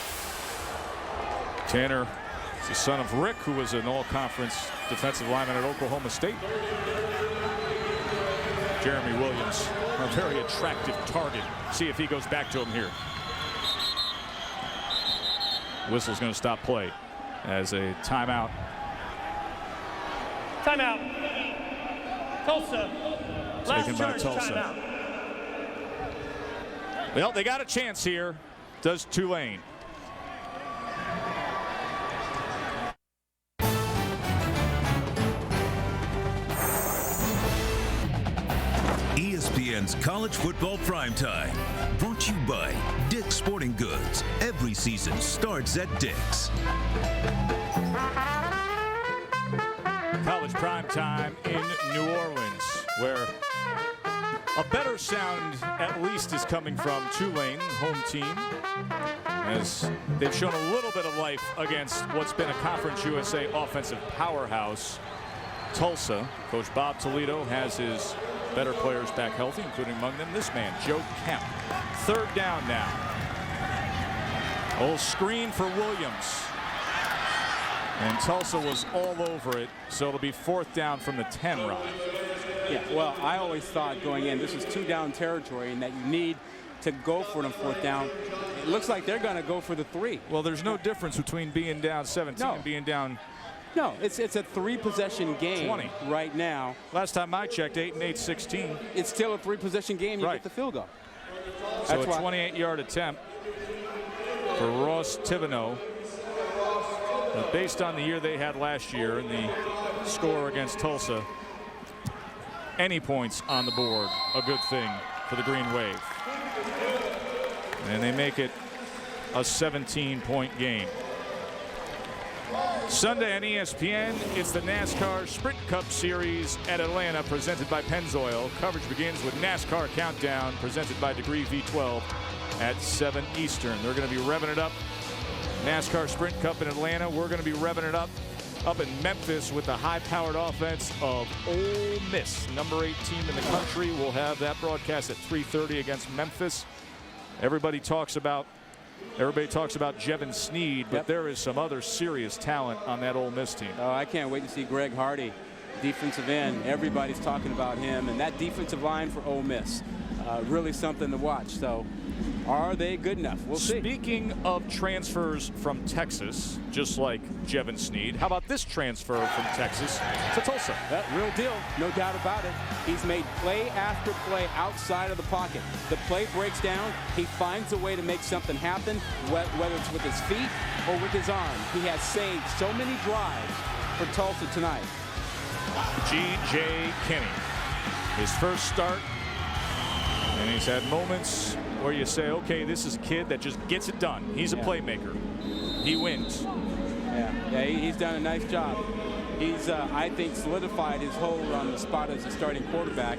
Speaker 2: Tanner is the son of Rick, who was an all-conference defensive lineman at Oklahoma State. Jeremy Williams, a very attractive target. See if he goes back to him here. Whistle's going to stop play as a timeout.
Speaker 6: Timeout. Tulsa. Last
Speaker 2: Taken by
Speaker 6: charge,
Speaker 2: Tulsa.
Speaker 6: timeout.
Speaker 2: Well, they got a chance here. Does Tulane.
Speaker 1: ESPN's College Football Primetime. Brought to you by Dick's Sporting Goods. Every season starts at Dick's.
Speaker 2: College Primetime in New Orleans, where a better sound at least is coming from Tulane, home team, as they've shown a little bit of life against what's been a Conference USA offensive powerhouse, Tulsa. Coach Bob Toledo has his better players back healthy, including among them this man, Joe Kemp. Third down now. Old screen for Williams. And Tulsa was all over it, so it'll be fourth down from the 10, Rob.
Speaker 3: Yeah, well, I always thought going in, this is 2-down territory and that you need to go for it on fourth down. It looks like they're going to go for the 3.
Speaker 2: Well, there's no difference between being down 17 and being down.
Speaker 3: No, it's a 3-possession game
Speaker 2: 20
Speaker 3: right now.
Speaker 2: Last time I checked, 8 and 8, 16.
Speaker 3: It's still a 3-possession game. You
Speaker 2: Right.
Speaker 3: get the field goal.
Speaker 2: So
Speaker 3: That's
Speaker 2: a 28-yard attempt for Ross Thibodeau. But based on the year they had last year and the score against Tulsa, any points on the board, a good thing for the Green Wave. And they make it a 17-point game. Sunday on ESPN, it's the NASCAR Sprint Cup Series at Atlanta, presented by Pennzoil. Coverage begins with NASCAR Countdown, presented by Degree V12 at 7 Eastern. They're going to be revving it up. NASCAR Sprint Cup in Atlanta. We're going to be revving it up in Memphis with the high-powered offense of Ole Miss, number 8 team in the country. We'll have that broadcast at 3:30 against Memphis. Everybody talks about Jevin Sneed, but there is some other serious talent on that Ole Miss team.
Speaker 3: Oh, I can't wait to see Greg Hardy, defensive end. Everybody's talking about him, and that defensive line for Ole Miss, really something to watch. So, are they good enough? We'll see.
Speaker 2: Speaking of transfers from Texas, just like Jevin Sneed, how about this transfer from Texas to Tulsa?
Speaker 3: That real deal, no doubt about it. He's made play after play outside of the pocket. The play breaks down. He finds a way to make something happen, whether it's with his feet or with his arm. He has saved so many drives for Tulsa tonight.
Speaker 2: G.J. Kinney, his first start, and he's had moments where you say, okay, this is a kid that just gets it done. He's a playmaker. He wins.
Speaker 3: Yeah, he's done a nice job. He's, I think, solidified his hold on the spot as a starting quarterback.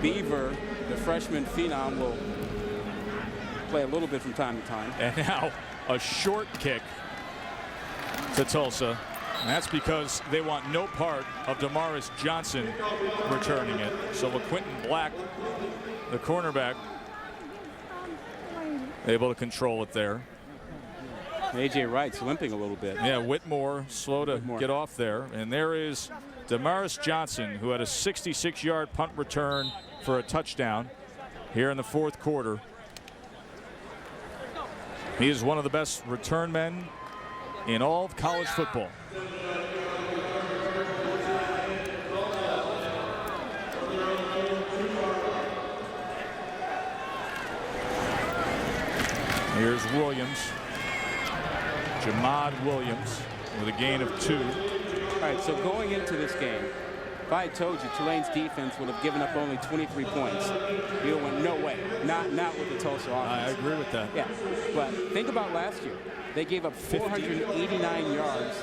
Speaker 3: Beaver, the freshman phenom, will play a little bit from time to time.
Speaker 2: And now a short kick to Tulsa. And that's because they want no part of Damaris Johnson returning it. So LaQuinton Black, the cornerback, able to control it there.
Speaker 3: A.J. Wright's limping a little bit.
Speaker 2: Yeah, Whitmore slow to get off there. And there is Damaris Johnson, who had a 66-yard punt return for a touchdown here in the fourth quarter. He is one of the best return men in all of college football. Here's Williams. Jamad Williams with a gain of 2.
Speaker 3: All right, so going into this game, if I had told you Tulane's defense would have given up only 23 points, you went, no way. Not with the Tulsa offense.
Speaker 2: I agree with that.
Speaker 3: Yeah, but think about last year. They gave up 489 yards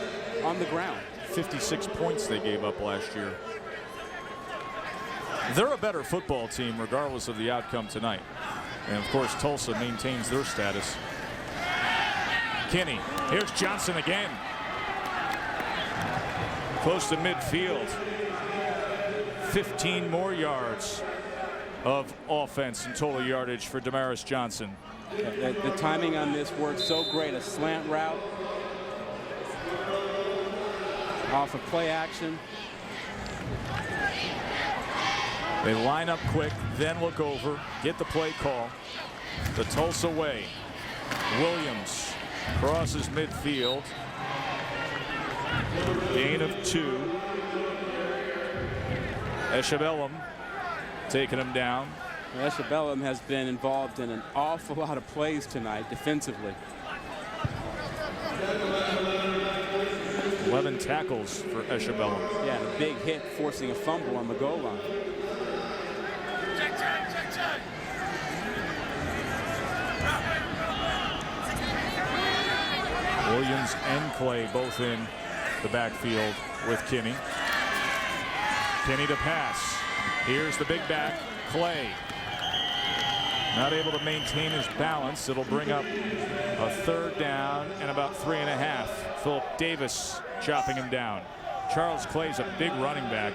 Speaker 3: on the ground.
Speaker 2: 56 points they gave up last year. They're a better football team regardless of the outcome tonight. And of course, Tulsa maintains their status. Kinney, here's Johnson again. Close to midfield. 15 more yards of offense and total yardage for Damaris Johnson.
Speaker 3: The timing on this worked so great. A slant route off of play action.
Speaker 2: They line up quick, then look over, get the play call. The Tulsa way. Williams crosses midfield. Gain of 2. Eshabellum taking him down.
Speaker 3: Eshabellum has been involved in an awful lot of plays tonight defensively.
Speaker 2: 11 tackles for Eshabellum.
Speaker 3: Yeah, and a big hit forcing a fumble on the goal line.
Speaker 2: Williams and Clay both in the backfield with Kinney. Kinney to pass. Here's the big back, Clay. Not able to maintain his balance. It'll bring up a 3rd down and about 3.5. Philip Davis chopping him down. Charles Clay's a big running back.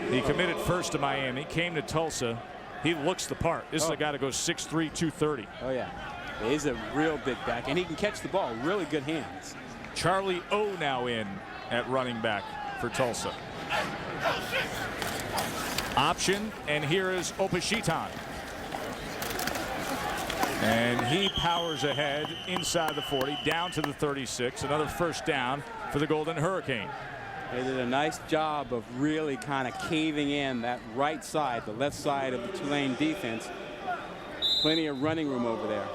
Speaker 2: He committed first to Miami, came to Tulsa. He looks the part. This is a guy that goes 6'3", 230.
Speaker 3: Oh, yeah. He's a real big back, and he can catch the ball. Really good hands.
Speaker 2: Charlie O now in at running back for Tulsa. Option, and here is Opashitan. And he powers ahead inside the 40, down to the 36. Another 1st down for the Golden Hurricane.
Speaker 3: They did a nice job of really kind of caving in that right side, the left side of the Tulane defense. Plenty of running room over there.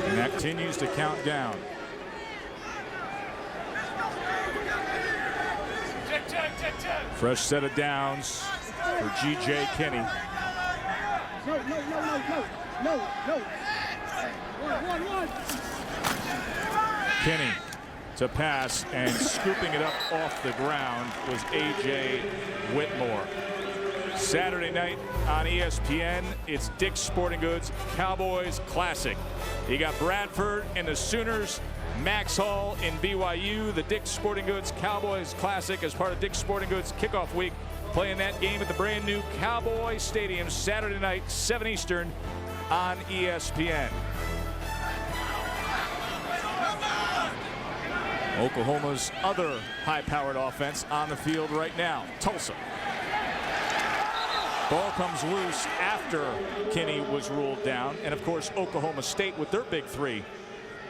Speaker 2: And that continues to count down. Fresh set of downs for G.J. Kinney.
Speaker 9: No.
Speaker 2: Kinney to pass, and scooping it up off the ground was A.J. Whitmore. Saturday night on ESPN, it's Dick's Sporting Goods Cowboys Classic. You got Bradford and the Sooners, Max Hall in BYU. The Dick's Sporting Goods Cowboys Classic as part of Dick's Sporting Goods kickoff week. Playing that game at the brand new Cowboy Stadium Saturday night, 7 Eastern on ESPN. Oklahoma's other high-powered offense on the field right now, Tulsa. Ball comes loose after Kinney was ruled down. And, of course, Oklahoma State with their big 3.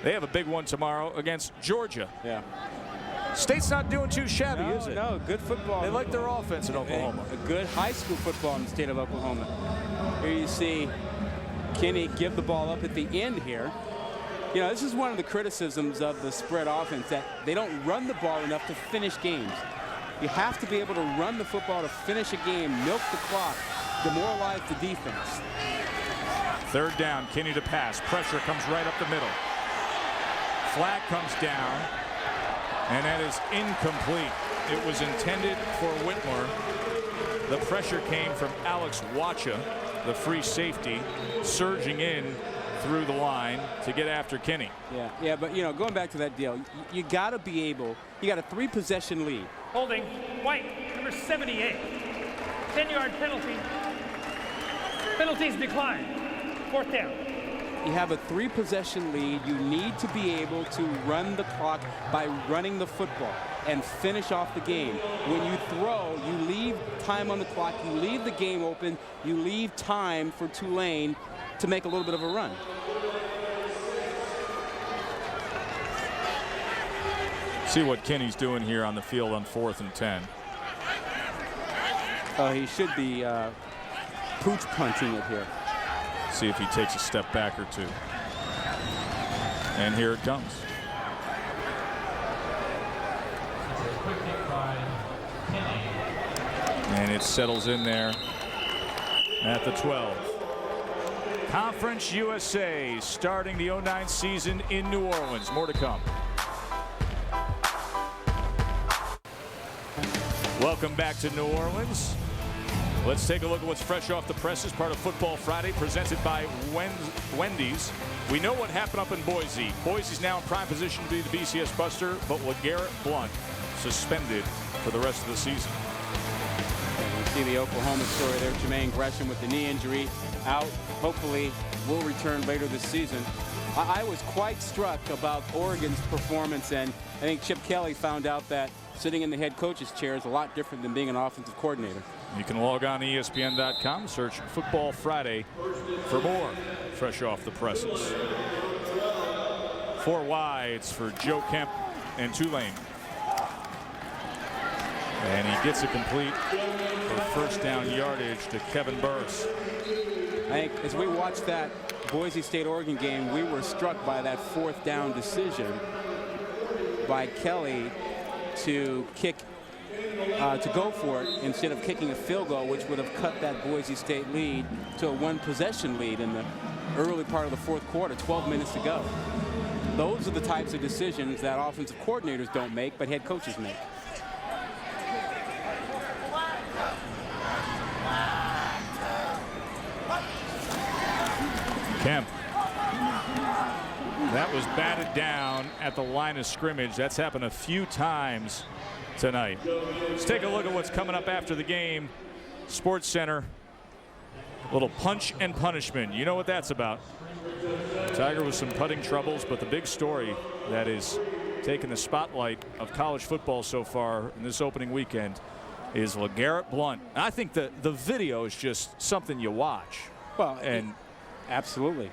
Speaker 2: They have a big one tomorrow against Georgia.
Speaker 3: Yeah.
Speaker 2: State's not doing too shabby, is it?
Speaker 3: No, good football.
Speaker 2: They like their offense in Oklahoma.
Speaker 3: A good high school football in the state of Oklahoma. Here you see Kinney give the ball up at the end here. You know, this is one of the criticisms of the spread offense, that they don't run the ball enough to finish games. You have to be able to run the football to finish a game, milk the clock, demoralize the defense.
Speaker 2: 3rd down, Kinney to pass. Pressure comes right up the middle. Flag comes down, and that is incomplete. It was intended for Whitmore. The pressure came from Alex Wacha, the free safety, surging in through the line to get after Kinney.
Speaker 3: Yeah, but, you know, going back to that deal, you got to be able, you got a 3-possession lead.
Speaker 6: Holding White, number 78. 10-yard penalty. Penalties decline. 4th down.
Speaker 3: You have a 3-possession lead. You need to be able to run the clock by running the football and finish off the game. When you throw, you leave time on the clock. You leave the game open. You leave time for Tulane to make a little bit of a run.
Speaker 2: See what Kinney's doing here on the field on 4th and 10.
Speaker 3: Oh, he should be pooch punching it here.
Speaker 2: See if he takes a step back or two. And here it comes. And it settles in there at the 12. Conference USA starting the 09 season in New Orleans. More to come. Welcome back to New Orleans. Let's take a look at what's fresh off the presses. Part of Football Friday presented by Wendy's. We know what happened up in Boise. Boise's now in prime position to be the BCS Buster, but LeGarrette Blount suspended for the rest of the season.
Speaker 3: You see the Oklahoma story there. Jermaine Gresham with the knee injury out. Hopefully will return later this season. I was quite struck about Oregon's performance, and I think Chip Kelly found out that sitting in the head coach's chair is a lot different than being an offensive coordinator.
Speaker 2: You can log on to ESPN.com, search Football Friday for more fresh off the presses. 4 wides for Joe Kemp and Tulane. And he gets it complete for first down yardage to Kevin Burris.
Speaker 3: I think as we watched that Boise State-Oregon game, we were struck by that 4th down decision by Kelly to kick, to go for it instead of kicking a field goal, which would have cut that Boise State lead to a 1-possession lead in the early part of the 4th quarter, 12 minutes to go. Those are the types of decisions that offensive coordinators don't make, but head coaches make.
Speaker 2: Kemp. That was batted down at the line of scrimmage. That's happened a few times tonight. Let's take a look at what's coming up after the game. Sports Center. A little punch and punishment. You know what that's about. Tiger with some putting troubles, but the big story that is taking the spotlight of college football so far in this opening weekend is LeGarrette Blount. I think the video is just something you watch.
Speaker 3: Well, absolutely.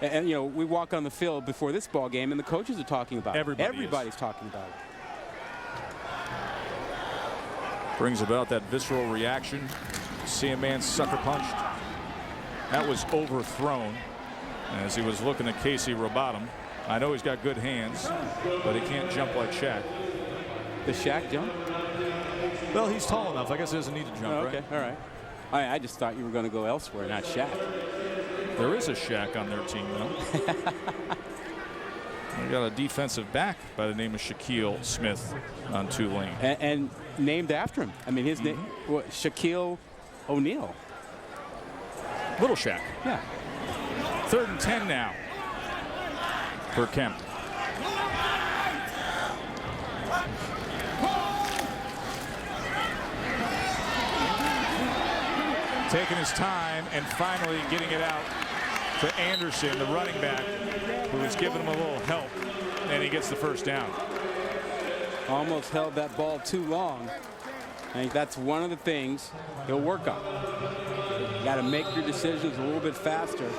Speaker 3: And you know, we walk on the field before this ball game and the coaches are talking about it. Everybody's talking about it.
Speaker 2: Brings about that visceral reaction. See a man sucker punched. That was overthrown as he was looking at Casey Robotham. I know he's got good hands, but he can't jump like Shaq.
Speaker 3: Does Shaq jump?
Speaker 2: Well, he's tall enough. I guess he doesn't need to jump,
Speaker 3: okay,
Speaker 2: right?
Speaker 3: All right. I just thought you were going to go elsewhere, not Shaq.
Speaker 2: There is a Shaq on their team, though. They got a defensive back by the name of Shaquille Smith on Tulane.
Speaker 3: And named after him. I mean, his name, Shaquille O'Neal.
Speaker 2: Little Shaq.
Speaker 3: Yeah.
Speaker 2: 3rd and 10 now for Kemp. Taking his time and finally getting it out to Anderson, the running back, who was giving him a little help, and he gets the first down.
Speaker 3: Almost held that ball too long. I think that's one of the things he'll work on. You got to make your decisions a little bit faster.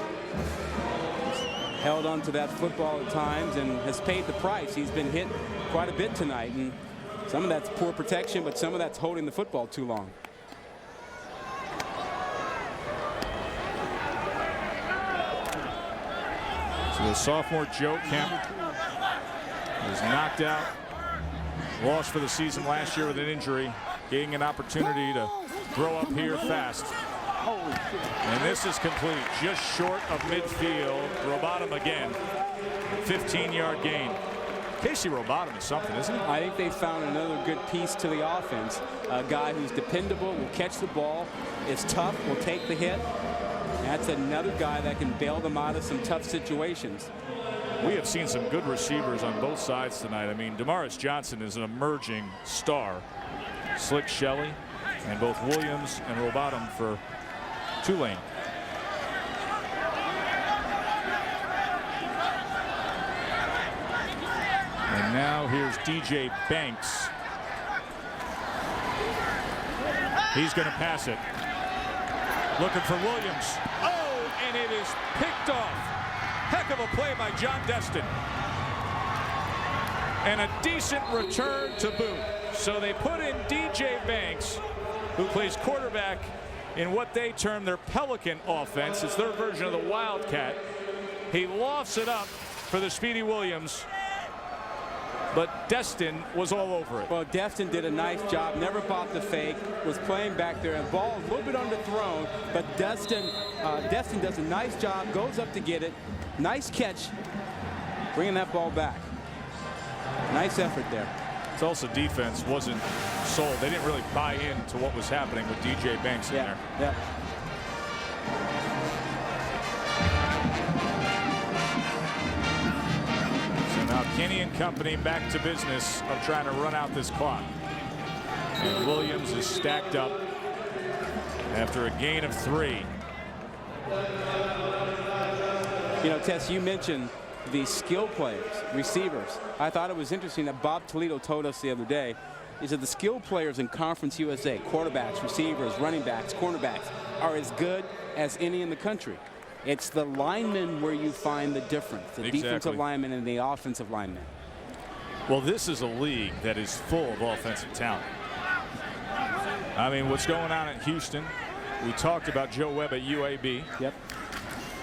Speaker 3: He's held on to that football at times and has paid the price. He's been hit quite a bit tonight, and some of that's poor protection, but some of that's holding the football too long.
Speaker 2: So the sophomore Joe Kemp was knocked out, lost for the season last year with an injury, getting an opportunity to grow up here fast. And this is complete, just short of midfield. Robotham again, 15-yard gain. Casey Robotham is something, isn't he?
Speaker 3: I think they found another good piece to the offense. A guy who's dependable, will catch the ball, is tough, will take the hit. That's another guy that can bail them out of some tough situations.
Speaker 2: We have seen some good receivers on both sides tonight. I mean, Damaris Johnson is an emerging star. Slick Shelley and both Williams and Robotham for Tulane. And now here's DJ Banks. He's going to pass it. Looking for Williams. Oh, and it is picked off. Heck of a play by John Destin. And a decent return to boot. So they put in DJ Banks, who plays quarterback in what they term their Pelican offense. It's their version of the Wildcat. He lofts it up for the speedy Williams. But Destin was all over it.
Speaker 3: Well, Destin did a nice job, never bought the fake, was playing back there, and ball a little bit underthrown, but Destin Destin does a nice job, goes up to get it. Nice catch, bringing that ball back. Nice effort there.
Speaker 2: Tulsa defense wasn't sold. They didn't really buy into what was happening with DJ Banks in there.
Speaker 3: Yeah.
Speaker 2: So now Kenny and company back to business of trying to run out this clock. And Williams is stacked up after a gain of 3.
Speaker 3: You know, Tess, you mentioned the skill players, receivers. I thought it was interesting that Bob Toledo told us the other day, he said the skill players in Conference USA, quarterbacks, receivers, running backs, cornerbacks, are as good as any in the country. It's the linemen where you find the difference, the defensive linemen and the offensive linemen.
Speaker 2: Well, this is a league that is full of offensive talent. I mean, what's going on at Houston? We talked about Joe Webb at UAB.
Speaker 3: Yep.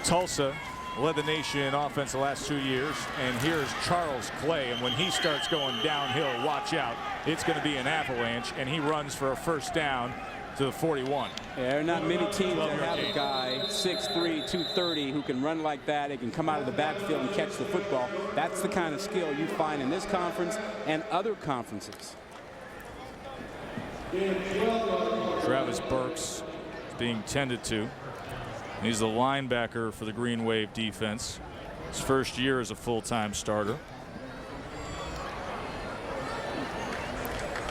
Speaker 2: Tulsa led the nation in offense the last 2 years, and here's Charles Clay, and when he starts going downhill, watch out, it's going to be an avalanche, and he runs for a first down to the 41.
Speaker 3: Yeah, there are not many teams that have a guy 6'3", 230 who can run like that. He can come out of the backfield and catch the football. That's the kind of skill you find in this conference and other conferences.
Speaker 2: Travis Burks is being tended to. He's the linebacker for the Green Wave defense. His first year as a full-time starter.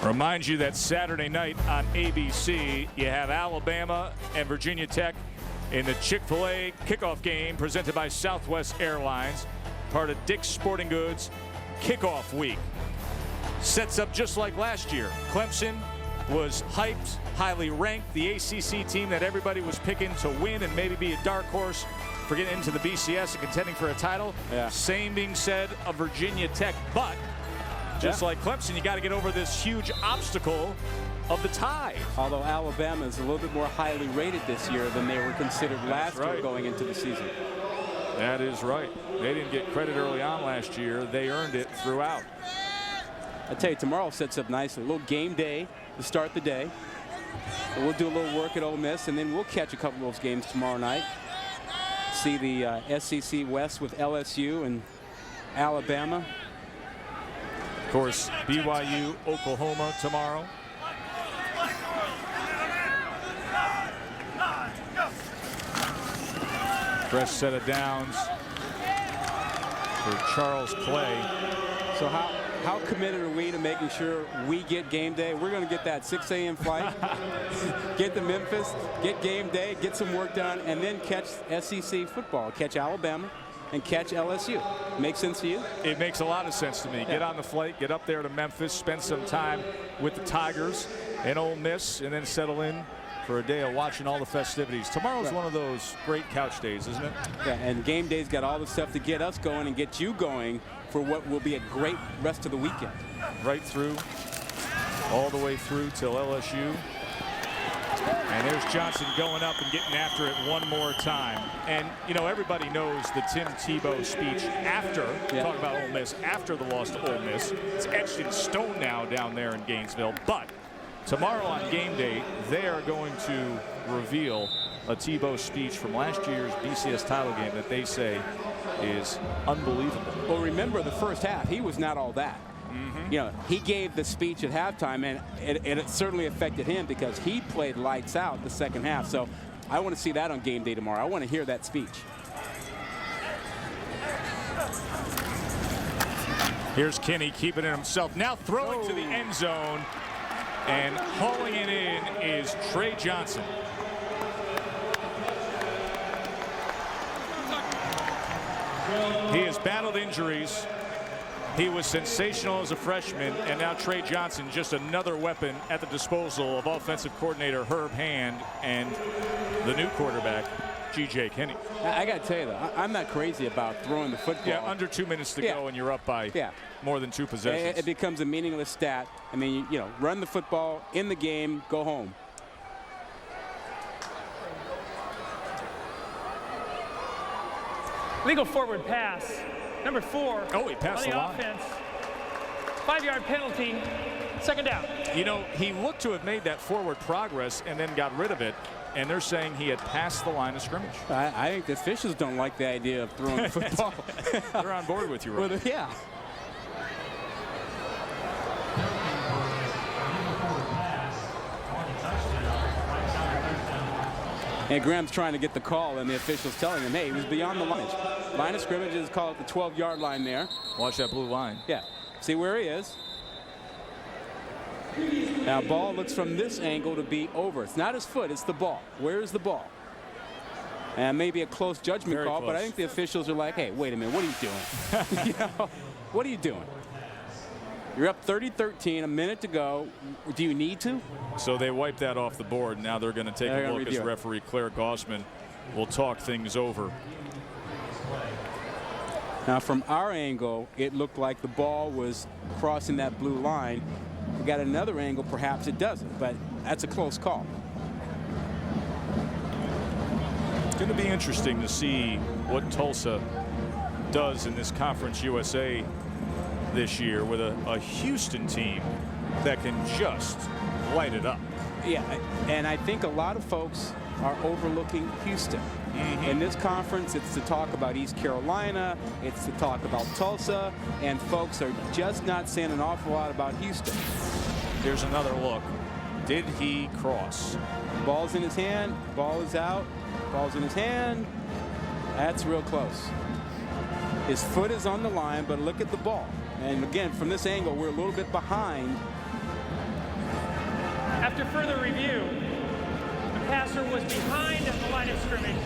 Speaker 2: Remind you that Saturday night on ABC, you have Alabama and Virginia Tech in the Chick-fil-A kickoff game presented by Southwest Airlines, part of Dick's Sporting Goods kickoff week. Sets up just like last year. Clemson was hyped, highly ranked, the ACC team that everybody was picking to win and maybe be a dark horse for getting into the BCS and contending for a title.
Speaker 3: Yeah.
Speaker 2: Same being said of Virginia Tech, but just like Clemson, you got to get over this huge obstacle of the tie.
Speaker 3: Although Alabama is a little bit more highly rated this year than they were considered last year going into the season.
Speaker 2: That is right. They didn't get credit early on last year. They earned it throughout.
Speaker 3: I tell you, tomorrow sets up nicely. A little game day to start the day. So we'll do a little work at Ole Miss, and then we'll catch a couple of those games tomorrow night. See the SEC West with LSU and Alabama.
Speaker 2: Of course, BYU, Oklahoma tomorrow. Fresh set of downs for Charles Clay.
Speaker 3: So how committed are we to making sure we get game day? We're going to get that 6 a.m. flight, get to Memphis, get game day, get some work done, and then catch SEC football, catch Alabama, and catch LSU. Make sense to you?
Speaker 2: It makes a lot of sense to me. Get on the flight, get up there to Memphis, spend some time with the Tigers and Ole Miss, and then settle in for a day of watching all the festivities. Tomorrow's one of those great couch days, isn't it?
Speaker 3: Yeah, and game day's got all the stuff to get us going and get you going for what will be a great rest of the weekend.
Speaker 2: Right through, all the way through till LSU. And there's Johnson going up and getting after it one more time. And, you know, everybody knows the Tim Tebow speech after, talk about Ole Miss, after the loss to Ole Miss. It's etched in stone now down there in Gainesville. But tomorrow on game day, they are going to reveal a Tebow speech from last year's BCS title game that they say is unbelievable.
Speaker 3: Well, remember the first half, he was not all that. You know, he gave the speech at halftime, and it certainly affected him because he played lights out the second half. So I want to see that on game day tomorrow. I want to hear that speech.
Speaker 2: Here's Kinney keeping it himself. Now throwing to the end zone, and hauling it in is Trey Johnson. He has battled injuries. He was sensational as a freshman, and now Trey Johnson, just another weapon at the disposal of offensive coordinator Herb Hand and the new quarterback, G.J. Kinney.
Speaker 3: I got to tell you, though, I'm not crazy about throwing the football.
Speaker 2: Yeah, under 2 minutes to go, and you're up by more than 2 possessions.
Speaker 3: It becomes a meaningless stat. I mean, you know, run the football in the game, go home.
Speaker 6: Legal forward pass. Number 4
Speaker 2: he passed
Speaker 6: on
Speaker 2: the
Speaker 6: the
Speaker 2: line.
Speaker 6: offense. 5-yard penalty. Second down.
Speaker 2: You know, he looked to have made that forward progress and then got rid of it. and they're saying he had passed the line of scrimmage.
Speaker 3: I think the officials don't like the idea of throwing the football.
Speaker 2: They're on board with you, right?
Speaker 3: Well, yeah. And Graham's trying to get the call, and the official's telling him, hey, he was beyond the line. Line of scrimmage is called the 12-yard line there.
Speaker 2: Watch that blue line.
Speaker 3: Yeah. See where he is. Now, ball looks from this angle to be over. It's not his foot, it's the ball. Where is the ball? And maybe a close judgment
Speaker 2: Very
Speaker 3: call,
Speaker 2: close.
Speaker 3: but I think the officials are like, hey, wait a minute, what are you doing? You know, what are you doing? You're up 30-13, a minute to go. Do you need to?
Speaker 2: So they wiped that off the board. Now they're going to take a look as referee Claire Gossman will talk things over.
Speaker 3: Now, from our angle, it looked like the ball was crossing that blue line. We got another angle, perhaps it doesn't, but that's a close call.
Speaker 2: It's going to be interesting to see what Tulsa does in this Conference USA this year with a Houston team that can just light it up.
Speaker 3: Yeah, and I think a lot of folks are overlooking Houston. In this conference, it's to talk about East Carolina, it's to talk about Tulsa, and folks are just not saying an awful lot about Houston.
Speaker 2: Here's another look. Did he cross?
Speaker 3: Ball's in his hand, ball is out, ball's in his hand. That's real close. His foot is on the line, but look at the ball. And again, from this angle, we're a little bit behind.
Speaker 6: After further review, the passer was behind the line of scrimmage.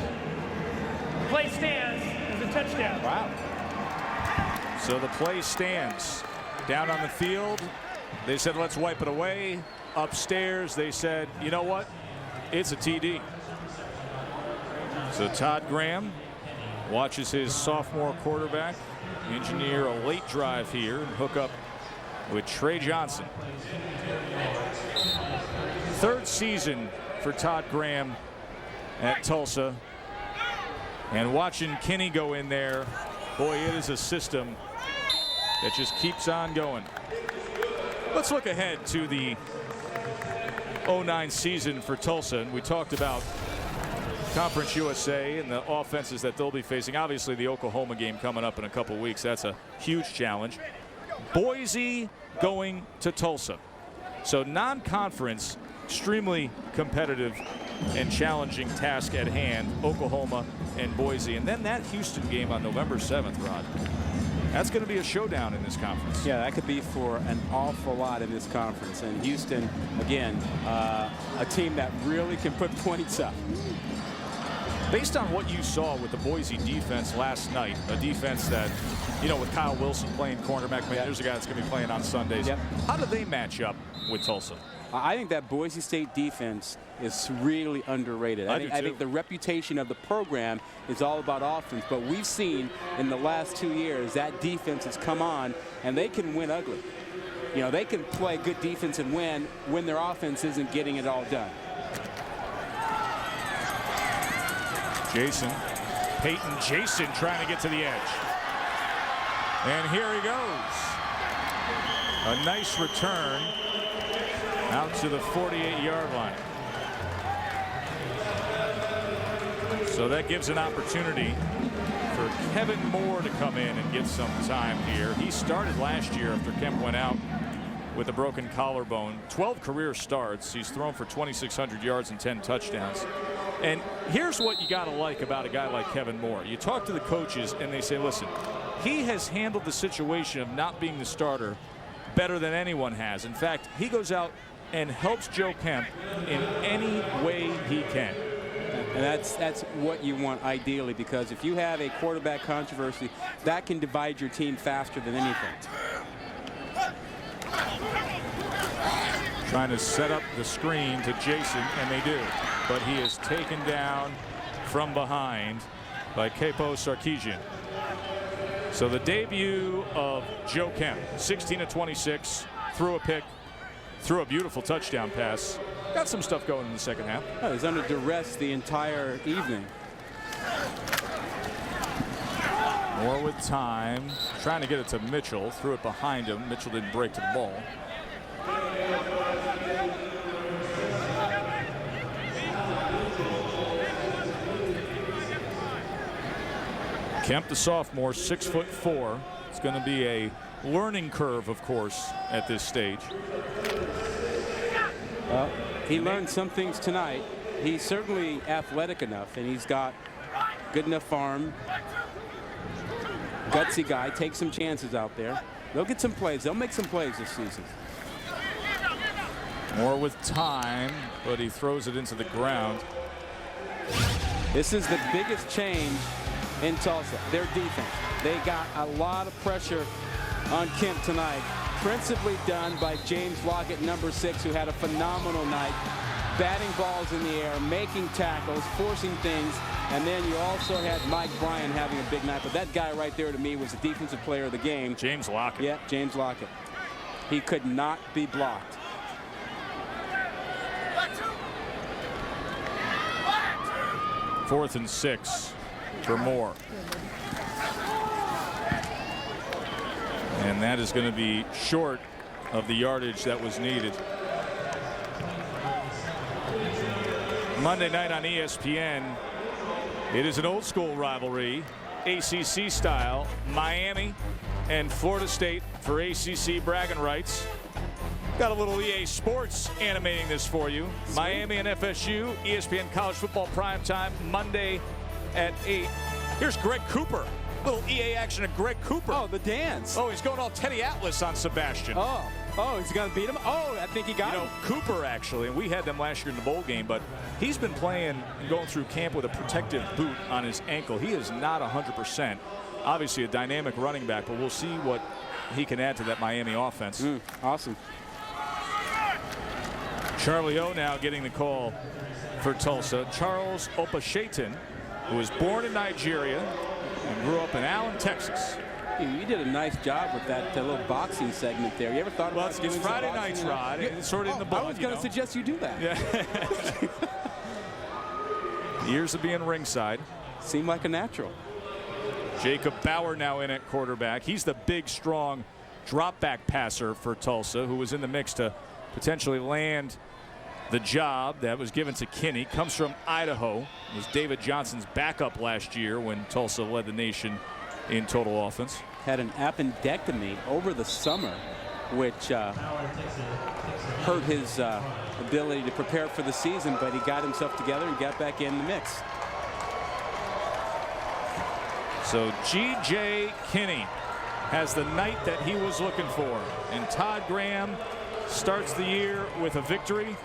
Speaker 6: Play stands as a touchdown.
Speaker 3: Wow.
Speaker 2: So the play stands. Down on the field, they said, let's wipe it away. Upstairs, they said, you know what? It's a TD. So Todd Graham watches his sophomore quarterback engineer a late drive here and hook up with Trey Johnson. Third season for Todd Graham at Tulsa. And watching Kinney go in there, boy, it is a system that just keeps on going. Let's look ahead to the 09 season for Tulsa. And we talked about Conference USA and the offenses that they'll be facing. Obviously, the Oklahoma game coming up in a couple weeks. That's a huge challenge. Boise going to Tulsa. So non-conference, extremely competitive and challenging task at hand, Oklahoma and Boise. And then that Houston game on November 7th, Rod. That's going to be a showdown in this conference.
Speaker 3: Yeah, that could be for an awful lot in this conference. And Houston, again, a team that really can put points up.
Speaker 2: Based on what you saw with the Boise defense last night, a defense that, you know, with Kyle Wilson playing cornerback, there's a guy that's going to be playing on Sundays.
Speaker 3: Yep.
Speaker 2: How do they match up with Tulsa?
Speaker 3: I think that Boise State defense is really underrated. I think the reputation of the program is all about offense, but we've seen in the last 2 years that defense has come on, and they can win ugly. You know, they can play good defense and win when their offense isn't getting it all done.
Speaker 2: Jason trying to get to the edge. And here he goes. A nice return out to the 48-yard line. So that gives an opportunity for Kevin Moore to come in and get some time here. He started last year after Kemp went out with a broken collarbone. 12 career starts. He's thrown for 2,600 yards and 10 touchdowns. And here's what you got to like about a guy like Kevin Moore. You talk to the coaches and they say, listen, he has handled the situation of not being the starter better than anyone has. In fact, he goes out and helps Joe Kemp in any way he can.
Speaker 3: And that's what you want ideally, because if you have a quarterback controversy, that can divide your team faster than anything.
Speaker 2: Trying to set up the screen to Jason, and they do. But he is taken down from behind by Capo Sarkisian. So the debut of Joe Kemp, 16 of 26, threw a pick, threw a beautiful touchdown pass. Got some stuff going in the second half.
Speaker 3: Oh, he's under duress the entire evening.
Speaker 2: Moore with time, trying to get it to Mitchell, threw it behind him. Mitchell didn't break to the ball. Kemp, the sophomore, 6'4". It's going to be a learning curve, of course, at this stage.
Speaker 3: Well, he learned some things tonight. He's certainly athletic enough, and he's got good enough arm. Gutsy guy, take some chances out there. They'll get some plays. They'll make some plays this season.
Speaker 2: More with time, but he throws it into the ground.
Speaker 3: This is the biggest change in Tulsa, their defense. They got a lot of pressure on Kemp tonight, principally done by James Lockett, number 6, who had a phenomenal night, batting balls in the air, making tackles, forcing things, and then you also had Mike Bryan having a big night. But that guy right there, to me, was the defensive player of the game.
Speaker 2: James Lockett.
Speaker 3: Yeah, James Lockett. He could not be blocked.
Speaker 2: Fourth and 6 for Moore. And that is going to be short of the yardage that was needed. Monday night on ESPN, it is an old school rivalry, ACC style. Miami and Florida State for ACC bragging rights. Got a little EA Sports animating this for you. Sweet. Miami and FSU, ESPN College Football Primetime, Monday at 8. Here's Greg Cooper. Little EA action of Greg Cooper.
Speaker 3: Oh, the dance.
Speaker 2: Oh, he's going all Teddy Atlas on Sebastian.
Speaker 3: Oh, he's going to beat him? Oh, I think he got him.
Speaker 2: Cooper, actually, and we had them last year in the bowl game, but he's been playing and going through camp with a protective boot on his ankle. He is not 100%. Obviously a dynamic running back, but we'll see what he can add to that Miami offense.
Speaker 3: Awesome.
Speaker 2: Charlie O now getting the call for Tulsa. Charles Opashetin, who was born in Nigeria and grew up in Allen, Texas.
Speaker 3: You did a nice job with that little boxing segment there. You ever thought about doing
Speaker 2: it's Friday nights, Rod. It's sort of in the book.
Speaker 3: I was going to suggest you do that.
Speaker 2: Yeah. Years of being ringside.
Speaker 3: Seemed like a natural.
Speaker 2: Jacob Bauer now in at quarterback. He's the big, strong drop back passer for Tulsa, who was in the mix to potentially land the job that was given to Kinney. Comes from Idaho. Was David Johnson's backup last year when Tulsa led the nation in total offense.
Speaker 3: Had an appendectomy over the summer, which hurt his ability to prepare for the season, but he got himself together and got back in the mix.
Speaker 2: So G.J. Kinney has the night that he was looking for, and Todd Graham starts the year with a victory.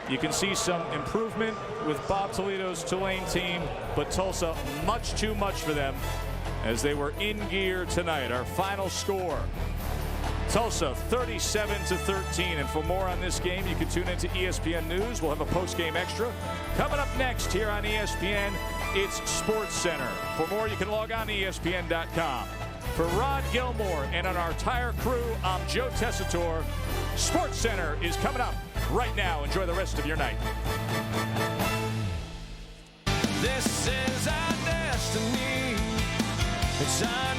Speaker 2: You can see some improvement with Bob Toledo's Tulane team, but Tulsa much too much for them as they were in gear tonight. Our final score, Tulsa 37-13. And for more on this game, you can tune into ESPN News. We'll have a post-game extra coming up next here on ESPN. It's Sports Center. For more, you can log on to ESPN.com. For Rod Gilmore and on our entire crew, I'm Joe Tessitore. Sports Center is coming up right now. Enjoy the rest of your night.
Speaker 4: This is our destiny. It's our